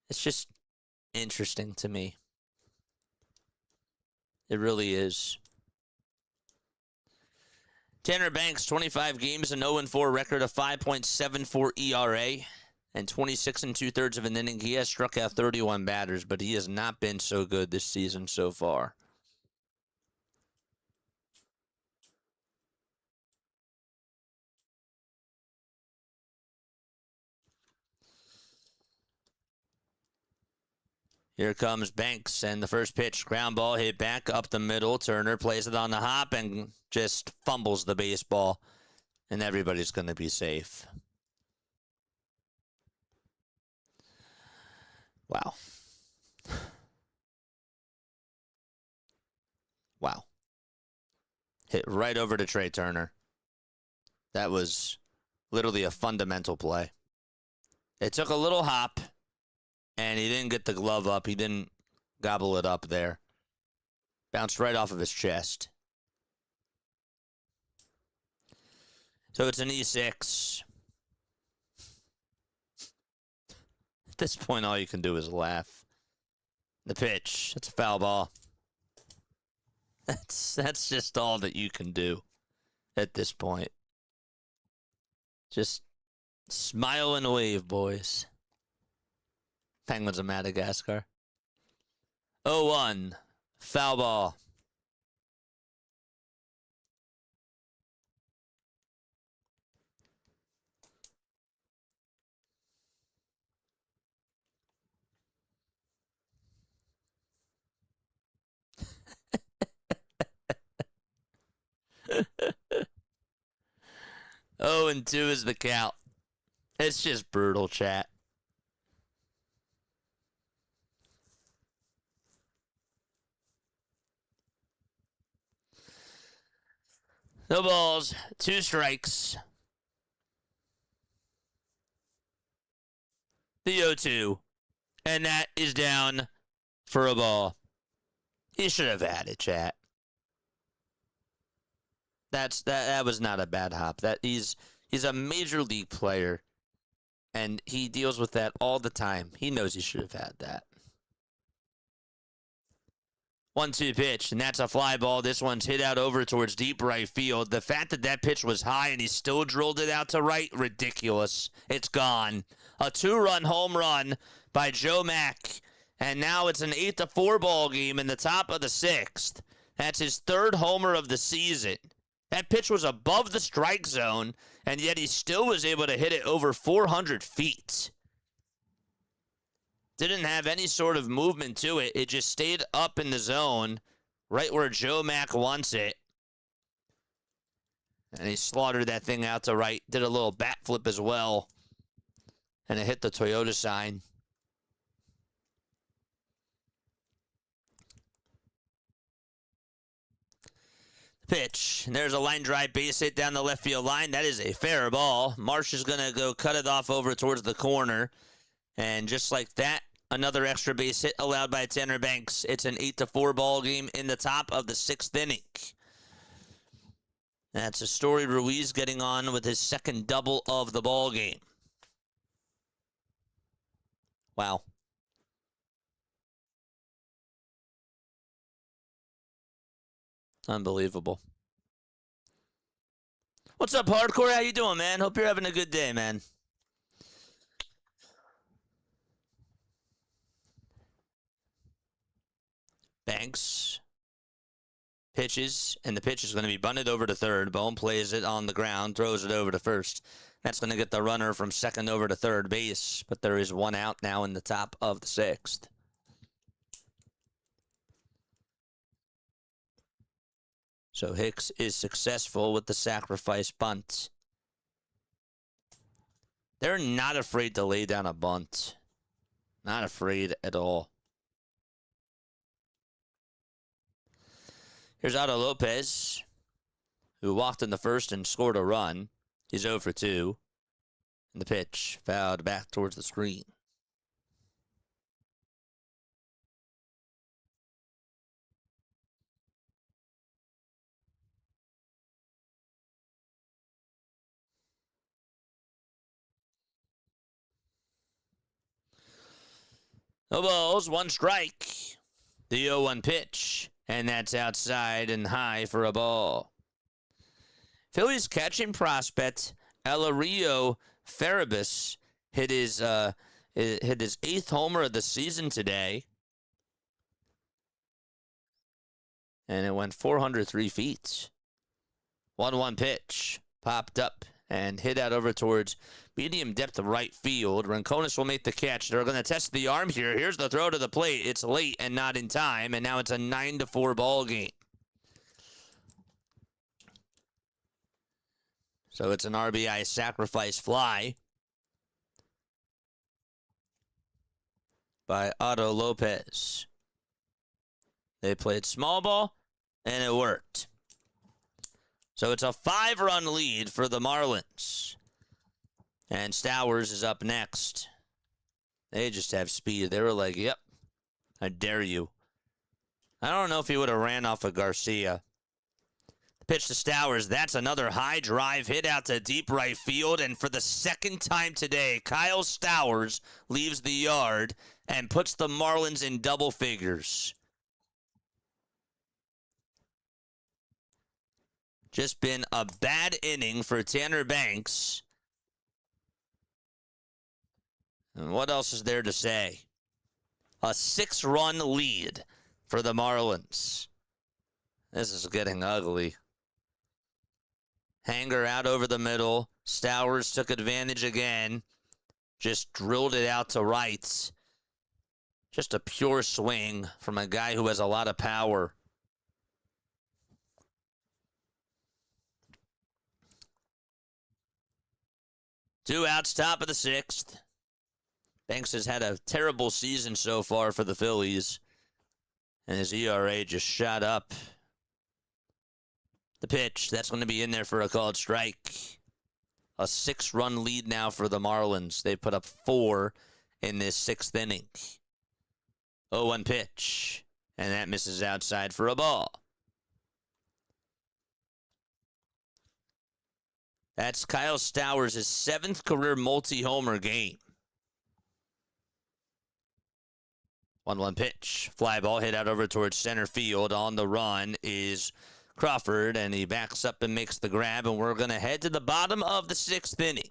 Speaker 2: it's just interesting to me. It really is. Tanner Banks, 25 games, an 0-4 record, a 5.74 ERA, and 26 2/3 of an inning. He has struck out 31 batters, but he has not been so good this season so far. Here comes Banks, and the first pitch, ground ball hit back up the middle. Turner plays it on the hop and just fumbles the baseball, and everybody's going to be safe. Wow. Wow. Hit right over to Trey Turner. That was literally a fundamental play. It took a little hop, and he didn't get the glove up. He didn't gobble it up there. Bounced right off of his chest. So it's an E6. At this point, all you can do is laugh. The pitch. It's a foul ball. That's just all that you can do at this point. Just smile and wave, boys. Penguins of Madagascar. 0-1. Foul ball. Oh, and 2 is the count. It's just brutal, chat. No balls, 2 strikes. The 0-2. And that is down for a ball. He should have had it, chat. That was not a bad hop. He's a major league player, and he deals with that all the time. He knows he should have had that. 1-2 pitch, and that's a fly ball. This one's hit out over towards deep right field. The fact that that pitch was high and he still drilled it out to right, ridiculous. It's gone. A 2-run home run by Joe Mack, and now it's an 8-4 ball game in the top of the 6th. That's his 3rd homer of the season. That pitch was above the strike zone, and yet he still was able to hit it over 400 feet. Didn't have any sort of movement to it. It just stayed up in the zone, right where Joe Mack wants it. And he slaughtered that thing out to right. Did a little bat flip as well. And it hit the Toyota sign. Pitch. And there's a line drive base hit down the left field line. That is a fair ball. Marsh is going to go cut it off over towards the corner. And just like that, another extra base hit allowed by Tanner Banks. It's an 8-4 ball game in the top of the 6th inning. That's Astory Ruiz getting on with his 2nd double of the ball game. Wow. Unbelievable. What's up, Hardcore? How you doing, man? Hope you're having a good day, man. Banks Pitches, and the pitch is going to be bunted over to third. Bone plays it on the ground, throws it over to first. That's going to get the runner from second over to third base, but there is one out now in the top of the sixth. So Hicks is successful with the sacrifice bunt. They're not afraid to lay down a bunt. Not afraid at all. Here's Otto Lopez, who walked in the first and scored a run. He's 0 for 2. And the pitch fouled back towards the screen. No balls, one strike. The 0-1 pitch, and that's outside and high for a ball. Phillies catching prospect Elario Farabis hit his 8th homer of the season today, and it went 403 feet. 1-1 pitch popped up and hit out over towards medium depth of right field. Rincones will make the catch. They're going to test the arm here. Here's the throw to the plate. It's late and not in time, and now it's a 9-4 ball game. So it's an RBI sacrifice fly by Otto Lopez. They played small ball, and it worked. So it's a 5-run lead for the Marlins. And Stowers is up next. They just have speed. They were like, yep, I dare you. I don't know if he would have ran off of Garcia. Pitch to Stowers. That's another high drive hit out to deep right field. And for the second time today, Kyle Stowers leaves the yard and puts the Marlins in double figures. Just been a bad inning for Tanner Banks. And what else is there to say? A 6-run lead for the Marlins. This is getting ugly. Hanger out over the middle. Stowers took advantage again. Just drilled it out to right. Just a pure swing from a guy who has a lot of power. Two outs, top of the 6th. Banks has had a terrible season so far for the Phillies, and his ERA just shot up. The pitch, that's going to be in there for a called strike. A 6-run lead now for the Marlins. They put up 4 in this 6th inning. 0-1 pitch, and that misses outside for a ball. That's Kyle Stowers' 7th career multi-homer game. 1-1 pitch. Fly ball hit out over towards center field. On the run is Crawford, and he backs up and makes the grab, and we're going to head to the bottom of the 6th inning.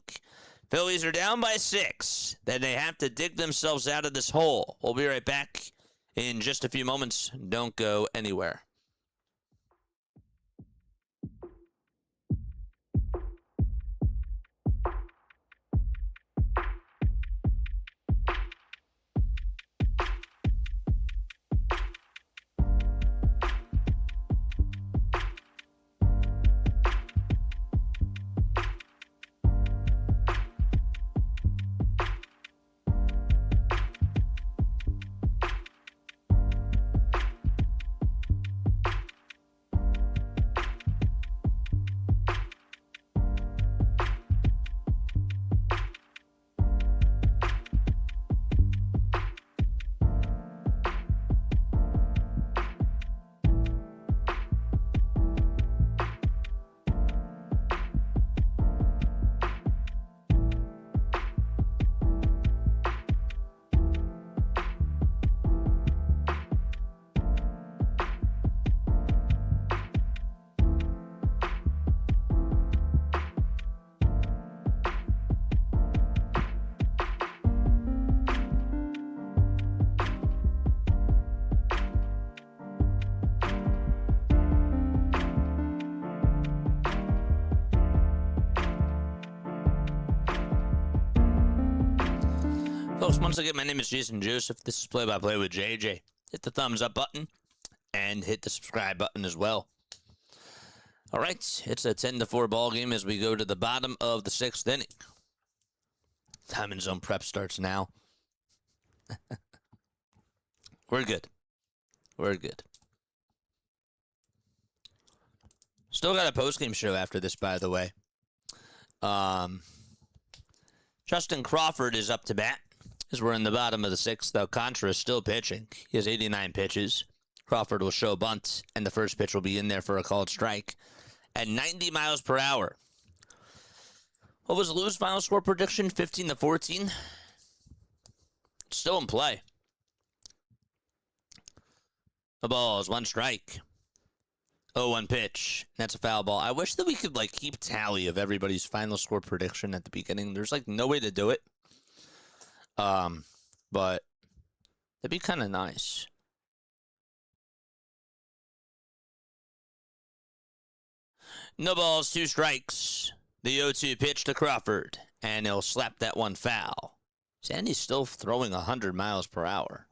Speaker 2: Phillies are down by 6. Then they have to dig themselves out of this hole. We'll be right back in just a few moments. Don't go anywhere. folks. Once again, my name is Jason Joseph. This is Play by Play with JJ. Hit the thumbs up button and hit the subscribe button as well. All right, it's a 10-4 ball game as we go to the bottom of the 6th inning. Time and zone prep starts now. We're good. We're good. Still got a post-game show after this, by the way. Justin Crawford is up to bat as we're in the bottom of the 6th. Alcantara is still pitching. He has 89 pitches. Crawford will show bunt, and the first pitch will be in there for a called strike at 90 miles per hour. What was Lou's final score prediction? 15-14. Still in play. The ball is 1 strike. 0-1 pitch. That's a foul ball. I wish that we could keep tally of everybody's final score prediction at the beginning. There's no way to do it. But that'd be kind of nice. No balls, 2 strikes. The 0-2 pitch to Crawford, and he'll slap that one foul. Sandy's still throwing 100 miles per hour.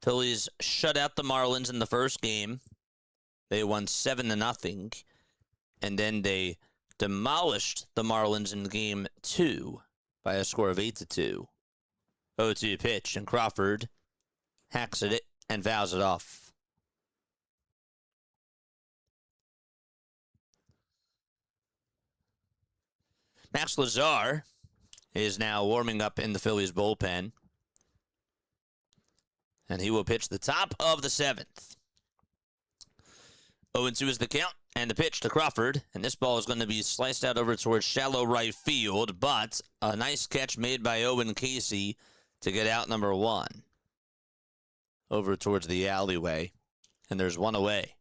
Speaker 2: Phillies shut out the Marlins in the first game. They won 7-0, and then they demolished the Marlins in game 2 by a score of 8-2. 0-2 pitch, and Crawford hacks at it and fouls it off. Max Lazar is now warming up in the Phillies bullpen. And he will pitch the top of the 7th. 0-2 is the count, and the pitch to Crawford. And this ball is going to be sliced out over towards shallow right field, but a nice catch made by Owen Casey to get out number 1. Over towards the alleyway, and there's 1 away.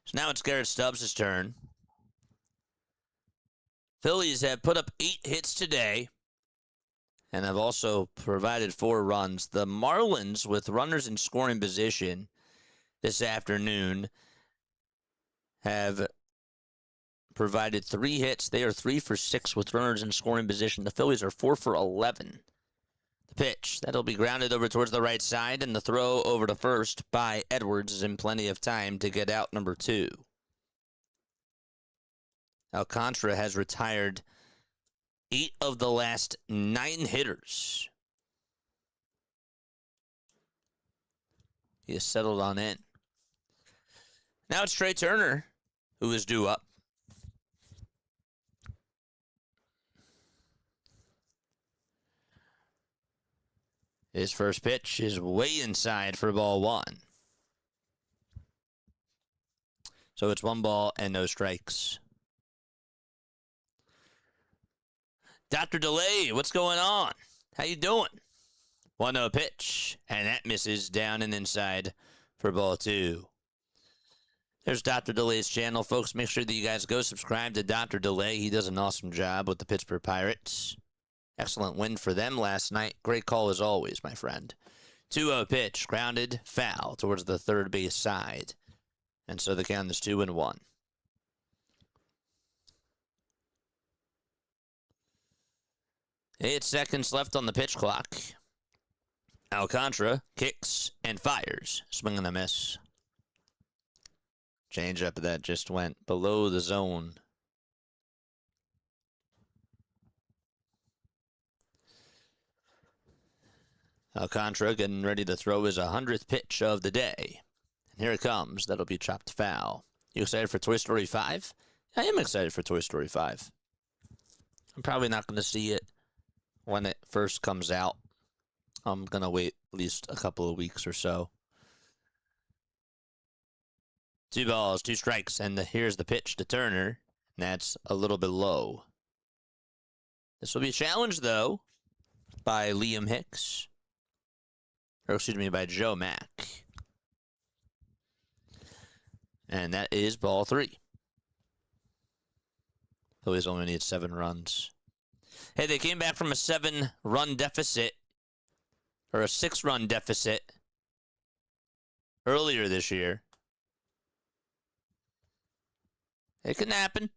Speaker 2: So now it's Garrett Stubbs' turn. Phillies have put up 8 hits today, and have also provided 4 runs. The Marlins, with runners in scoring position this afternoon, have provided 3 hits. They are 3 for 6 with runners in scoring position. The Phillies are 4 for 11. The pitch, that'll be grounded over towards the right side, and the throw over to first by Edwards is in plenty of time to get out number 2. Alcantara has retired 8 of the last 9 hitters. He has settled on in. Now it's Trey Turner, who is due up. His first pitch is way inside for ball 1. So it's 1 ball and no strikes. Dr. DeLay, what's going on? How you doing? 1-0 pitch, and that misses down and inside for ball 2. There's Dr. DeLay's channel, folks. Make sure that you guys go subscribe to Dr. DeLay. He does an awesome job with the Pittsburgh Pirates. Excellent win for them last night. Great call as always, my friend. 2-0 pitch, grounded, foul towards the third base side. And so the count is 2-1. 8 seconds left on the pitch clock. Alcantara kicks and fires. Swing and a miss. Changeup that just went below the zone. Alcantara getting ready to throw his 100th pitch of the day. And here it comes. That'll be chopped foul. You excited for Toy Story 5? I am excited for Toy Story 5. I'm probably not going to see it when it first comes out. I'm going to wait at least a couple of weeks or so. 2 balls, 2 strikes, and here's the pitch to Turner. And that's a little bit low. This will be challenged, though, by Liam Hicks. Or, excuse me, by Joe Mack. And that is ball 3. Phillies only need 7 runs. Hey, they came back from a 7-run deficit, or a 6-run deficit, earlier this year. It can happen.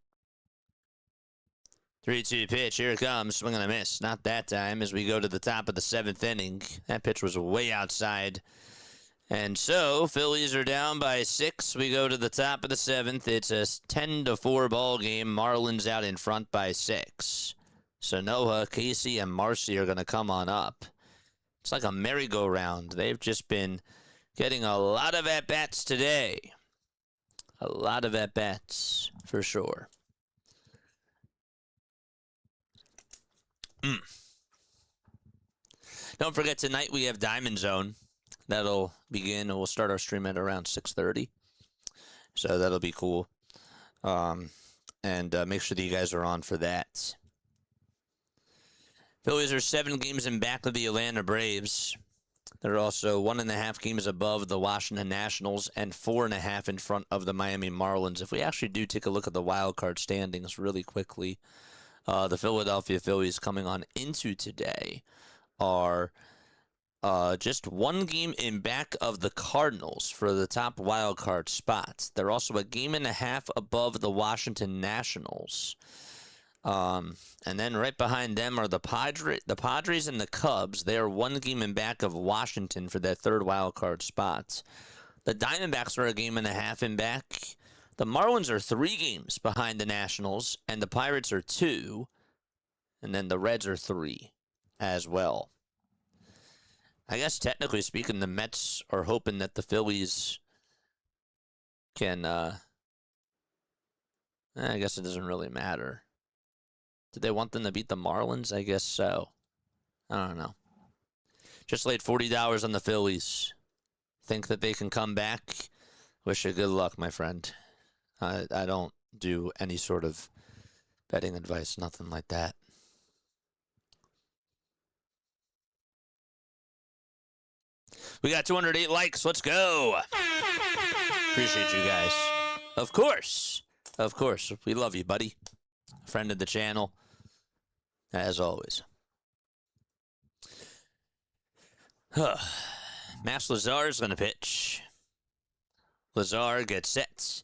Speaker 2: 3-2 pitch. Here it comes. Swing and a miss. Not that time as we go to the top of the 7th inning. That pitch was way outside. And so, Phillies are down by 6. We go to the top of the 7th. It's a 10-4 ball game. Marlins out in front by 6. Sanoa, Casey, and Marcy are going to come on up. It's like a merry-go-round. They've just been getting a lot of at-bats today. A lot of at-bats, for sure. Don't forget, tonight we have Diamond Zone. That'll begin. We'll start our stream at around 6:30. So that'll be cool. And make sure that you guys are on for that. Phillies are 7 games in back of the Atlanta Braves. They're also 1.5 games above the Washington Nationals and 4.5 in front of the Miami Marlins. If we actually do take a look at the wild card standings really quickly, the Philadelphia Phillies coming on into today are just 1 game in back of the Cardinals for the top wild card spots. They're also a game and a half above the Washington Nationals. And then right behind them are the Padres and the Cubs. They are 1 game in back of Washington for that 3rd wild card spot. The Diamondbacks are a game and a half in back. The Marlins are 3 games behind the Nationals, and the Pirates are 2. And then the Reds are 3 as well. I guess technically speaking, the Mets are hoping that the Phillies can, I guess it doesn't really matter. Did they want them to beat the Marlins? I guess so. I don't know. Just laid $40 on the Phillies. Think that they can come back? Wish you good luck, my friend. I don't do any sort of betting advice, nothing like that. We got 208 likes. Let's go. Appreciate you guys. Of course. Of course. We love you, buddy. Friend of the channel. As always. Max Lazar is going to pitch. Lazar gets set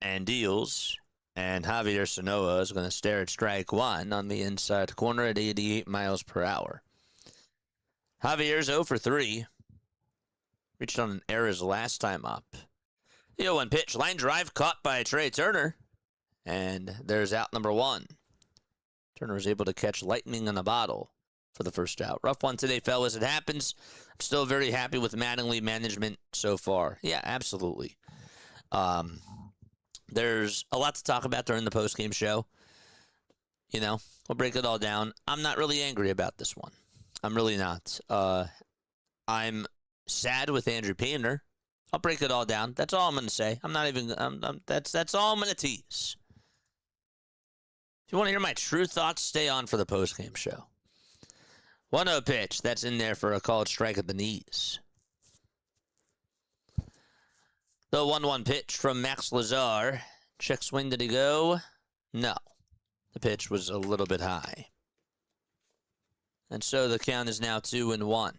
Speaker 2: and deals. And Javier Sanoa is going to stare at strike 1 on the inside corner at 88 miles per hour. Javier's 0 for 3. Reached on an error his last time up. The 0-1 pitch. Line drive caught by Trey Turner. And there's out number 1. Turner was able to catch lightning in a bottle for the first out. Rough one today, fellas. It happens. I'm still very happy with Mattingly management so far. Yeah, absolutely. There's a lot to talk about during the postgame show. You know, we'll break it all down. I'm not really angry about this one. I'm really not. I'm sad with Andrew Painter. I'll break it all down. That's all I'm going to say. I'm not even. That's all I'm going to tease. If you want to hear my true thoughts, stay on for the postgame show. 1-0 pitch. That's in there for a called strike at the knees. The 1-1 pitch from Max Lazar. Check swing. Did he go? No. The pitch was a little bit high. And so the count is now 2-1.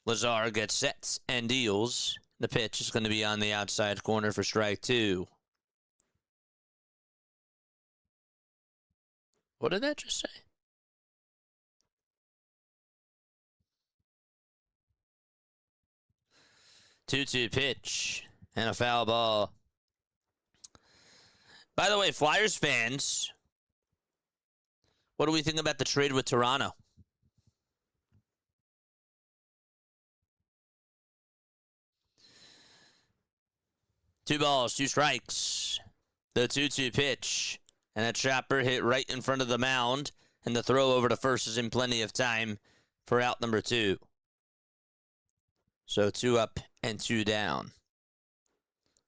Speaker 2: Lazar gets set and deals. The pitch is going to be on the outside corner for strike 2. What did that just say? Two-two pitch and a foul ball. By the way, Flyers fans, what do we think about the trade with Toronto? Two balls, 2 strikes. The 2-2 pitch. And a chopper hit right in front of the mound. And the throw over to first is in plenty of time for out number 2. So 2 up and 2 down.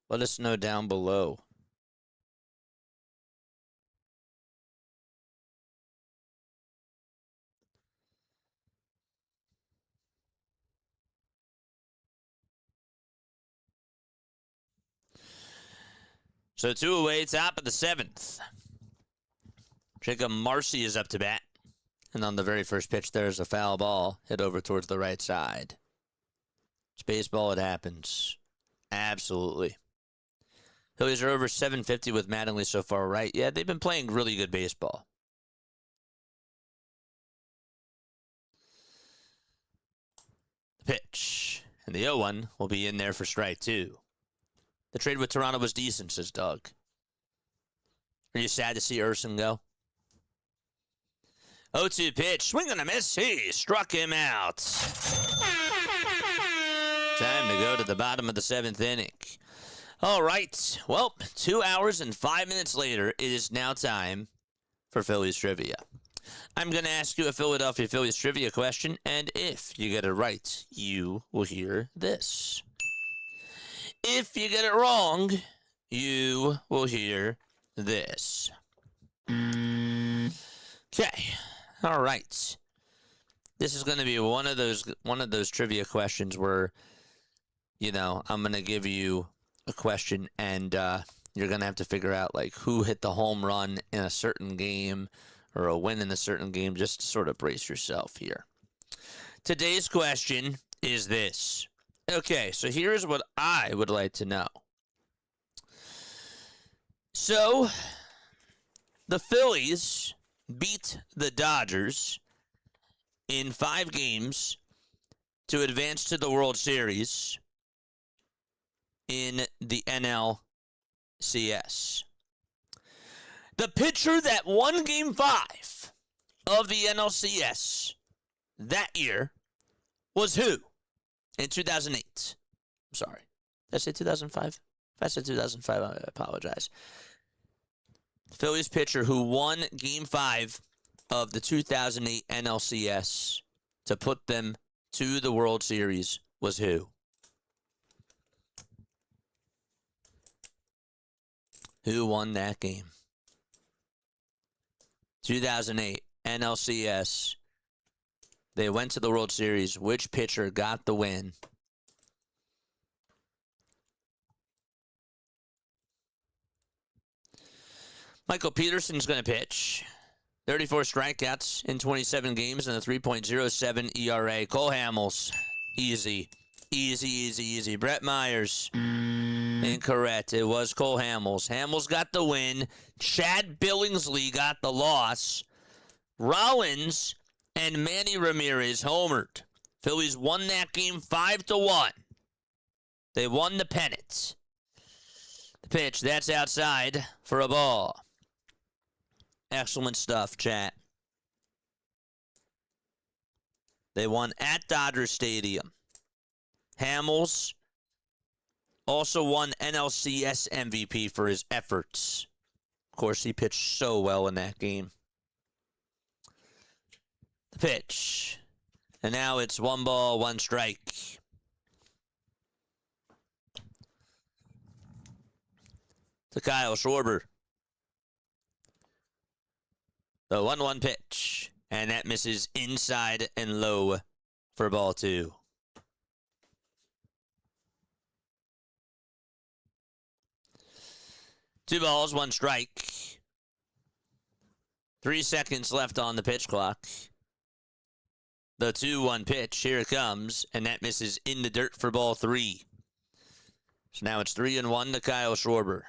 Speaker 2: Let us know down below. So 2 away, top of the 7th. Jacob Marcy is up to bat. And on the very first pitch, there's a foul ball hit over towards the right side. It's baseball, it happens. Absolutely. Phillies are over 750 with Mattingly so far, right? Yeah, they've been playing really good baseball. The pitch. And the 0-1 will be in there for strike 2. The trade with Toronto was decent, says Doug. Are you sad to see Urson go? 0-2 pitch. Swing and a miss. He struck him out. Time to go to the bottom of the 7th inning. All right. Well, 2 hours and 5 minutes later, it is now time for Phillies trivia. I'm going to ask you a Philadelphia Phillies trivia question, and if you get it right, you will hear this. If you get it wrong, you will hear this. Okay. All right. This is going to be one of those trivia questions where, you know, I'm going to give you a question and you're going to have to figure out like who hit the home run in a certain game or a win in a certain game, just to sort of brace yourself here. Today's question is this. Okay, so here's what I would like to know. So, the Phillies beat the Dodgers in 5 games to advance to the World Series in the NLCS. The pitcher that won Game 5 of the NLCS that year was who in 2008? I'm sorry. Did I say 2005? If I said 2005, I apologize. The Phillies pitcher who won Game 5 of the 2008 NLCS to put them to the World Series was who? Who won that game? 2008 NLCS. They went to the World Series. Which pitcher got the win? Michael Peterson's going to pitch. 34 strikeouts in 27 games and a 3.07 ERA. Cole Hamels. Easy. Easy. Brett Myers. Incorrect. It was Cole Hamels. Hamels got the win. Chad Billingsley got the loss. Rollins and Manny Ramirez homered. Phillies won that game 5-1. They won the pennant. The pitch, that's outside for a ball. Excellent stuff, chat. They won at Dodger Stadium. Hamels also won NLCS MVP for his efforts. Of course, he pitched so well in that game. The pitch. And now it's 1 ball, 1 strike. To Kyle Schwarber. The 1-1 pitch. And that misses inside and low for ball 2. Two balls, 1 strike. 3 seconds left on the pitch clock. The 2-1 pitch, here it comes, and that misses in the dirt for ball 3. So now it's 3-1 to Kyle Schwarber.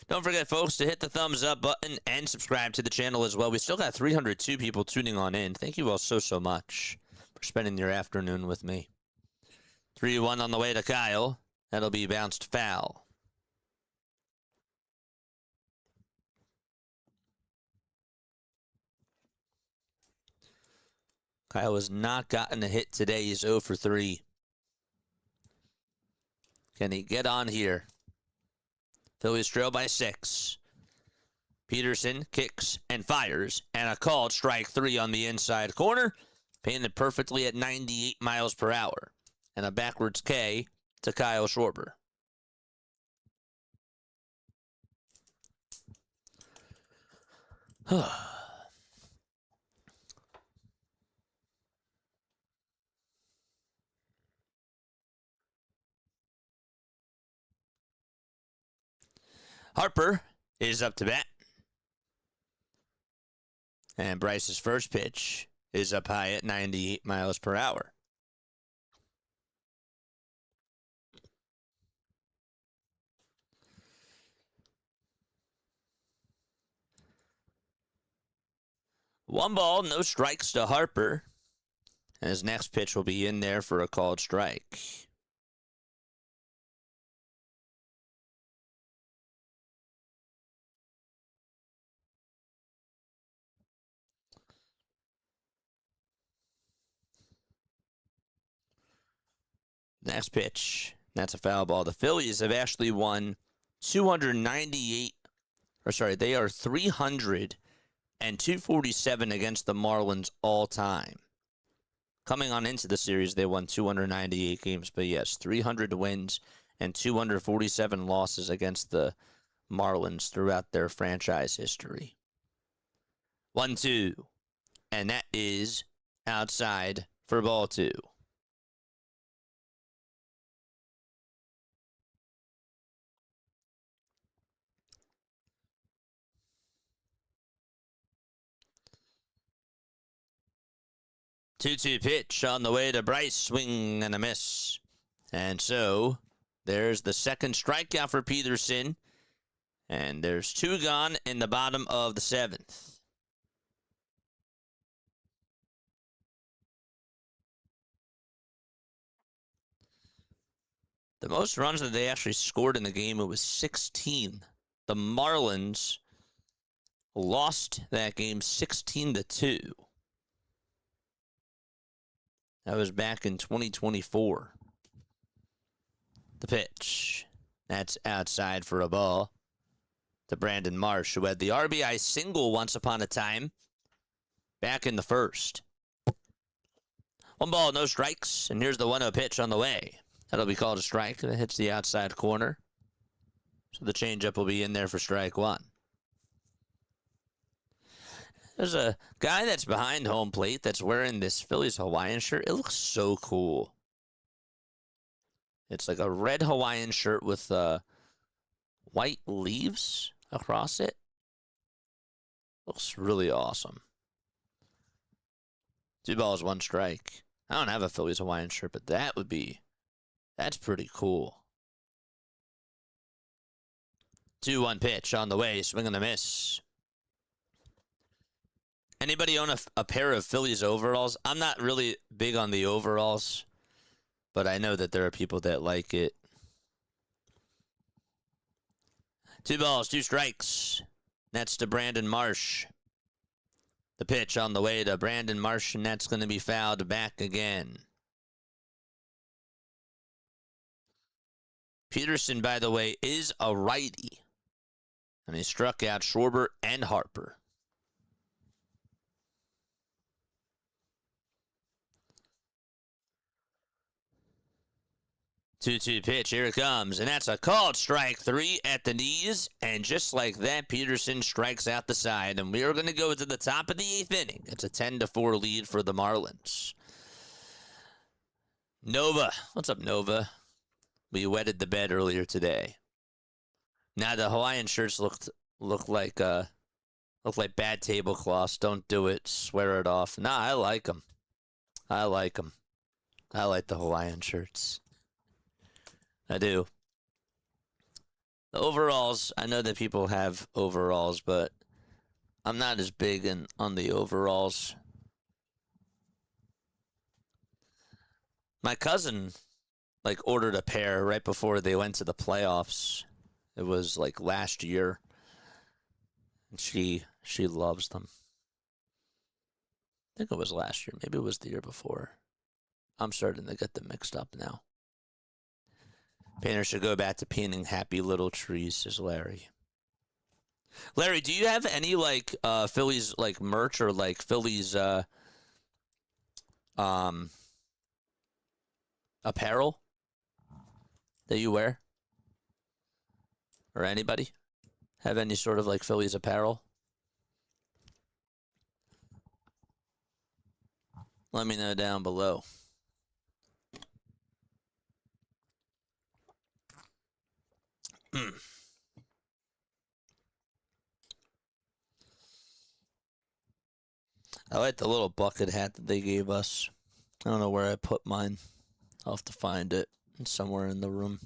Speaker 2: Don't forget, folks, to hit the thumbs up button and subscribe to the channel as well. We still got 302 people tuning on in. Thank you all so much for spending your afternoon with me. 3-1 on the way to Kyle. That'll be bounced foul. Kyle has not gotten a hit today. He's 0 for 3. Can he get on here? Phillies trail by 6. Peterson kicks and fires, and a called strike 3 on the inside corner, painted perfectly at 98 miles per hour, and a backwards K to Kyle Schwarber. Harper is up to bat. And Bryce's first pitch is up high at 98 miles per hour. 1 ball, no strikes to Harper. And his next pitch will be in there for a called strike. Next pitch. That's a foul ball. The Phillies have actually won 298, or sorry, they are 300 and 247 against the Marlins all time. Coming on into the series, they won 298 games, but yes, 300 wins and 247 losses against the Marlins throughout their franchise history. 1-2, and that is outside for ball 2. Two-two pitch on the way to Bryce, swing and a miss. And so there's the second strikeout for Peterson. And there's 2 gone in the bottom of the 7th. The most runs that they actually scored in the game, it was 16. The Marlins lost that game 16-2. That was back in 2024. The pitch. That's outside for a ball to Brandon Marsh, who had the RBI single once upon a time back in the first. 1 ball, no strikes, and here's the 1-0 pitch on the way. That'll be called a strike, and it hits the outside corner. So the changeup will be in there for strike 1. There's a guy that's behind home plate that's wearing this Phillies Hawaiian shirt. It looks so cool. It's like a red Hawaiian shirt with white leaves across it. Looks really awesome. 2 balls, 1 strike. I don't have a Phillies Hawaiian shirt, but that's pretty cool. 2-1 pitch on the way, swing and a miss. Anybody own a pair of Phillies overalls? I'm not really big on the overalls, but I know that there are people that like it. 2 balls, 2 strikes. That's to Brandon Marsh. The pitch on the way to Brandon Marsh, and that's going to be fouled back again. Peterson, by the way, is a righty, and he struck out Schwarber and Harper. 2-2 pitch, here it comes, and that's a called strike 3 at the knees, and just like that, Peterson strikes out the side, and we are going to go to the top of the 8th inning. It's a 10-4 lead for the Marlins. Nova, what's up, Nova? We wetted the bed earlier today. Now the Hawaiian shirts look like bad tablecloths. Don't do it. Swear it off. Nah, I like them. I like them. I like the Hawaiian shirts. I do. The overalls, I know that people have overalls, but I'm not as big on the overalls. My cousin, ordered a pair right before they went to the playoffs. It was, last year. And she loves them. I think it was last year. Maybe it was the year before. I'm starting to get them mixed up now. Painters should go back to painting happy little trees, says Larry. Larry, do you have any Phillies merch or Phillies apparel that you wear? Or anybody have any sort of Phillies apparel? Let me know down below. I like the little bucket hat that they gave us. I don't know where I put mine. I'll have to find it. It's somewhere in the room.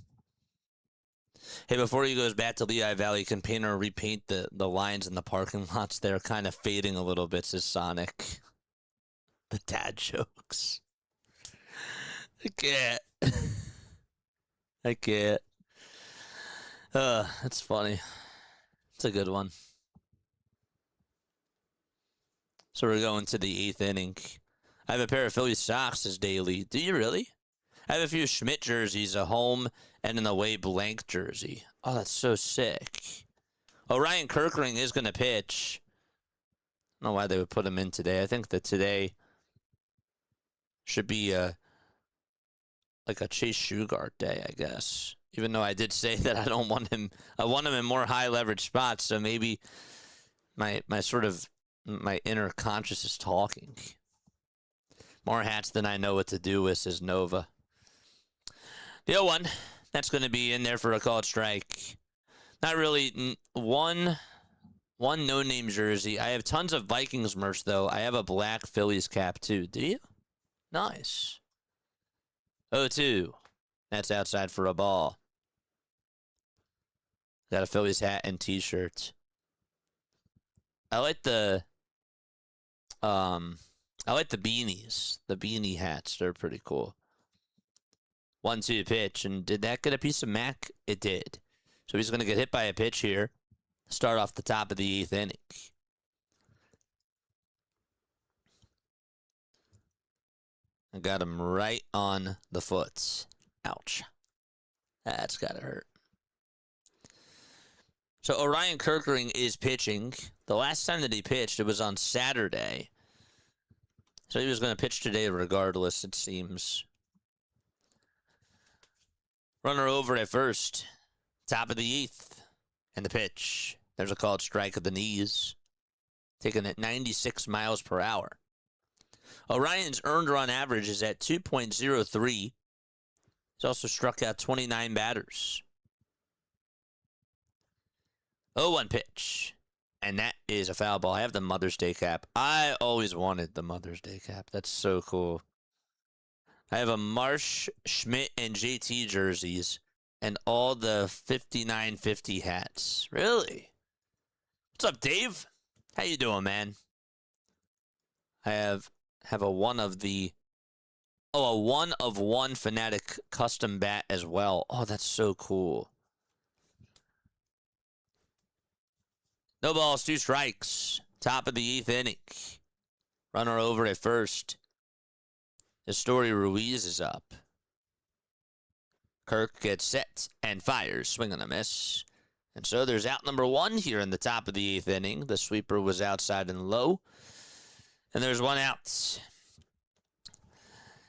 Speaker 2: Hey, before he goes back to Lehigh Valley, can Painter repaint the lines in the parking lots? They're kind of fading a little bit, says Sonic. The dad jokes. I can't. I can't. That's funny. It's a good one. So we're going to the 8th inning. I have a pair of Phillies socks as daily. Do you really? I have a few Schmidt jerseys, a home and an away blank jersey. Oh, that's so sick. Orion Kirkring is going to pitch. I don't know why they would put him in today. I think that today should be like a Chase Shugart day, I guess. Even though I did say that I don't want him. I want him in more high leverage spots. So maybe my inner conscious is talking. More hats than I know what to do with, says Nova. The 0-1, that's going to be in there for a called strike. Not really. One no-name jersey. I have tons of Vikings merch, though. I have a black Phillies cap, too. Do you? Nice. 0-2. That's outside for a ball. Got a Phillies hat and T-shirt. I like the beanies. The beanie hats. They're pretty cool. 1-2 pitch. And did that get a piece of Mac? It did. So he's going to get hit by a pitch here. Start off the top of the 8th inning. I got him right on the foot. Ouch. That's got to hurt. So Orion Kirkring is pitching. The last time that he pitched, it was on Saturday. So he was going to pitch today regardless, it seems. Runner over at first. Top of the 8th. And the pitch. There's a called strike of the knees. Taken at 96 miles per hour. Orion's earned run average is at 2.03. He's also struck out 29 batters. 0-1 pitch. And that is a foul ball. I have the Mother's Day cap. I always wanted the Mother's Day cap. That's so cool. I have a Marsh, Schmidt, and JT jerseys and all the 5950 hats. Really? What's up, Dave? How you doing, man? I have a one of one Fanatic custom bat as well. Oh, that's so cool. No balls, 2 strikes. Top of the 8th inning. Runner over at first. Story Ruiz is up. Kirk gets set and fires. Swing and a miss. And so there's out number 1 here in the top of the 8th inning. The sweeper was outside and low. And there's 1 out.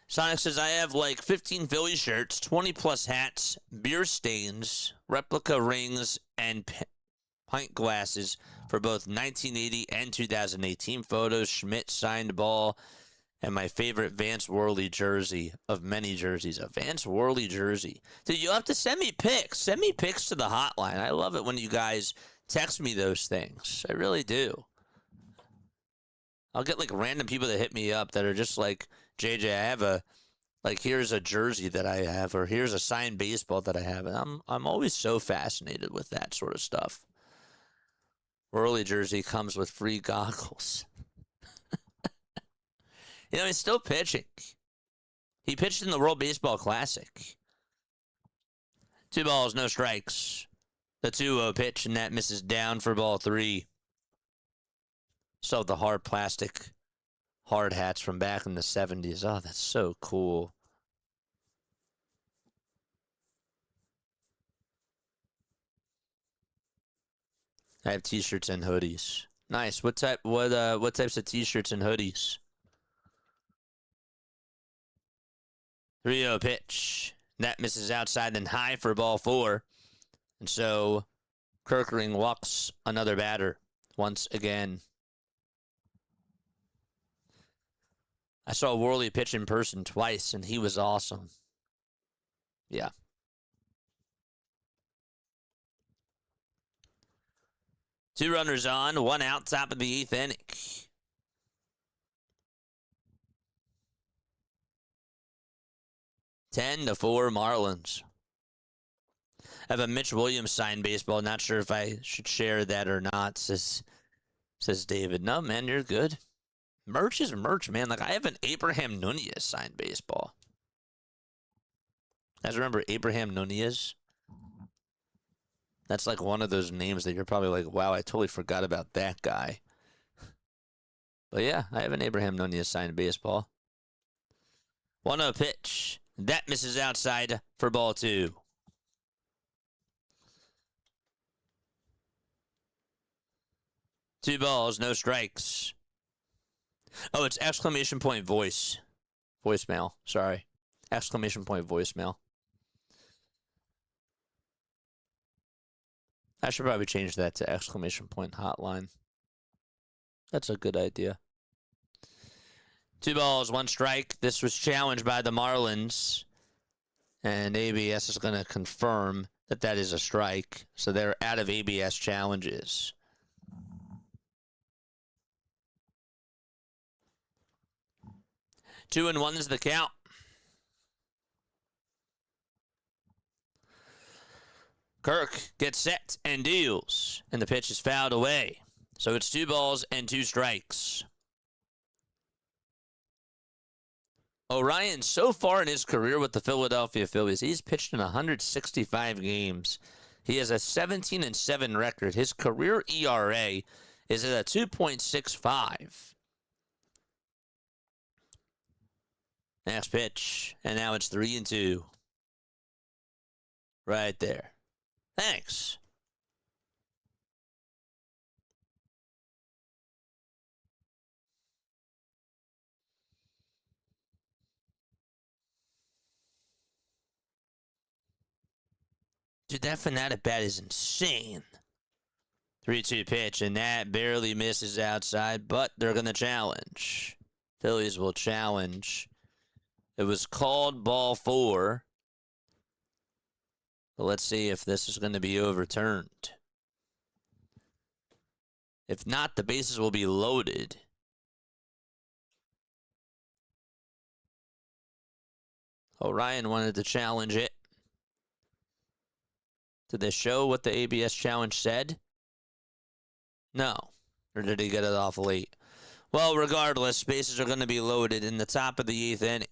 Speaker 2: Sonic says, I have like 15 Philly shirts, 20 plus hats, beer stains, replica rings, and pint glasses for both 1980 and 2018 photos, Schmidt signed ball, and my favorite Vance Worley jersey of many jerseys. A Vance Worley jersey. Dude, you'll have to send me pics. Send me pics to the hotline. I love it when you guys text me those things. I really do. I'll get like random people that hit me up that are just like, JJ, I have a, like, here's a jersey that I have, or here's a signed baseball that I have. And I'm always so fascinated with that sort of stuff. Worley jersey comes with free goggles. You know, he's still pitching. He pitched in the World Baseball Classic. 2 balls, no strikes. The 2-0 pitch, and that misses down for ball 3. Still the hard plastic hard hats from back in the 70s. Oh, that's so cool. I have t-shirts and hoodies. Nice. What types of t-shirts and hoodies? 3-0 pitch. That misses outside and high for ball 4. And so Kirkring walks another batter once again. I saw Worley pitch in person twice, and he was awesome. Yeah. Two runners on, 1 out, top of the 8th inning. (10-4) Marlins. I have a Mitch Williams signed baseball. Not sure if I should share that or not, says David. No, man, you're good. Merch is merch, man. Like, I have an Abraham Nunez signed baseball. You guys remember Abraham Nunez? That's like one of those names that you're probably like, wow, I totally forgot about that guy. But yeah, I have an Abraham Nunez signed baseball. 1-0 pitch. That misses outside for ball 2. Two balls, no strikes. Oh, it's exclamation point voicemail. Sorry. Exclamation point voicemail. I should probably change that to exclamation point hotline. That's a good idea. 2 balls, 1 strike. This was challenged by the Marlins. And ABS is going to confirm that that is a strike. So they're out of ABS challenges. Two and 1 is the count. Kirk gets set and deals. And the pitch is fouled away. So it's 2 balls and 2 strikes. Orion, so far in his career with the Philadelphia Phillies, he's pitched in 165 games. He has a 17-7 record. His career ERA is at a 2.65. Next pitch, and now it's 3-2. Right there. Thanks. Dude, that Fanatic bat is insane. 3-2 pitch, and that barely misses outside, but they're going to challenge. Phillies will challenge. It was called ball 4. But let's see if this is going to be overturned. If not, the bases will be loaded. Orion wanted to challenge it. Did they show what the ABS challenge said? No. Or did he get it off late? Well, regardless, bases are going to be loaded in the top of the 8th inning.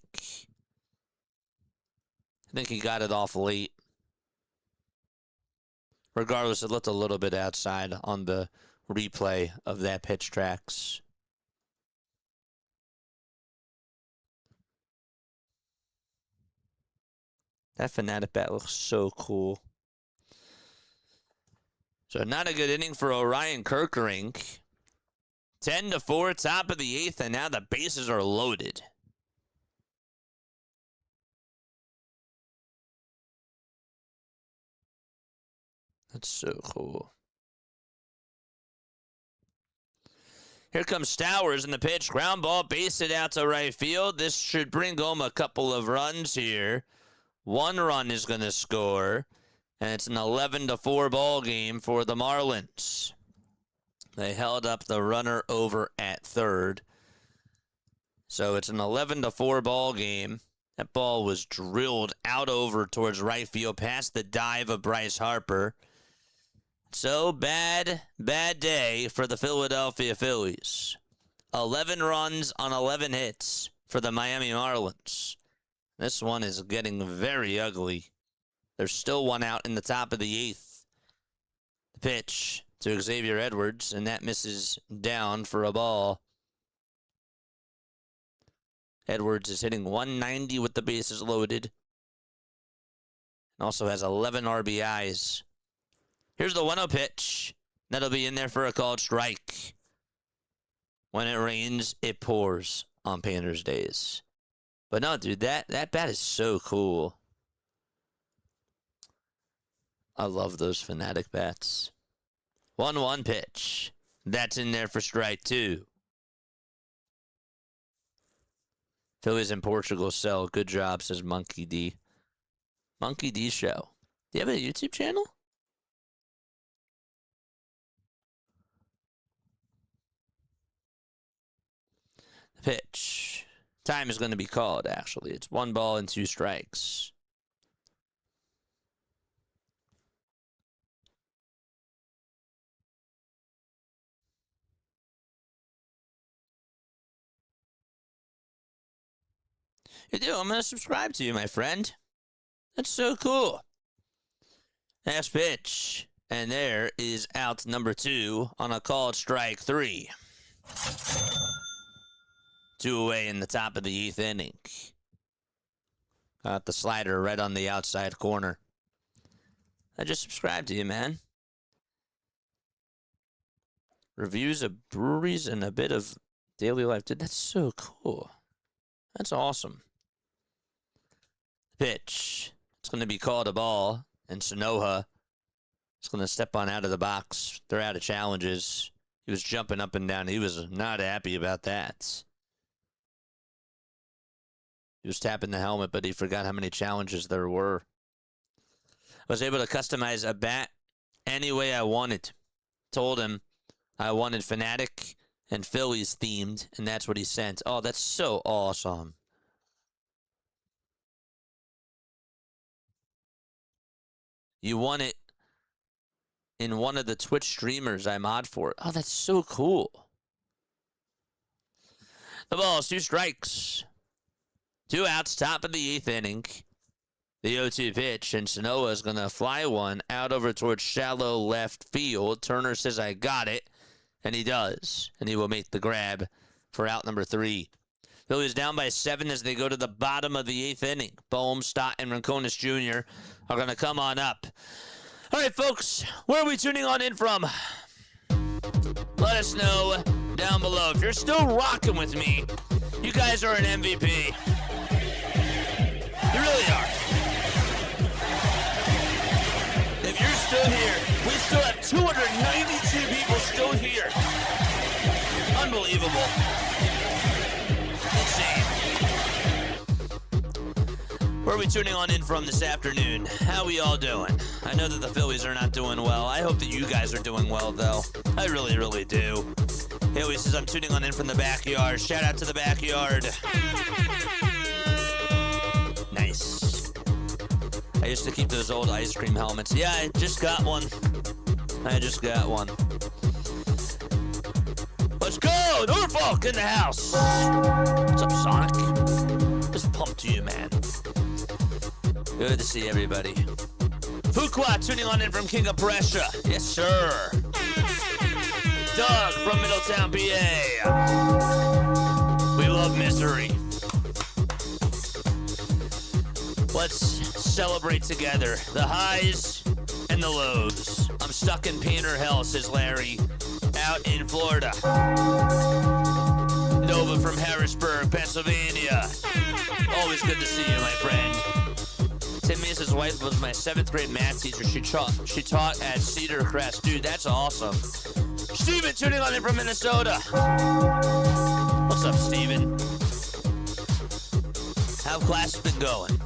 Speaker 2: I think he got it off late. Regardless, it looked a little bit outside on the replay of that pitch tracks. That Fanatic bat looks so cool. So not a good inning for Orion Kerkering. 10-4, top of the 8th, and now the bases are loaded. That's so cool. Here comes Stowers in the pitch. Ground ball, base hit out to right field. This should bring home a couple of runs here. 1 run is going to score. And it's an 11-4 ball game for the Marlins. They held up the runner over at third. So it's an 11-4 ball game. That ball was drilled out over towards right field past the dive of Bryce Harper. So bad day for the Philadelphia Phillies. 11 runs on 11 hits for the Miami Marlins. This one is getting very ugly. There's still 1 out in the top of the 8th. The pitch to Xavier Edwards, and that misses down for a ball. Edwards is hitting 190 with the bases loaded. And also has 11 RBIs. Here's the 1-0 pitch. That'll be in there for a called strike. When it rains, it pours on Painters days. But no, dude, that bat is so cool. I love those Fanatic bats. 1-1 pitch. That's in there for strike 2. Phillies in Portugal sell. Good job, says Monkey D. Monkey D Show. Do you have a YouTube channel? Pitch. Time is going to be called, actually. It's 1 ball and 2 strikes. You do? I'm going to subscribe to you, my friend. That's so cool. Next pitch. And there is out number 2 on a called strike 3. 2 away in the top of the 8th inning. Got the slider right on the outside corner. I just subscribed to you, man. Reviews of breweries and a bit of daily life. Dude, that's so cool. That's awesome. Pitch. It's going to be called a ball. And Sonoha is going to step on out of the box. They're out of challenges. He was jumping up and down. He was not happy about that. He was tapping the helmet, but he forgot how many challenges there were. I was able to customize a bat any way I wanted. Told him I wanted Fanatic and Phillies themed, and that's what he sent. Oh, that's so awesome. You want it in one of the Twitch streamers I mod for. Oh, that's so cool. The ball's 2 strikes. 2 outs, top of the 8th inning. The 0-2 pitch, and Sonoa is going to fly one out over towards shallow left field. Turner says, I got it, and he does. And he will make the grab for out number 3. Phillies down by 7 as they go to the bottom of the 8th inning. Bohm, Stott, and Rincones Jr. are going to come on up. All right, folks, where are we tuning on in from? Let us know down below. If you're still rocking with me, you guys are an MVP. You really are. If you're still here, we still have 292 people still here. Unbelievable. Insane. Where are we tuning on in from this afternoon? How we all doing? I know that the Phillies are not doing well. I hope that you guys are doing well, though. I really, really do. He always says I'm tuning on in from the backyard. Shout out to the backyard. Nice. I used to keep those old ice cream helmets. Yeah, I just got one. Let's go! Norfolk in the house. What's up, Sonic? Just pumped to you, man. Good to see everybody. Fuqua tuning on in from King of Prussia. Yes, sir. Doug from Middletown, PA. We love misery. Let's celebrate together the highs and the lows. I'm stuck in painter hell, says Larry, out in Florida. Nova from Harrisburg, Pennsylvania. Always good to see you, my friend. Tim Meese's wife was my 7th grade math teacher. She taught at Cedar Crest. Dude, that's awesome. Steven tuning on in from Minnesota. What's up, Steven? How class has been going?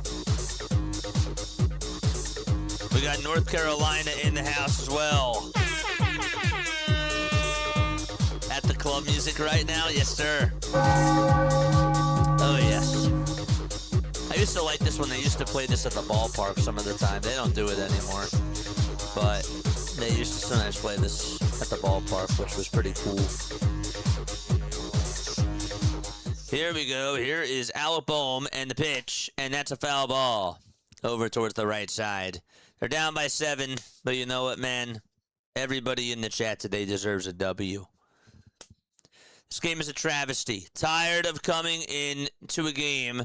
Speaker 2: We got North Carolina in the house as well. At the club music right now? Yes, sir. Oh, yes. I used to like this when they used to play this at the ballpark some of the time. They don't do it anymore. But they used to sometimes play this at the ballpark, which was pretty cool. Here we go. Here is Alec Bohm and the pitch, and that's a foul ball over towards the right side. They're down by 7, but you know what, man? Everybody in the chat today deserves a W. This game is a travesty. Tired of coming into a game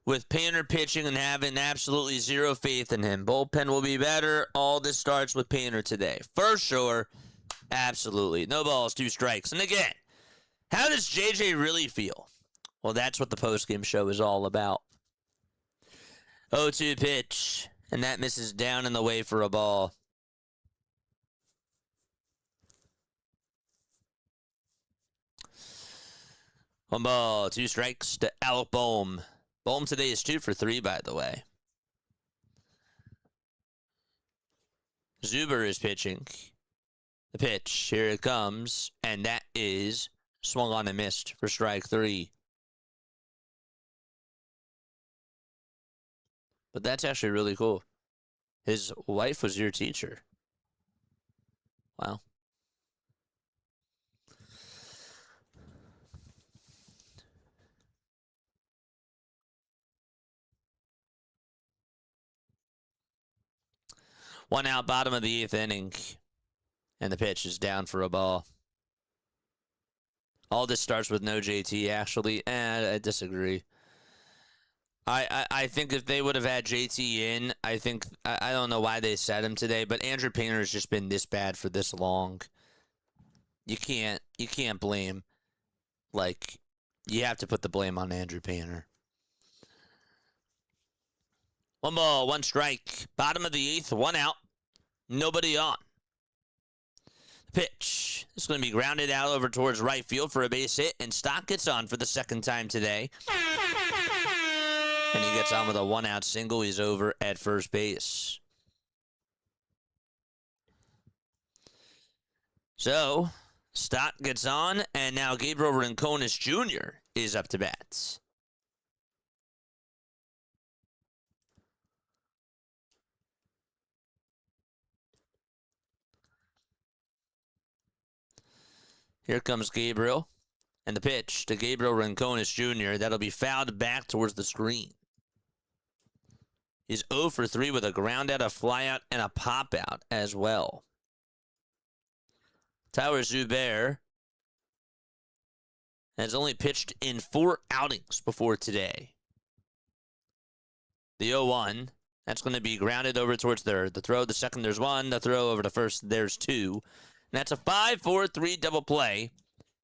Speaker 2: with Painter pitching and having absolutely zero faith in him. Bullpen will be better. All this starts with Painter today. For sure. Absolutely. No balls, 2 strikes. And again, how does JJ really feel? Well, that's what the postgame show is all about. 0-2 pitch. And that misses down in the way for a ball. One ball, 2 strikes to Alec Bohm. Bohm today is 2 for 3, by the way. Zuber is pitching. The pitch, here it comes, and that is swung on and missed for strike 3. But that's actually really cool. His wife was your teacher. Wow. One out, bottom of the 8th inning. And the pitch is down for a ball. All this starts with no JT, actually. I disagree. I think if they would have had JT in, I don't know why they sat him today, but Andrew Painter has just been this bad for this long. You can't blame. Like, you have to put the blame on Andrew Painter. 1 ball, 1 strike. Bottom of the 8th, 1 out. Nobody on. Pitch. It's going to be grounded out over towards right field for a base hit, and Stock gets on for the 2nd time today. And he gets on with a 1-out single. He's over at first base. So, Stock gets on, and now Gabriel Rincones Jr. is up to bat. Here comes Gabriel. And the pitch to Gabriel Rincones Jr. That'll be fouled back towards the screen. He's 0 for 3 with a ground out, a fly out, and a pop out as well. Tyler Zubair has only pitched in 4 outings before today. The 0-1, that's going to be grounded over towards third. The throw, the second, there's 1. The throw over to first, there's 2. And that's a 5-4-3 double play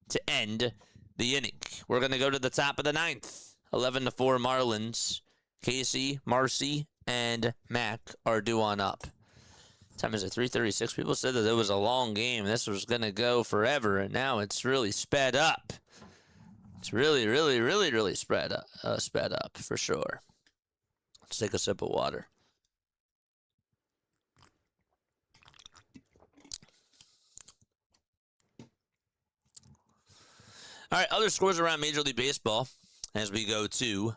Speaker 2: to end the inning. We're going to go to the top of the 9th. 11-4 Marlins. Casey, Marcy, and Mac are due on up. Time is at 3:36. People said that it was a long game. This was going to go forever, and now it's really sped up. It's really sped up for sure. Let's take a sip of water. All right, other scores around Major League Baseball as we go to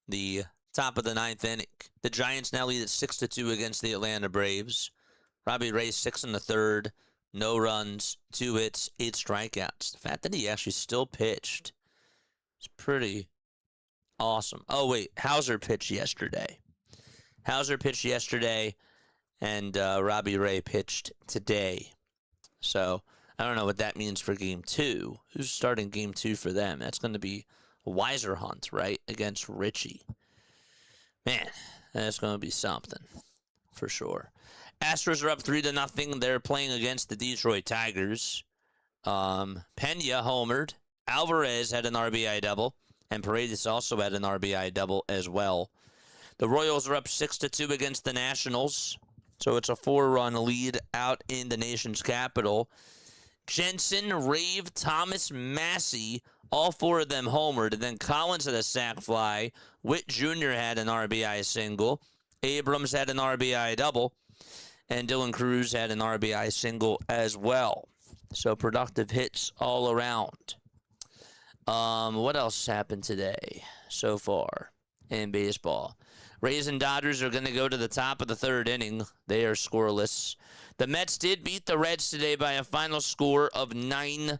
Speaker 2: the top of the 9th inning. The Giants now lead at 6-2 against the Atlanta Braves. Robbie Ray 6 in the 3rd, no runs, 2 hits, 8 strikeouts. The fact that he actually still pitched is pretty awesome. Oh wait, Hauser pitched yesterday. And Robbie Ray pitched today. So I don't know what that means for Game 2. Who's starting Game 2 for them? That's going to be Weiserhunt, right, against Richie. Man, that's going to be something for sure. Astros are up 3-0. They're playing against the Detroit Tigers. Pena homered. Alvarez had an RBI double, and Paredes also had an RBI double as well. The Royals are up 6-2 against the Nationals, so it's a 4-run lead out in the nation's capital. Jensen, Rave, Thomas, Massey, all 4 of them homered. And then Collins had a sac fly. Witt Jr. had an RBI single. Abrams had an RBI double. And Dylan Cruz had an RBI single as well. So productive hits all around. What else happened today so far in baseball? Rays and Dodgers are going to go to the top of the 3rd inning. They are scoreless. The Mets did beat the Reds today by a final score of 9-1.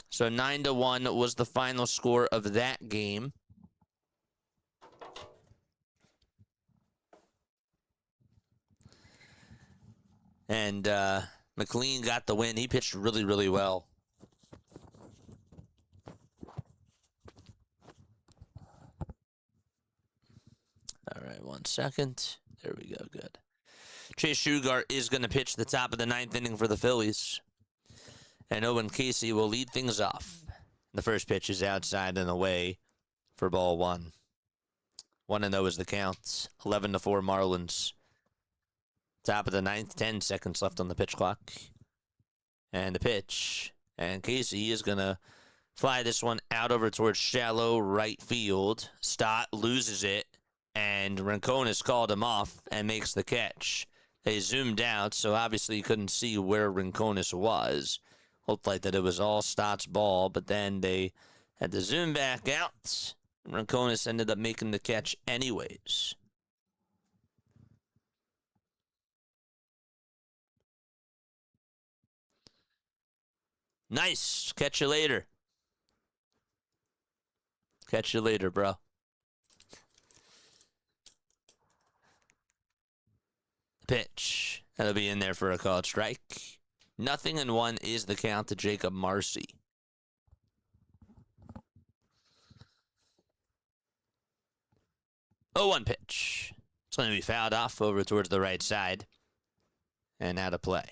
Speaker 2: So 9-1 was the final score of that game. And McLean got the win. He pitched really well. All right, 1 second. There we go. Good. Chase Shugar is going to pitch the top of the 9th inning for the Phillies. And Owen Casey will lead things off. The first pitch is outside and away for ball 1. 1-0 is the count. 11-4 Marlins. Top of the 9th, 10 seconds left on the pitch clock. And the pitch. And Casey is going to fly this one out over towards shallow right field. Stott loses it. And Rincones called him off and makes the catch. They zoomed out, so obviously you couldn't see where Rincones was. Looked like that it was all Stott's ball, but then they had to zoom back out. Rincones ended up making the catch anyways. Nice. Catch you later. Catch you later, bro. pitch. That'll be in there for a called strike. 0-1 is the count to Jacob Marcy. 0-1 pitch. It's going to be fouled off over towards the right side. And out of play.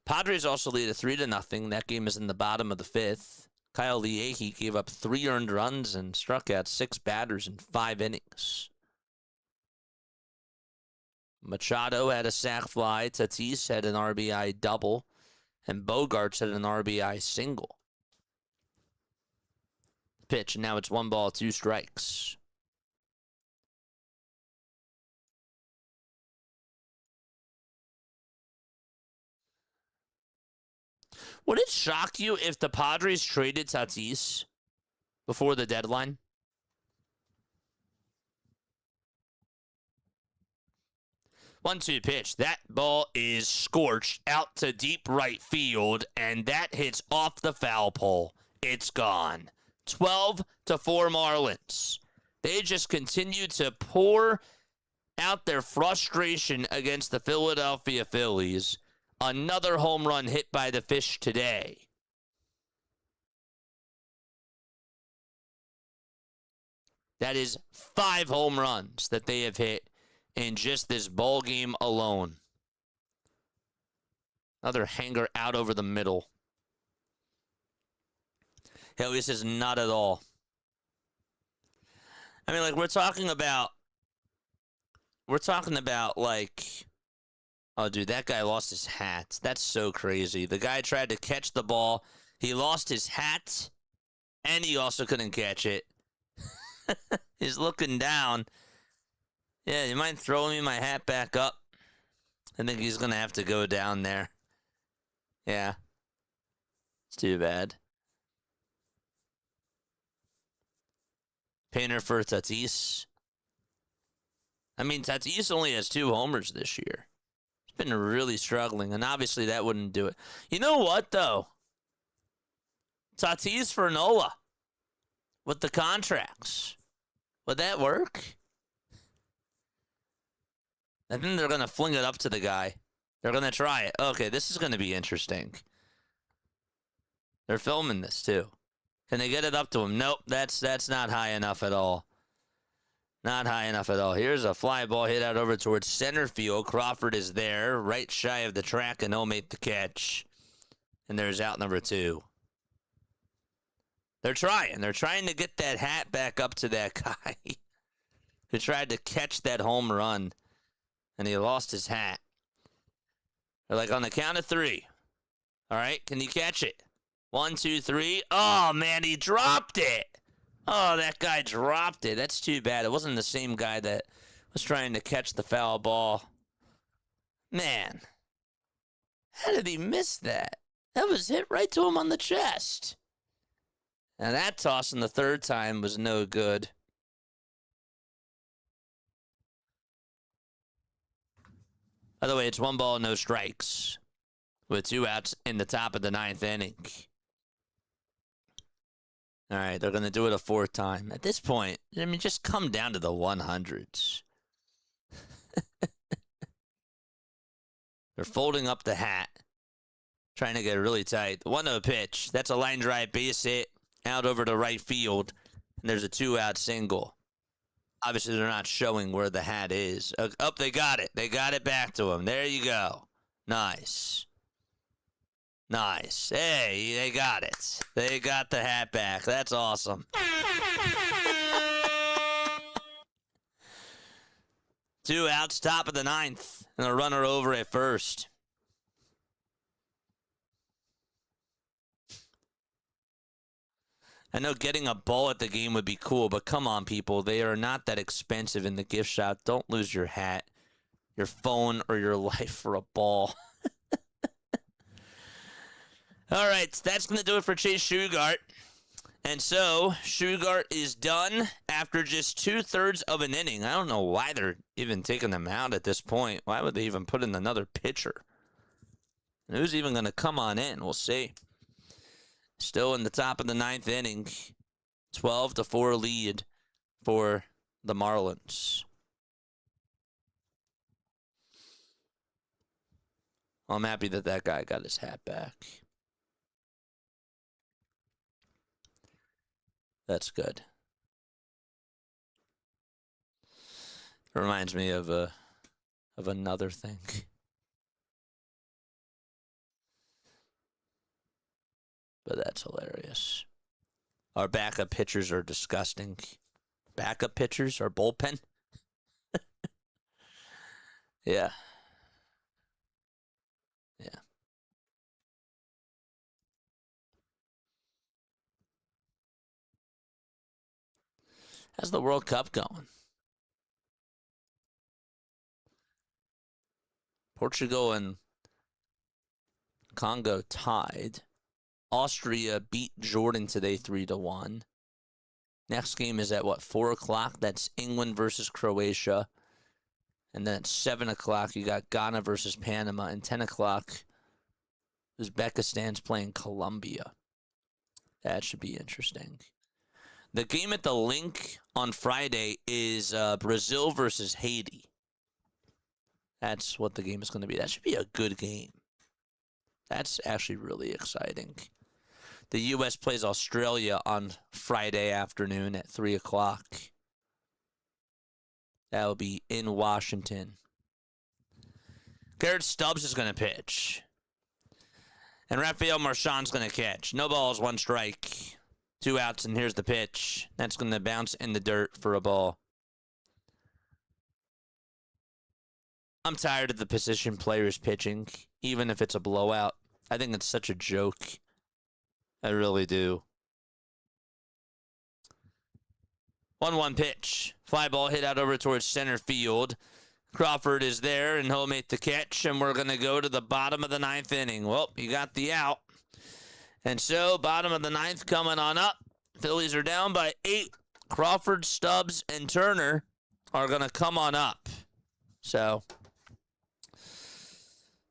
Speaker 2: Padres also lead a 3-0. That game is in the bottom of the 5th. Kyle Leahy gave up 3 earned runs and struck out 6 batters in 5 innings. Machado had a sac fly. Tatis had an RBI double. And Bogarts had an RBI single. Pitch, and now it's 1 ball, 2 strikes. Would it shock you if the Padres traded Tatis before the deadline? One-two pitch. That ball is scorched out to deep right field, and that hits off the foul pole. It's gone. 12-4 Marlins. They just continue to pour out their frustration against the Philadelphia Phillies. Another home run hit by the Fish today. That is 5 home runs that they have hit in just this ball game alone. Another hanger out over the middle. Hell, this is not at all. I mean, like, we're talking about, like, oh, dude, that guy lost his hat. That's so crazy. The guy tried to catch the ball. He lost his hat, and he also couldn't catch it. He's looking down. Yeah, you mind throwing me my hat back up? I think he's going to have to go down there. Yeah. It's too bad. Painter for Tatis. I mean, Tatis only has 2 homers this year. He's been really struggling, and obviously that wouldn't do it. You know what, though? Tatis for Nola with the contracts. Would that work? I think they're going to fling it up to the guy. They're going to try it. Okay, this is going to be interesting. They're filming this, too. Can they get it up to him? Nope, that's not high enough at all. Not high enough at all. Here's a fly ball hit out over towards center field. Crawford is there, right shy of the track, and he'll make the catch. And there's out number 2. They're trying. They're trying to get that hat back up to that guy who tried to catch that home run, and he lost his hat. They're like, on the count of 3. All right, can you catch it? 1, 2, 3. Oh, man, he dropped it. Oh, that guy dropped it. That's too bad. It wasn't the same guy that was trying to catch the foul ball. Man, how did he miss that? That was hit right to him on the chest. Now, that toss in the 3rd time was no good. By the way, it's 1 ball, no strikes, with 2 outs in the top of the 9th inning. All right, they're going to do it a 4th time. At this point, I mean, just come down to the 100s. They're folding up the hat, trying to get it really tight. The 1-0 pitch. That's a line drive base hit out over to right field, and there's a 2-out single. Obviously, they're not showing where the hat is. Oh, they got it. They got it back to him. There you go. Nice. Nice. Hey, they got it. They got the hat back. That's awesome. 2 outs, top of the 9th, and a runner over at first. I know getting a ball at the game would be cool, but come on, people. They are not that expensive in the gift shop. Don't lose your hat, your phone, or your life for a ball. All right, that's going to do it for Chase Shugart. And so, Shugart is done after just 2/3 of an inning. I don't know why they're even taking him out at this point. Why would they even put in another pitcher? And who's even going to come on in? We'll see. Still in the top of the 9th inning. 12-4 lead for the Marlins. I'm happy that that guy got his hat back. That's good. It reminds me of another thing. But that's hilarious. Our backup pitchers are disgusting. Backup pitchers? Our bullpen? Yeah. Yeah. How's the World Cup going? Portugal and Congo tied. Austria beat Jordan today 3-1. Next game is at 4 o'clock? That's England versus Croatia. And then at 7 o'clock, you got Ghana versus Panama. And 10 o'clock, Uzbekistan's playing Colombia. That should be interesting. The game at the Link on Friday is Brazil versus Haiti. That's what the game is going to be. That should be a good game. That's actually really exciting. The U.S. plays Australia on Friday afternoon at 3 o'clock. That will be in Washington. Garrett Stubbs is going to pitch. And Rafael Marchand's going to catch. No balls, 1 strike. 2 outs, and here's the pitch. That's going to bounce in the dirt for a ball. I'm tired of the position players pitching, even if it's a blowout. I think it's such a joke. I really do. 1-1 pitch. Fly ball hit out over towards center field. Crawford is there, and he'll make the catch, and we're going to go to the bottom of the 9th inning. Well, you got the out. And so, bottom of the 9th coming on up. Phillies are down by 8. Crawford, Stubbs, and Turner are going to come on up. So,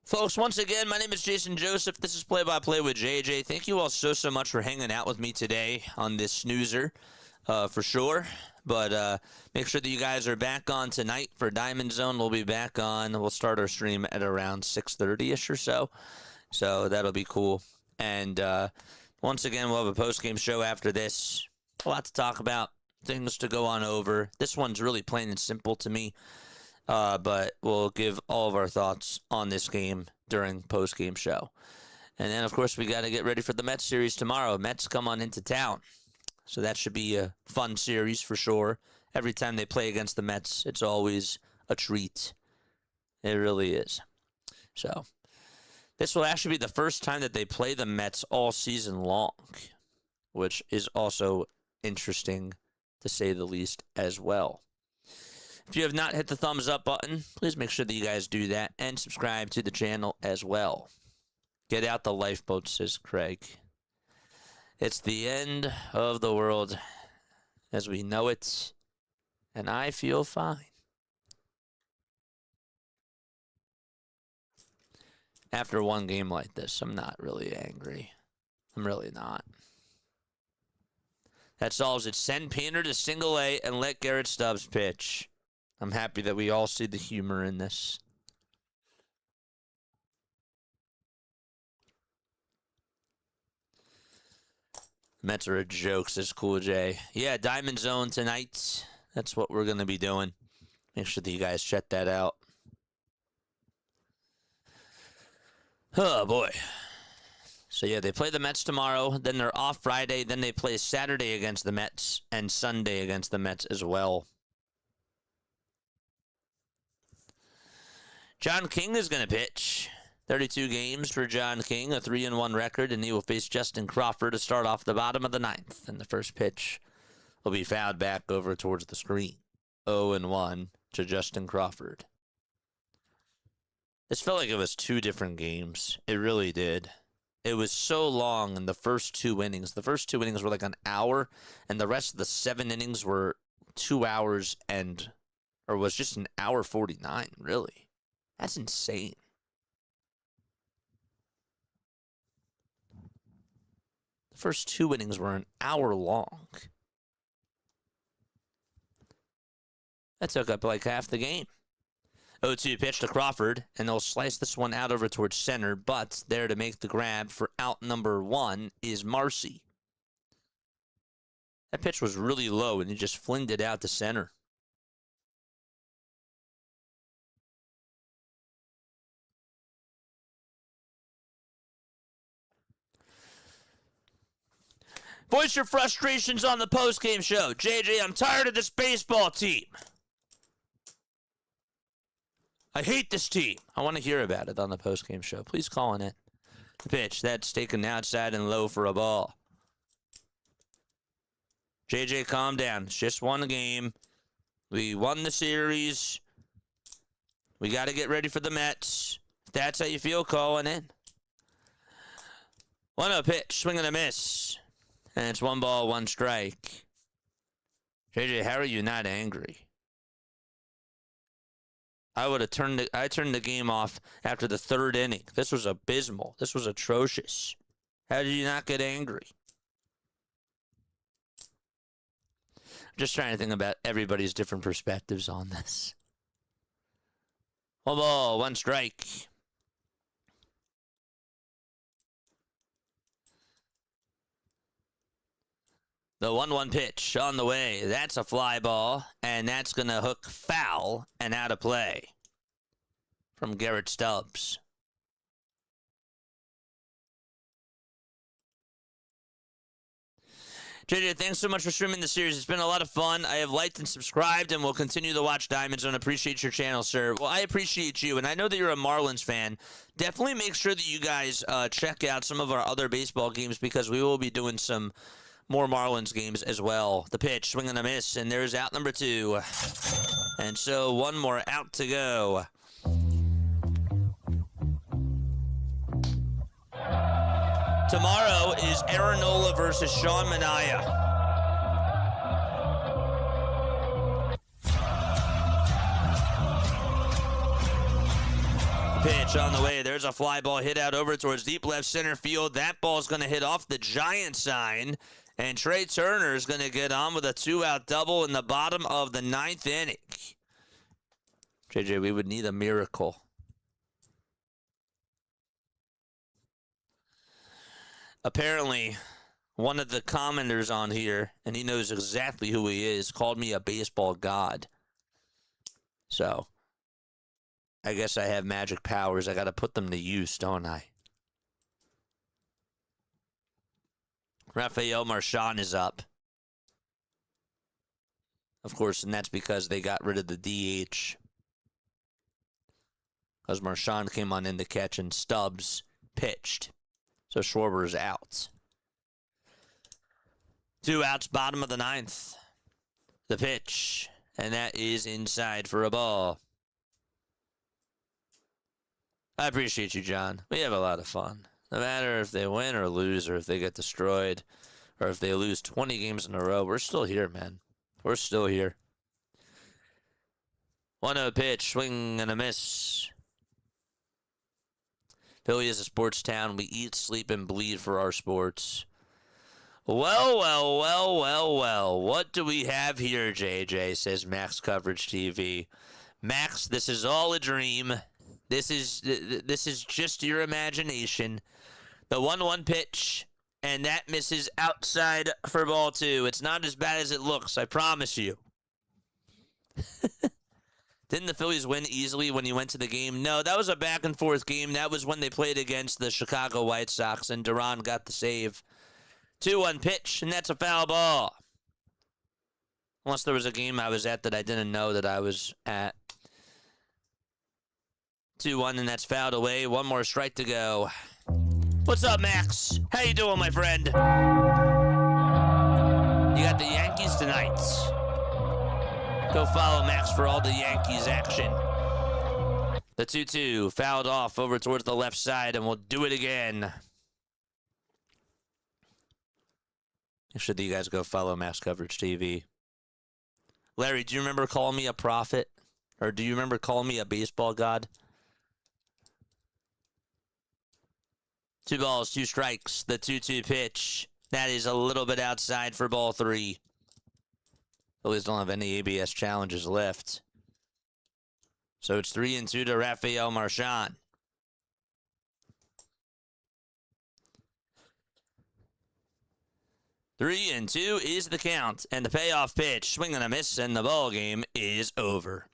Speaker 2: folks, once again, my name is Jason Joseph. This is Play by Play with JJ. Thank you all so much for hanging out with me today on this snoozer, for sure. But make sure that you guys are back on tonight for Diamond Zone. We'll be back on. We'll start our stream at around 6:30ish or so. So that'll be cool. And once again, we'll have a post-game show after this. A lot to talk about, things to go on over. This one's really plain and simple to me. But we'll give all of our thoughts on this game during post-game show. And then, of course, we got to get ready for the Mets series tomorrow. Mets come on into town. So that should be a fun series for sure. Every time they play against the Mets, it's always a treat. It really is. So this will actually be the first time that they play the Mets all season long, which is also interesting to say the least as well. If you have not hit the thumbs up button, please make sure that you guys do that and subscribe to the channel as well. Get out the lifeboat, says Craig. It's the end of the world as we know it, and I feel fine. After one game like this, I'm not really angry. I'm really not. That solves it. Send Painter to single A and let Garrett Stubbs pitch. I'm happy that we all see the humor in this. Mets are a joke, says Cool J. Yeah, Diamond Zone tonight. That's what we're going to be doing. Make sure that you guys check that out. Oh, boy. So, yeah, they play the Mets tomorrow. Then they're off Friday. Then they play Saturday against the Mets and Sunday against the Mets as well. John King is going to pitch. 32 games for John King, a 3-1 record, and he will face Justin Crawford to start off the bottom of the 9th. And the first pitch will be fouled back over towards the screen. 0-1 to Justin Crawford. This felt like it was 2 different games. It really did. It was so long in the first 2 innings. The first 2 innings were like an hour, and the rest of the 7 innings were 2 hours or was just an hour 49, really. That's insane. The first 2 innings were an hour long. That took up like half the game. 0-2 pitch to Crawford, and they'll slice this one out over towards center, but there to make the grab for out number 1 is Marcy. That pitch was really low, and he just flinged it out to center. Voice your frustrations on the postgame show. JJ, I'm tired of this baseball team. I hate this team. I want to hear about it on the postgame show. Please call in it. The pitch, that's taken outside and low for a ball. JJ, calm down. It's just one game. We won the series. We got to get ready for the Mets. If that's how you feel, calling in. 1-0 pitch, swing and a miss. And it's 1 ball, 1 strike. JJ, how are you not angry? I turned the game off after the 3rd inning. This was abysmal. This was atrocious. How did you not get angry? I'm just trying to think about everybody's different perspectives on this. 1 ball, 1 strike. The 1-1 pitch on the way. That's a fly ball, and that's going to hook foul and out of play from Garrett Stubbs. JJ, thanks so much for streaming the series. It's been a lot of fun. I have liked and subscribed and will continue to watch Diamond Zone. Appreciate your channel, sir. Well, I appreciate you, and I know that you're a Marlins fan. Definitely make sure that you guys check out some of our other baseball games because we will be doing some more Marlins games as well. The pitch, swing and a miss, and there's out number 2. And so 1 more out to go. Tomorrow is Aaron Nola versus Sean Manaea. Pitch on the way. There's a fly ball hit out over towards deep left center field. That ball's going to hit off the Giant sign. And Trey Turner is going to get on with a 2-out double in the bottom of the 9th inning. JJ, we would need a miracle. Apparently, one of the commenters on here, and he knows exactly who he is, called me a baseball god. So, I guess I have magic powers. I got to put them to use, don't I? Rafael Marchand is up. Of course, and that's because they got rid of the DH. Because Marchand came on in to catch and Stubbs pitched. So Schwarber is out. 2 outs, bottom of the 9th. The pitch. And that is inside for a ball. I appreciate you, John. We have a lot of fun. No matter if they win or lose or if they get destroyed or if they lose 20 games in a row, we're still here, man. We're still here. 1-0 pitch, swing and a miss. Philly is a sports town. We eat, sleep, and bleed for our sports. Well. What do we have here, JJ, says Max Coverage TV. Max, this is all a dream. This is just your imagination. The 1-1 pitch, and that misses outside for ball 2. It's not as bad as it looks, I promise you. Didn't the Phillies win easily when you went to the game? No, that was a back-and-forth game. That was when they played against the Chicago White Sox, and Duran got the save. 2-1 pitch, and that's a foul ball. Unless there was a game I was at that I didn't know that I was at. 2-1, and that's fouled away. 1 more strike to go. What's up, Max? How you doing, my friend? You got the Yankees tonight. Go follow Max for all the Yankees action. The 2-2 fouled off over towards the left side, and we'll do it again. Make sure that you guys go follow Max Coverage TV. Larry, do you remember calling me a prophet? Or do you remember calling me a baseball god? 2 balls, 2 strikes. The 2-2 pitch. That is a little bit outside for ball 3. Phillies don't have any ABS challenges left. So it's 3-2 to Rafael Marchand. Three and two is the count, and the payoff pitch, swing and a miss, and the ball game is over.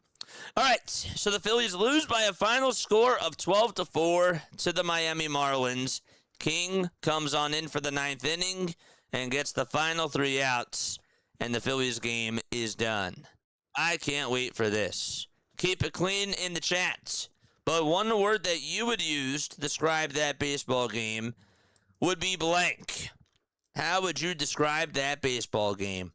Speaker 2: All right, so the Phillies lose by a final score of 12-4 to the Miami Marlins. King comes on in for the ninth inning and gets the final 3 outs, and the Phillies game is done. I can't wait for this. Keep it clean in the chat, but one word that you would use to describe that baseball game would be blank. How would you describe that baseball game?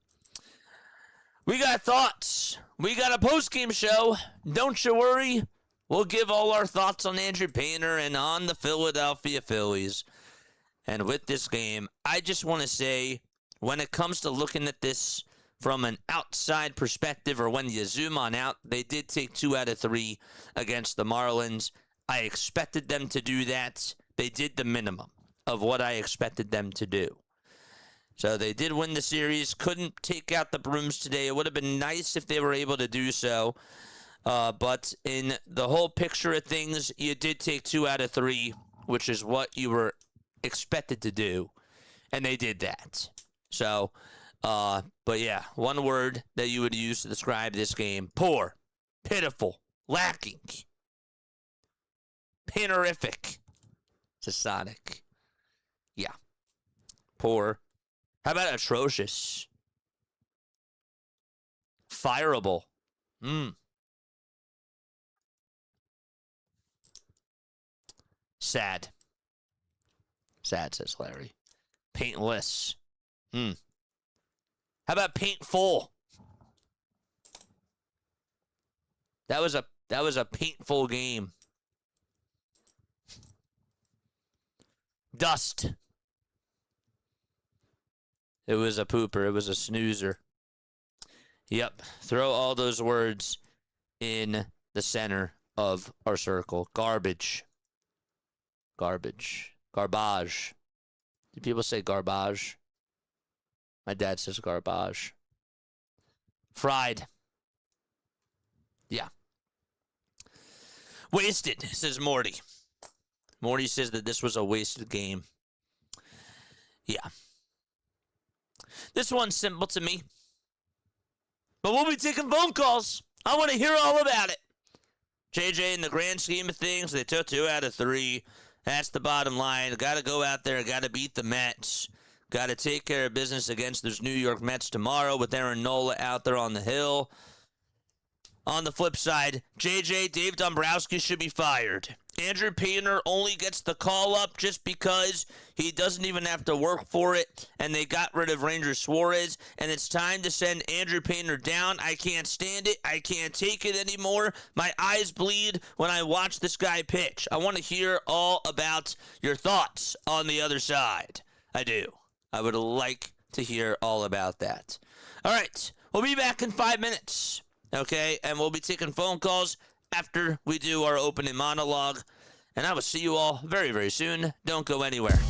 Speaker 2: We got thoughts. We got a post-game show. Don't you worry. We'll give all our thoughts on Andrew Painter and on the Philadelphia Phillies. And with this game, I just want to say, when it comes to looking at this from an outside perspective, or when you zoom on out, they did take 2 out of 3 against the Marlins. I expected them to do that. They did the minimum of what I expected them to do. So they did win the series. Couldn't take out the brooms today. It would have been nice if they were able to do so. But in the whole picture of things, you did take 2 out of 3, which is what you were expected to do. And they did that. So, but yeah, one word that you would use to describe this game: poor, pitiful, lacking, painterific. It's a Sonic. Yeah. Poor. How about atrocious? Fireable. Sad. Sad, says Larry. Paintless. How about paintful? That was a painful game. Dust. It was a pooper. It was a snoozer. Yep. Throw all those words in the center of our circle. Garbage. Garbage. Garbage. Do people say garbage? My dad says garbage. Fried. Yeah. Wasted, says Morty. Morty says that this was a wasted game. Yeah. This one's simple to me. But we'll be taking phone calls. I want to hear all about it. JJ, in the grand scheme of things, they took 2 out of 3. That's the bottom line. Got to go out there. Got to beat the Mets. Got to take care of business against those New York Mets tomorrow with Aaron Nola out there on the hill. On the flip side, JJ, Dave Dombrowski should be fired. Andrew Painter only gets the call up just because he doesn't even have to work for it, and they got rid of Ranger Suarez, and it's time to send Andrew Painter down. I can't stand it. I can't take it anymore. My eyes bleed when I watch this guy pitch. I want to hear all about your thoughts on the other side. I do. I would like to hear all about that. All right. We'll be back in 5 minutes. Okay, and we'll be taking phone calls after we do our opening monologue. And I will see you all very, very soon. Don't go anywhere.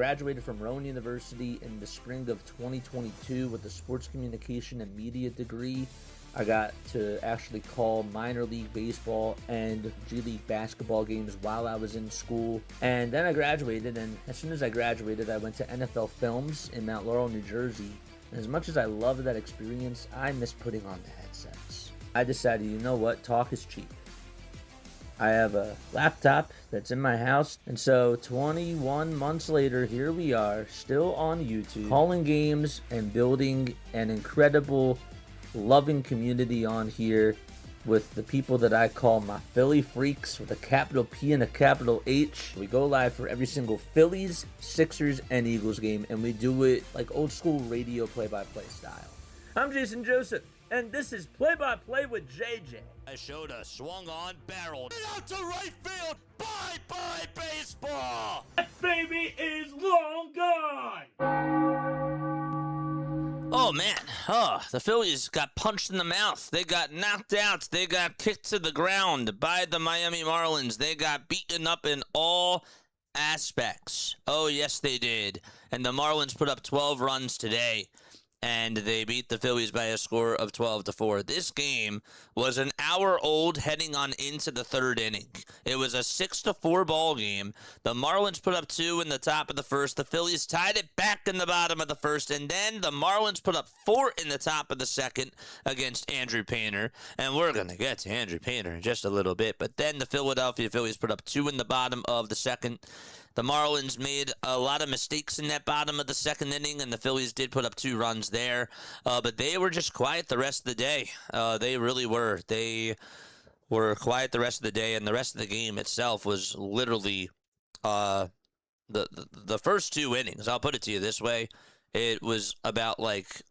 Speaker 1: graduated from Rowan University in the spring of 2022 with a sports communication and media degree. I got to actually call minor league baseball and G League basketball games while I was in school. And then I graduated, and as soon as I graduated, I went to NFL Films in Mount Laurel, New Jersey. And as much as I loved that experience, I miss putting on the headsets. I decided, you know what, talk is cheap. I have a laptop that's in my house, and so 21 months later, here we are, still on YouTube, calling games and building an incredible, loving community on here with the people that I call my Philly freaks with a capital P and a capital H. We go live for every single Phillies, Sixers, and Eagles game, and we do it like old school radio play-by-play style. I'm Jason Joseph, and this is Play-by-Play with JJ.
Speaker 2: I showed a swung on, barreled out to right field. Bye-bye baseball.
Speaker 1: That baby is long gone.
Speaker 2: Oh, man. The Phillies got punched in the mouth. They got knocked out. They got kicked to the ground by the Miami Marlins. They got beaten up in all aspects. Oh, yes, they did. And the Marlins put up 12 runs today, and they beat the Phillies by a score of 12-4. This game was an hour old heading on into the third inning. It was a 6-4 ball game. The Marlins put up 2 in the top of the first. The Phillies tied it back in the bottom of the first, and then the Marlins put up 4 in the top of the second against Andrew Painter. And we're going to get to Andrew Painter in just a little bit. But then the Philadelphia Phillies put up 2 in the bottom of the second. The Marlins made a lot of mistakes in that bottom of the second inning, and the Phillies did put up 2 runs there. But they were just quiet the rest of the day. They really were. They were quiet the rest of the day, and the rest of the game itself was literally the first 2 innings. I'll put it to you this way. It was about like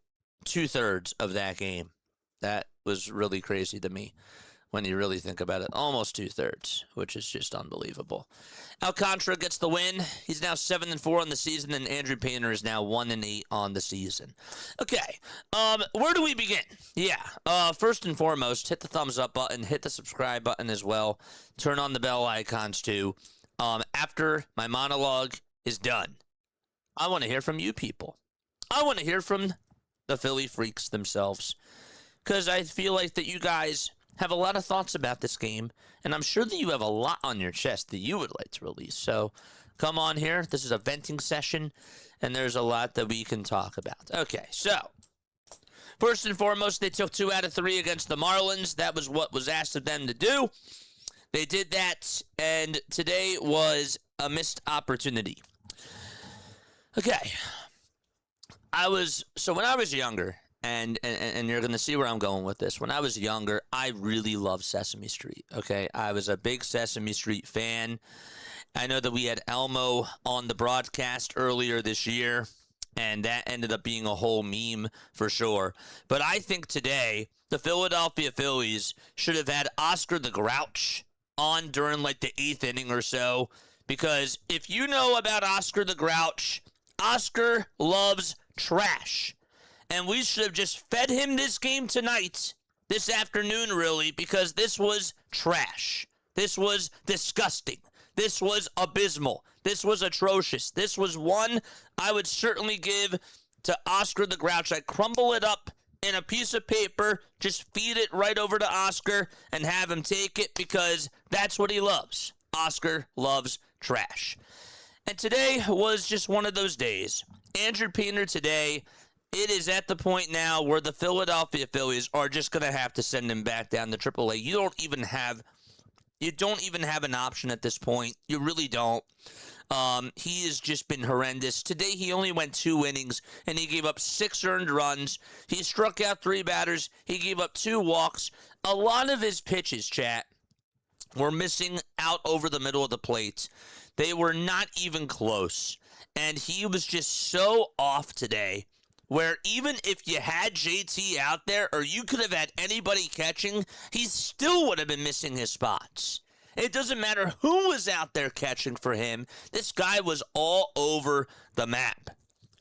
Speaker 2: 2/3 of that game. That was really crazy to me when you really think about it. Almost 2/3, which is just unbelievable. Alcantara gets the win. He's now 7-4 on the season, and Andrew Painter is now 1-8 on the season. Okay, where do we begin? Yeah, first and foremost, hit the thumbs up button, hit the subscribe button as well. Turn on the bell icons too. After my monologue is done, I want to hear from you people. I want to hear from the Philly freaks themselves, because I feel like that you guys have a lot of thoughts about this game, and I'm sure that you have a lot on your chest that you would like to release. So come on here. This is a venting session, and there's a lot that we can talk about. Okay, so first and foremost, they took 2 out of 3 against the Marlins. That was what was asked of them to do. They did that, and today was a missed opportunity. Okay. When I was younger, and you're going to see where I'm going with this. When I was younger, I really loved Sesame Street, okay? I was a big Sesame Street fan. I know that we had Elmo on the broadcast earlier this year, and that ended up being a whole meme for sure. But I think today, the Philadelphia Phillies should have had Oscar the Grouch on during like the 8th inning or so, because if you know about Oscar the Grouch, Oscar loves trash. And we should have just fed him this game tonight, this afternoon, really, because this was trash. This was disgusting. This was abysmal. This was atrocious. This was one I would certainly give to Oscar the Grouch. I'd crumble it up in a piece of paper, just feed it right over to Oscar and have him take it, because that's what he loves. Oscar loves trash. And today was just one of those days. Andrew Painter today, it is at the point now where the Philadelphia Phillies are just going to have to send him back down to AAA. You don't even have an option at this point. You really don't. He has just been horrendous. Today he only went 2 innings, and he gave up 6 earned runs. He struck out 3 batters. He gave up 2 walks. A lot of his pitches, chat, were missing out over the middle of the plate. They were not even close. And he was just so off today, where even if you had JT out there, or you could have had anybody catching, he still would have been missing his spots. It doesn't matter who was out there catching for him. This guy was all over the map.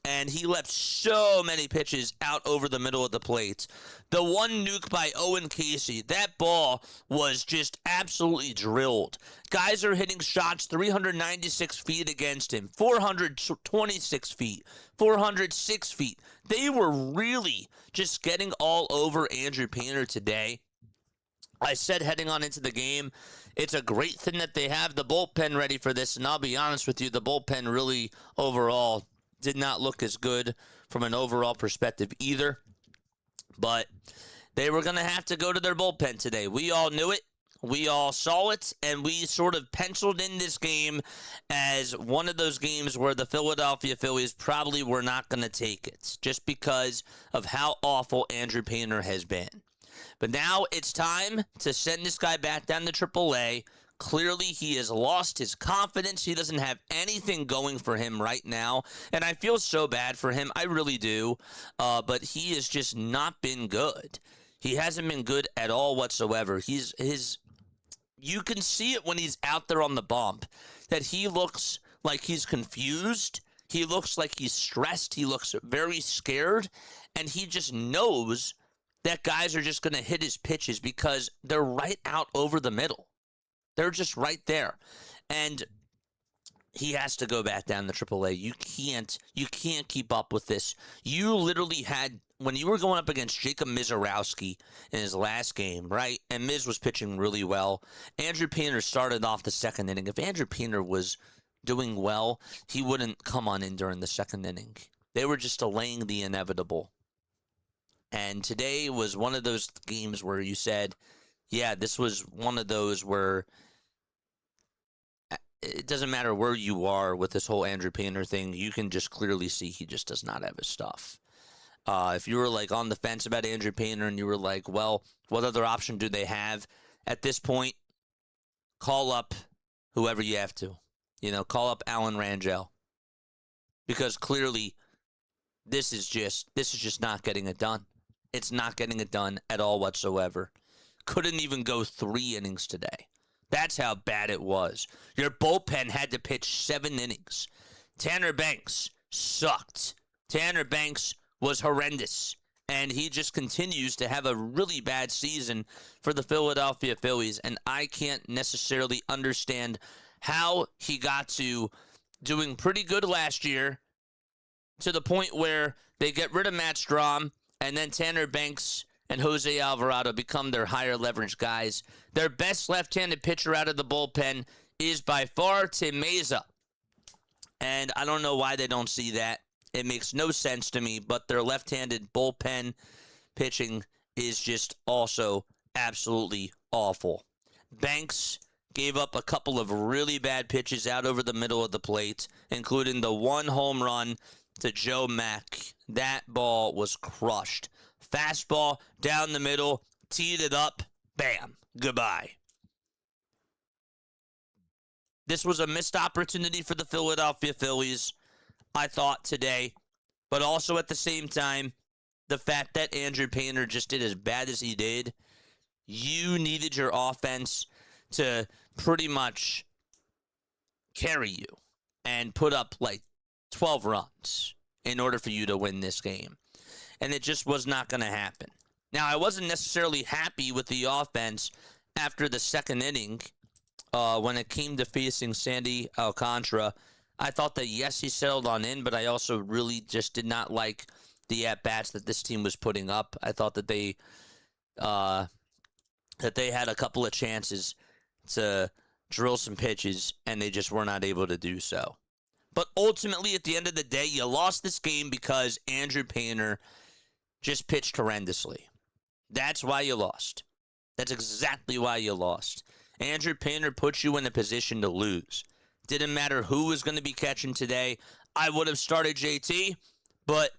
Speaker 2: and he left so many pitches out over the middle of the plate. The one nuke by Owen Casey, that ball was just absolutely drilled. Guys are hitting shots 396 feet against him, 426 feet, 406 feet. They were really just getting all over Andrew Painter today. I said heading on into the game, it's a great thing that they have the bullpen ready for this, and I'll be honest with you, the bullpen really overall did not look as good from an overall perspective either. But they were going to have to go to their bullpen today. We all knew it. We all saw it, and we sort of penciled in this game as one of those games where the Philadelphia Phillies probably were not going to take it, just because of how awful Andrew Painter has been. But now it's time to send this guy back down to AAA. Clearly, he has lost his confidence. He doesn't have anything going for him right now. And I feel so bad for him. I really do. But he has just not been good. He hasn't been good at all whatsoever. You can see it when he's out there on the bump, that he looks like he's confused. He looks like he's stressed. He looks very scared. And he just knows that guys are just going to hit his pitches because they're right out over the middle. They're just right there. And he has to go back down to AAA. You can't keep up with this. You literally had, when you were going up against Jacob Mizorowski in his last game, right? And Miz was pitching really well. Andrew Painter started off the second inning. If Andrew Painter was doing well, he wouldn't come on in during the second inning. They were just delaying the inevitable. And today was one of those games where you said, yeah, this was one of those where it doesn't matter where you are with this whole Andrew Painter thing. You can just clearly see he just does not have his stuff. If you were like on the fence about Andrew Painter and you were like, well, what other option do they have? At this point, call up whoever you have to. Call up Alan Rangel. Because clearly this is just not getting it done. It's not getting it done at all whatsoever. Couldn't even go 3 innings today. That's how bad it was. Your bullpen had to pitch 7 innings. Tanner Banks sucked. Tanner Banks was horrendous. And he just continues to have a really bad season for the Philadelphia Phillies. And I can't necessarily understand how he got to doing pretty good last year to the point where they get rid of Matt Strahm, and then Tanner Banks and Jose Alvarado become their higher leverage guys. Their best left-handed pitcher out of the bullpen is by far Tim Meza. And I don't know why they don't see that. It makes no sense to me, but their left-handed bullpen pitching is just also absolutely awful. Banks gave up a couple of really bad pitches out over the middle of the plate, including the one home run to Joe Mack. That ball was crushed. Fastball down the middle, teed it up, bam, goodbye. This was a missed opportunity for the Philadelphia Phillies, I thought, today. But also at the same time, the fact that Andrew Painter just did as bad as he did, you needed your offense to pretty much carry you and put up like 12 runs in order for you to win this game. And it just was not going to happen. Now, I wasn't necessarily happy with the offense after the second inning when it came to facing Sandy Alcantara. I thought that, yes, he settled on in, but I also really just did not like the at-bats that this team was putting up. I thought that they had a couple of chances to drill some pitches, and they just were not able to do so. But ultimately, at the end of the day, you lost this game because Andrew Painter just pitched horrendously. That's why you lost. That's exactly why you lost. Andrew Painter put you in a position to lose. Didn't matter who was going to be catching today. I would have started JT, but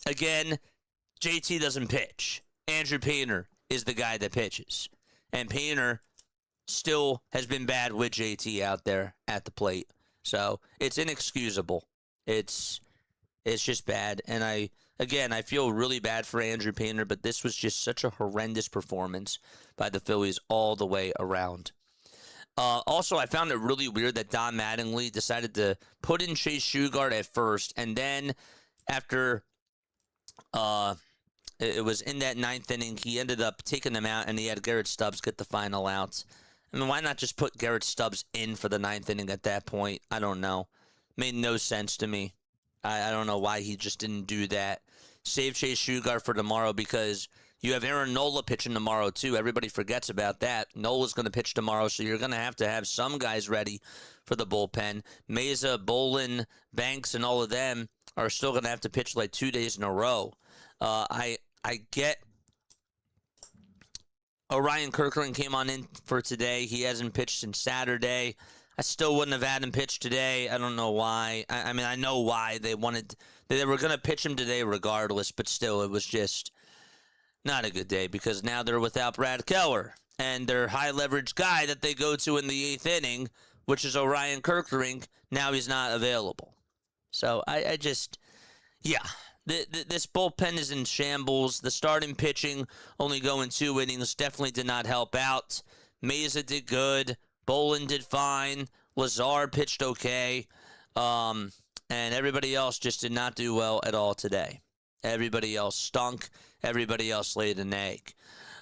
Speaker 2: again, JT doesn't pitch. Andrew Painter is the guy that pitches. And Painter still has been bad with JT out there at the plate. So it's inexcusable. It's just bad. And I feel really bad for Andrew Painter, but this was just such a horrendous performance by the Phillies all the way around. Also, I found it really weird that Don Mattingly decided to put in Chase Shugart at first and then after it was in that ninth inning. He ended up taking them out, and he had Garrett Stubbs get the final out. I mean, why not just put Garrett Stubbs in for the ninth inning at that point? I don't know. Made no sense to me. I don't know why he just didn't do that. Save Chase Shugar for tomorrow because you have Aaron Nola pitching tomorrow, too. Everybody forgets about that. Nola's going to pitch tomorrow, so you're going to have some guys ready for the bullpen. Meza, Bolin, Banks, and all of them are still going to have to pitch like 2 days in a row. I get Orion Kirkland came on in for today. He hasn't pitched since Saturday. I still wouldn't have had him pitch today. I don't know why. I mean, I know why. They were going to pitch him today regardless, but still, it was just not a good day because now they're without Brad Keller and their high-leverage guy that they go to in the eighth inning, which is Orion Kirkland. Now he's not available. So I just, yeah. This bullpen is in shambles. The starting pitching only going 2 innings definitely did not help out. Meza did good. Bolin did fine. Lazar pitched okay. And everybody else just did not do well at all today. Everybody else stunk. Everybody else laid an egg.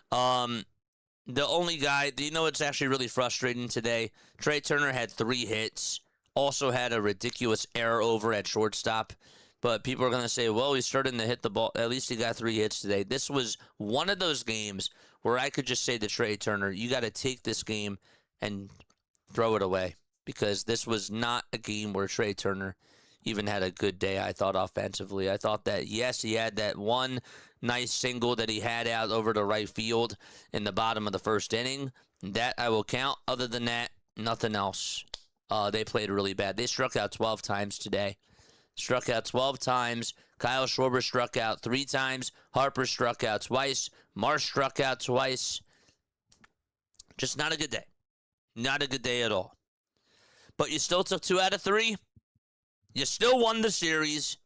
Speaker 2: The only guy, it's actually really frustrating today? Trey Turner had 3 hits. Also had a ridiculous error over at shortstop. But people are going to say, well, he's starting to hit the ball. At least he got 3 hits today. This was one of those games where I could just say to Trey Turner, you got to take this game and throw it away. Because this was not a game where Trey Turner even had a good day, I thought, offensively. I thought that, yes, he had that one nice single that he had out over to right field in the bottom of the first inning. That I will count. Other than that, nothing else. They played really bad. They struck out 12 times today. Struck out 12 times. Kyle Schwarber struck out 3 times. Harper struck out twice. Marsh struck out twice. Just not a good day. Not a good day at all. But you still took 2 out of 3. You still won the series.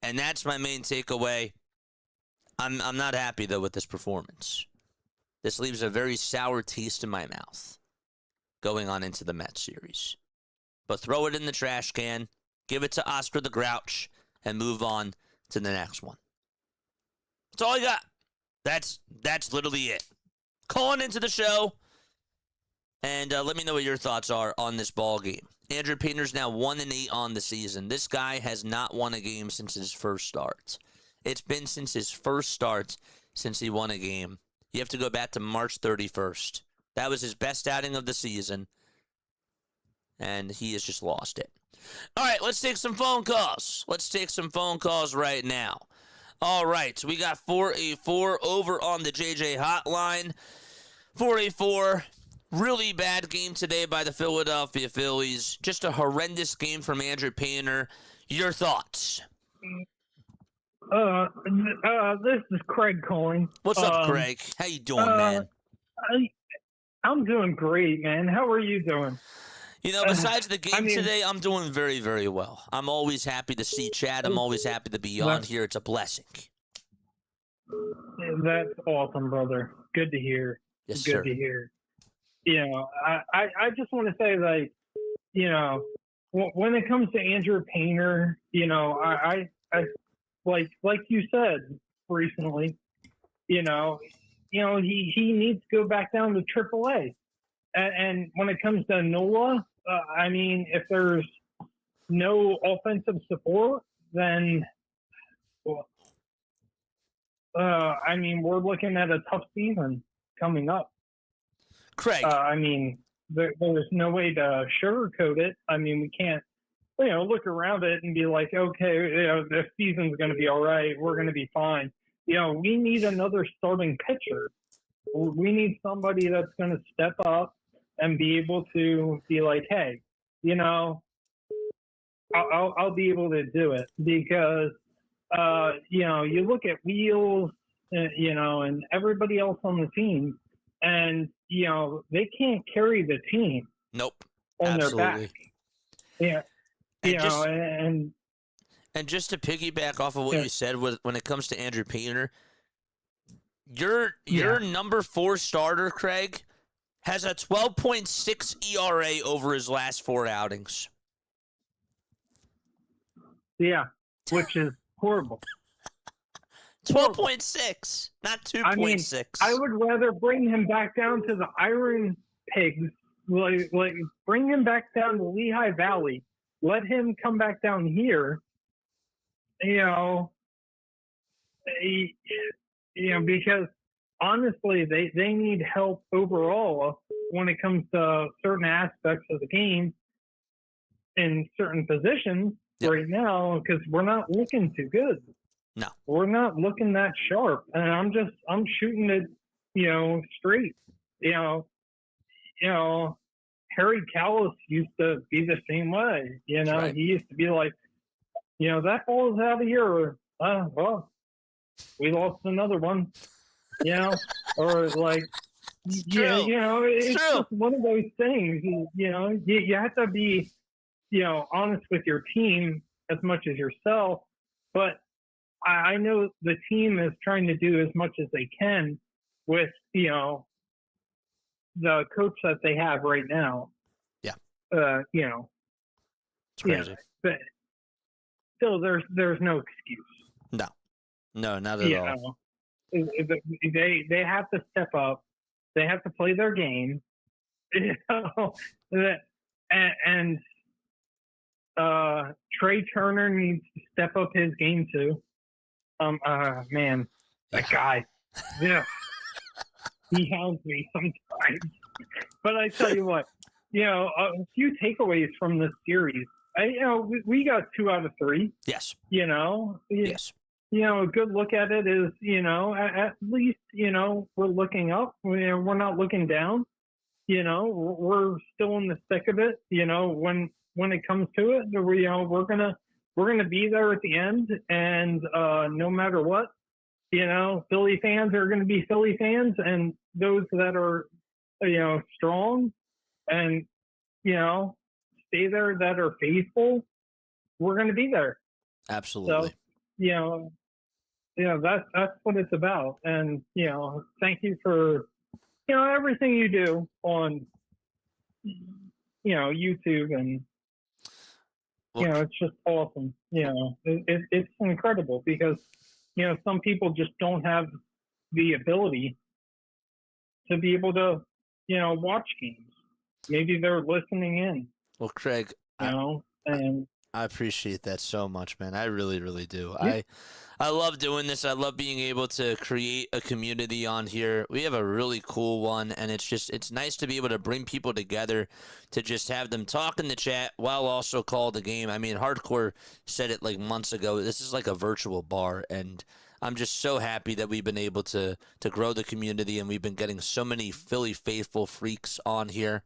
Speaker 2: And that's my main takeaway. I'm not happy, though, with this performance. This leaves a very sour taste in my mouth going on into the Mets series. But throw it in the trash can. Give it to Oscar the Grouch and move on to the next one. That's all I got. That's literally it. Calling into the show, and let me know what your thoughts are on this ball game. Andrew Painter's now 1-8 on the season. This guy has not won a game since his first start. It's been since his first start since he won a game. You have to go back to March 31st. That was his best outing of the season, and he has just lost it. All right, let's take some phone calls. Let's take some phone calls right now. All right, we got 484 over on the JJ hotline. 484, really bad game today by the Philadelphia Phillies. Just a horrendous game from Andrew Painter. Your thoughts?
Speaker 4: This is Craig calling.
Speaker 2: What's up, Craig? How you doing, man?
Speaker 4: I'm doing great, man. How are you doing?
Speaker 2: Besides the game today, I'm doing very, very well. I'm always happy to see Chad. I'm always happy to be on here. It's a blessing.
Speaker 4: That's awesome, brother. Good to hear.
Speaker 2: Yes,
Speaker 4: Good
Speaker 2: sir.
Speaker 4: to hear. I just want to say, like, when it comes to Andrew Painter, I like you said recently, he needs to go back down to AAA. And when it comes to Nola, if there's no offensive support, then, we're looking at a tough season coming up.
Speaker 2: Craig.
Speaker 4: There's no way to sugarcoat it. We can't, look around it and be like, okay, this season's going to be all right. We're going to be fine. We need another starting pitcher. We need somebody that's going to step up and be able to be like, hey, I'll be able to do it because, you look at Wheels, and everybody else on the team, and, they can't carry the team.
Speaker 2: Nope.
Speaker 4: On
Speaker 2: Absolutely.
Speaker 4: their back. Yeah.
Speaker 2: And just to piggyback off of what you said when it comes to Andrew Painter, your number 4 starter, Craig, has a 12.6 ERA over his last 4 outings.
Speaker 4: Yeah, which is Horrible.
Speaker 2: 12.6, not 2.6.
Speaker 4: I mean, I would rather bring him back down to the Iron Pigs, like bring him back down to Lehigh Valley. Let him come back down here. Because honestly, they need help overall when it comes to certain aspects of the game in certain positions right now, because we're not looking too good.
Speaker 2: No,
Speaker 4: we're not looking that sharp, and I'm shooting it, straight. Harry Callis used to be the same way.
Speaker 2: Right.
Speaker 4: He used to be like, that ball is out of here. Well, we lost another one. Or like,
Speaker 2: it's
Speaker 4: it's
Speaker 2: true.
Speaker 4: just one of those things. You have to be, honest with your team as much as yourself. But I know the team is trying to do as much as they can with, the coach that they have right now.
Speaker 2: Yeah.
Speaker 4: It's
Speaker 2: crazy.
Speaker 4: But still, there's no excuse.
Speaker 2: No, not at all.
Speaker 4: They have to step up. They have to play their game. And Trey Turner needs to step up his game too. Man, that guy. Yeah. He hounds me sometimes. But I tell you what, a few takeaways from this series. We got 2 out of 3.
Speaker 2: Yes.
Speaker 4: Yes. A good look at it is, at least, we're looking up. We're not looking down. We're still in the thick of it. When it comes to it, we're gonna be there at the end, and no matter what, Philly fans are going to be Philly fans, and those that are, strong and, stay there, that are faithful, we're going to be there.
Speaker 2: Absolutely.
Speaker 4: So, that's what it's about. And, thank you for, everything you do on, YouTube, and, it's just awesome. It's incredible because, some people just don't have the ability to be able to, watch games. Maybe they're listening in.
Speaker 2: Well, Craig,
Speaker 4: and
Speaker 2: I appreciate that so much, man. I really, really do.
Speaker 4: Yeah.
Speaker 2: I love doing this. I love being able to create a community on here. We have a really cool one, and it's nice to be able to bring people together to just have them talk in the chat while also call the game. I mean, Hardcore said it like months ago. This is like a virtual bar, and I'm just so happy that we've been able to grow the community, and we've been getting so many Philly faithful freaks on here.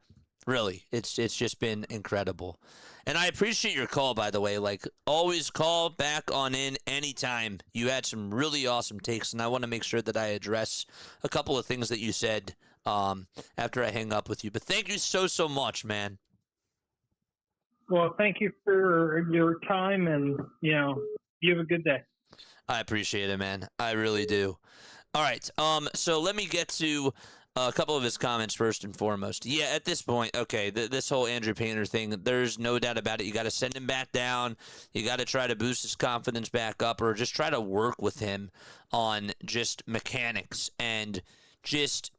Speaker 2: Really, it's just been incredible. And I appreciate your call, by the way. Like, always call back on in anytime. You had some really awesome takes, and I want to make sure that I address a couple of things that you said after I hang up with you. But thank you so much, man.
Speaker 4: Well, thank you for your time, and, you have a good day.
Speaker 2: I appreciate it, man. I really do. All right, so let me get to a couple of his comments first and foremost. Yeah, at this point, okay, this whole Andrew Painter thing, there's no doubt about it. You got to send him back down. You got to try to boost his confidence back up, or just try to work with him on just mechanics and just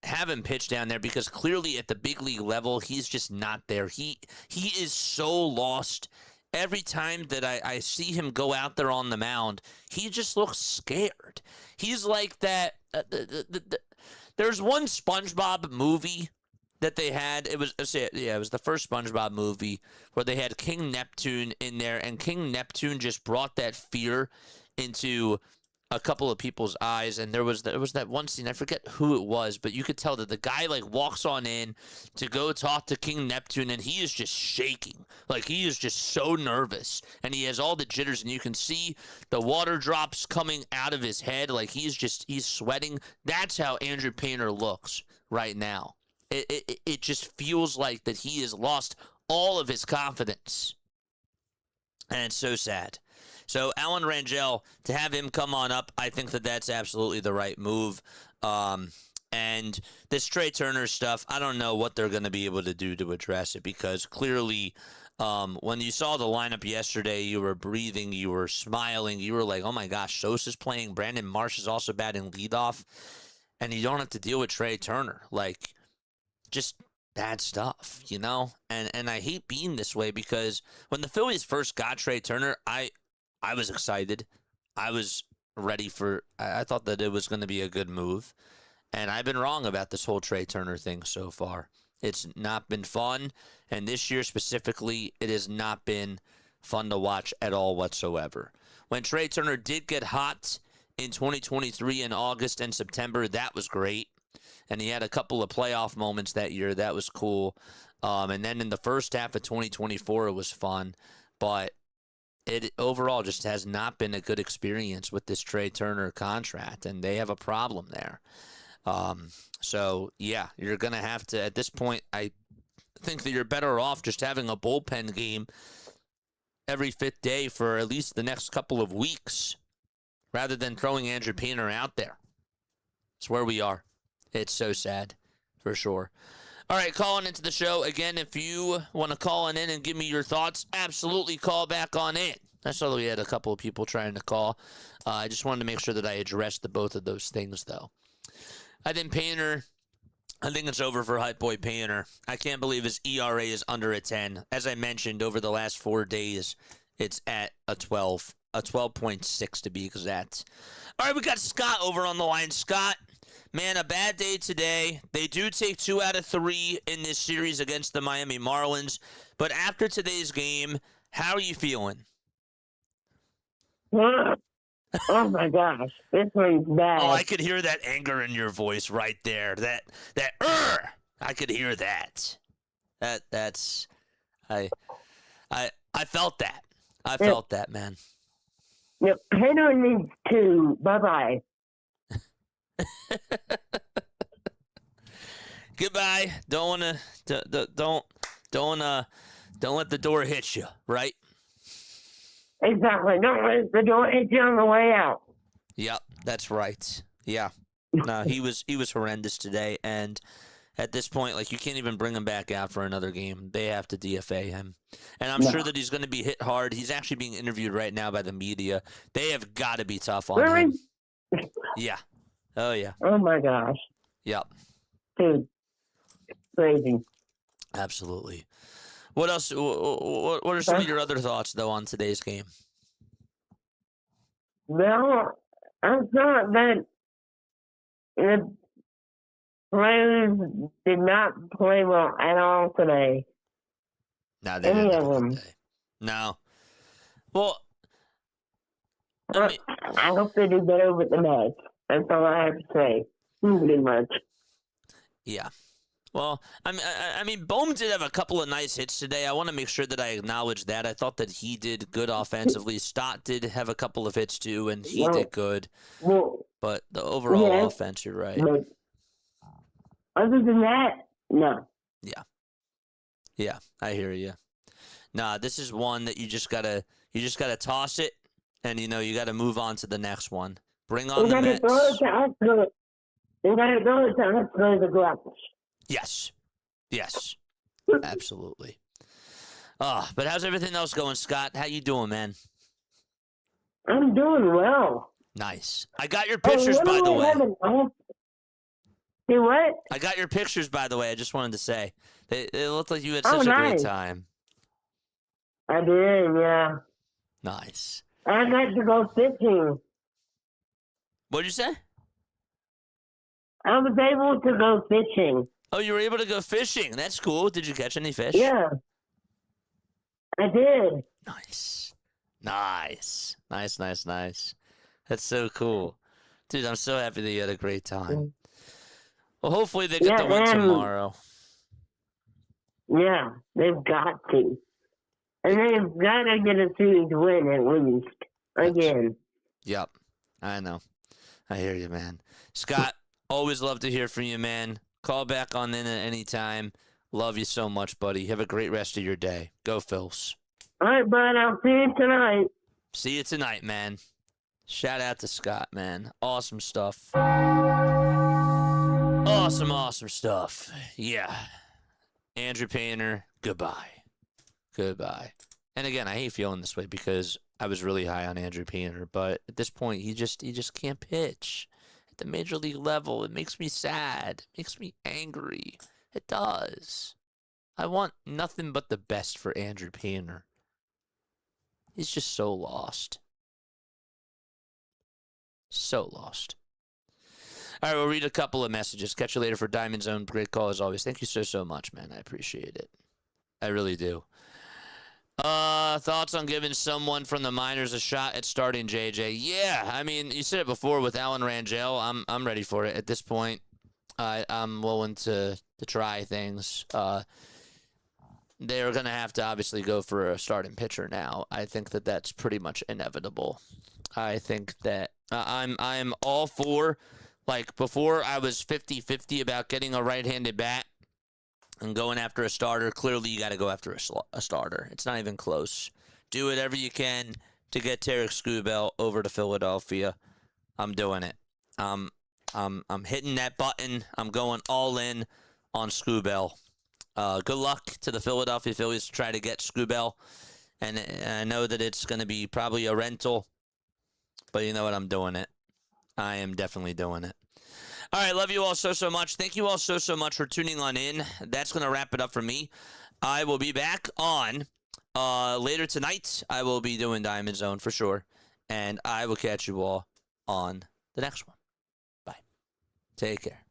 Speaker 2: have him pitch down there, because clearly at the big league level, he's just not there. He is so lost. Every time that I see him go out there on the mound, he just looks scared. He's like that. There's one SpongeBob movie that they had. It was the first SpongeBob movie where they had King Neptune in there, and King Neptune just brought that fear into a couple of people's eyes. And there was that one scene, I forget who it was, but you could tell that the guy like walks on in to go talk to King Neptune, and he is just shaking. Like, he is just so nervous, and he has all the jitters, and you can see the water drops coming out of his head. Like, he's sweating. That's how Andrew Painter looks right now. It just feels like that he has lost all of his confidence, and it's so sad. So Alan Rangel, to have him come on up, I think that's absolutely the right move. And this Trey Turner stuff, I don't know what they're going to be able to do to address it, because clearly When you saw the lineup yesterday, you were breathing, you were smiling, you were like, oh my gosh, Sosa's playing, Brandon Marsh is also batting leadoff, and you don't have to deal with Trey Turner. Like, just bad stuff, you know? And I hate being this way because when the Phillies first got Trey Turner, I was excited. I was ready for, I thought that it was going to be a good move. And I've been wrong about this whole Trey Turner thing so far. It's not been fun. And this year specifically, it has not been fun to watch at all whatsoever. When Trey Turner did get hot in 2023 in August and September, that was great. And he had a couple of playoff moments that year. That was cool. And then in the first half of 2024, it was fun. But it overall just has not been a good experience with this Trey Turner contract. And they have a problem there. So, yeah, you're going to have to, at this point, I think that you're better off just having a bullpen game every fifth day for at least the next couple of weeks rather than throwing Andrew Painter out there. It's where we are. It's so sad, for sure. All right, calling into the show. Again, if you want to call in and give me your thoughts, absolutely call back on in. I saw that we had a couple of people trying to call. I just wanted to make sure that I addressed the both of those things, though. I think it's over for Hype Boy Painter. I can't believe his ERA is under a 10. As I mentioned, over the last 4 days, it's at a 12, a 12.6 to be exact. All right, we got Scott over on the line. Scott, man, a bad day today. They do take 2 out of 3 in this series against the Miami Marlins. But after today's game, how are you feeling?
Speaker 5: Oh my gosh, this one's bad.
Speaker 2: Oh, I could hear that anger in your voice right there. I could hear that. That's I felt that. I felt that, man.
Speaker 5: Yep, Painter needs to. Bye-bye.
Speaker 2: Goodbye. Don't let the door hit you, right?
Speaker 5: Exactly. Don't let the door hit you on the way out.
Speaker 2: Yep, that's right. Yeah. No, he was horrendous today, and at this point, like, you can't even bring him back out for another game. They have to DFA him. And I'm sure that he's going to be hit hard. He's actually being interviewed right now by the media. They have got to be tough on him. Yeah. Oh, yeah.
Speaker 5: Oh my gosh.
Speaker 2: Yep.
Speaker 5: Dude. Crazy.
Speaker 2: Absolutely. What else? What are some of your other thoughts, though, on today's game?
Speaker 5: Well, I thought that the players did not play well at all today.
Speaker 2: No, they
Speaker 5: Any
Speaker 2: didn't
Speaker 5: of
Speaker 2: have a
Speaker 5: them.
Speaker 2: good day. No. Well,
Speaker 5: I hope they do better with the Mets. That's all I have to say. Pretty much.
Speaker 2: yeah. Well, I mean, Bohm did have a couple of nice hits today. I want to make sure that I acknowledge that. I thought that he did good offensively. Stott did have a couple of hits, too, and he did good.
Speaker 5: Well,
Speaker 2: But the overall offense, you're right.
Speaker 5: But other than that, no.
Speaker 2: Yeah, I hear you. Nah, this is one that you just gotta toss it, and you gotta move on to the next one. Bring on the Mets.
Speaker 5: You gotta go to the gloves.
Speaker 2: Yes, absolutely. But how's everything else going, Scott? How you doing, man?
Speaker 5: I'm doing well.
Speaker 2: Nice. I got your pictures, by the way.
Speaker 5: You what?
Speaker 2: I got your pictures, by the way. I just wanted to say. It looked like you had such a great time.
Speaker 5: I did, yeah.
Speaker 2: Nice.
Speaker 5: I got to go fishing.
Speaker 2: What'd you say?
Speaker 5: I was able to go fishing.
Speaker 2: Oh, you were able to go fishing. That's cool. Did you catch any fish?
Speaker 5: Yeah. I did.
Speaker 2: Nice. That's so cool. Dude, I'm so happy that you had a great time. Well, hopefully they get the win tomorrow.
Speaker 5: Yeah, they've got to. And they've got to get a series win at least. Again.
Speaker 2: Yep. I know. I hear you, man. Scott, always love to hear from you, man. Call back on in at any time. Love you so much, buddy. Have a great rest of your day. Go, Phils.
Speaker 5: All right, bud. I'll see you tonight.
Speaker 2: See you tonight, man. Shout out to Scott, man. Awesome stuff. Awesome stuff. Yeah. Andrew Painter, goodbye. Goodbye. And again, I hate feeling this way because I was really high on Andrew Painter, but at this point, he just can't pitch at the major league level. It makes me sad. It makes me angry. It does. I want nothing but the best for Andrew Painter. He's just so lost. So lost. All right, we'll read a couple of messages. Catch you later for Diamond Zone. Great call as always. Thank you so much, man. I appreciate it. I really do. Thoughts on giving someone from the minors a shot at starting JJ? Yeah, I mean, you said it before with Alan Rangel. I'm ready for it at this point. I'm willing to try things. They're gonna have to obviously go for a starting pitcher now. I think that's pretty much inevitable. I think that I'm all for, like, before I was 50-50 about getting a right-handed bat and going after a starter. Clearly, you got to go after a starter. It's not even close. Do whatever you can to get Tarek Skubal over to Philadelphia. I'm doing it. I'm hitting that button. I'm going all in on Skubal. Good luck to the Philadelphia Phillies to try to get Skubal. And I know that it's going to be probably a rental, but you know what? I'm doing it. I am definitely doing it. All right, love you all so much. Thank you all so much for tuning on in. That's going to wrap it up for me. I will be back on later tonight. I will be doing Diamond Zone for sure. And I will catch you all on the next one. Bye. Take care.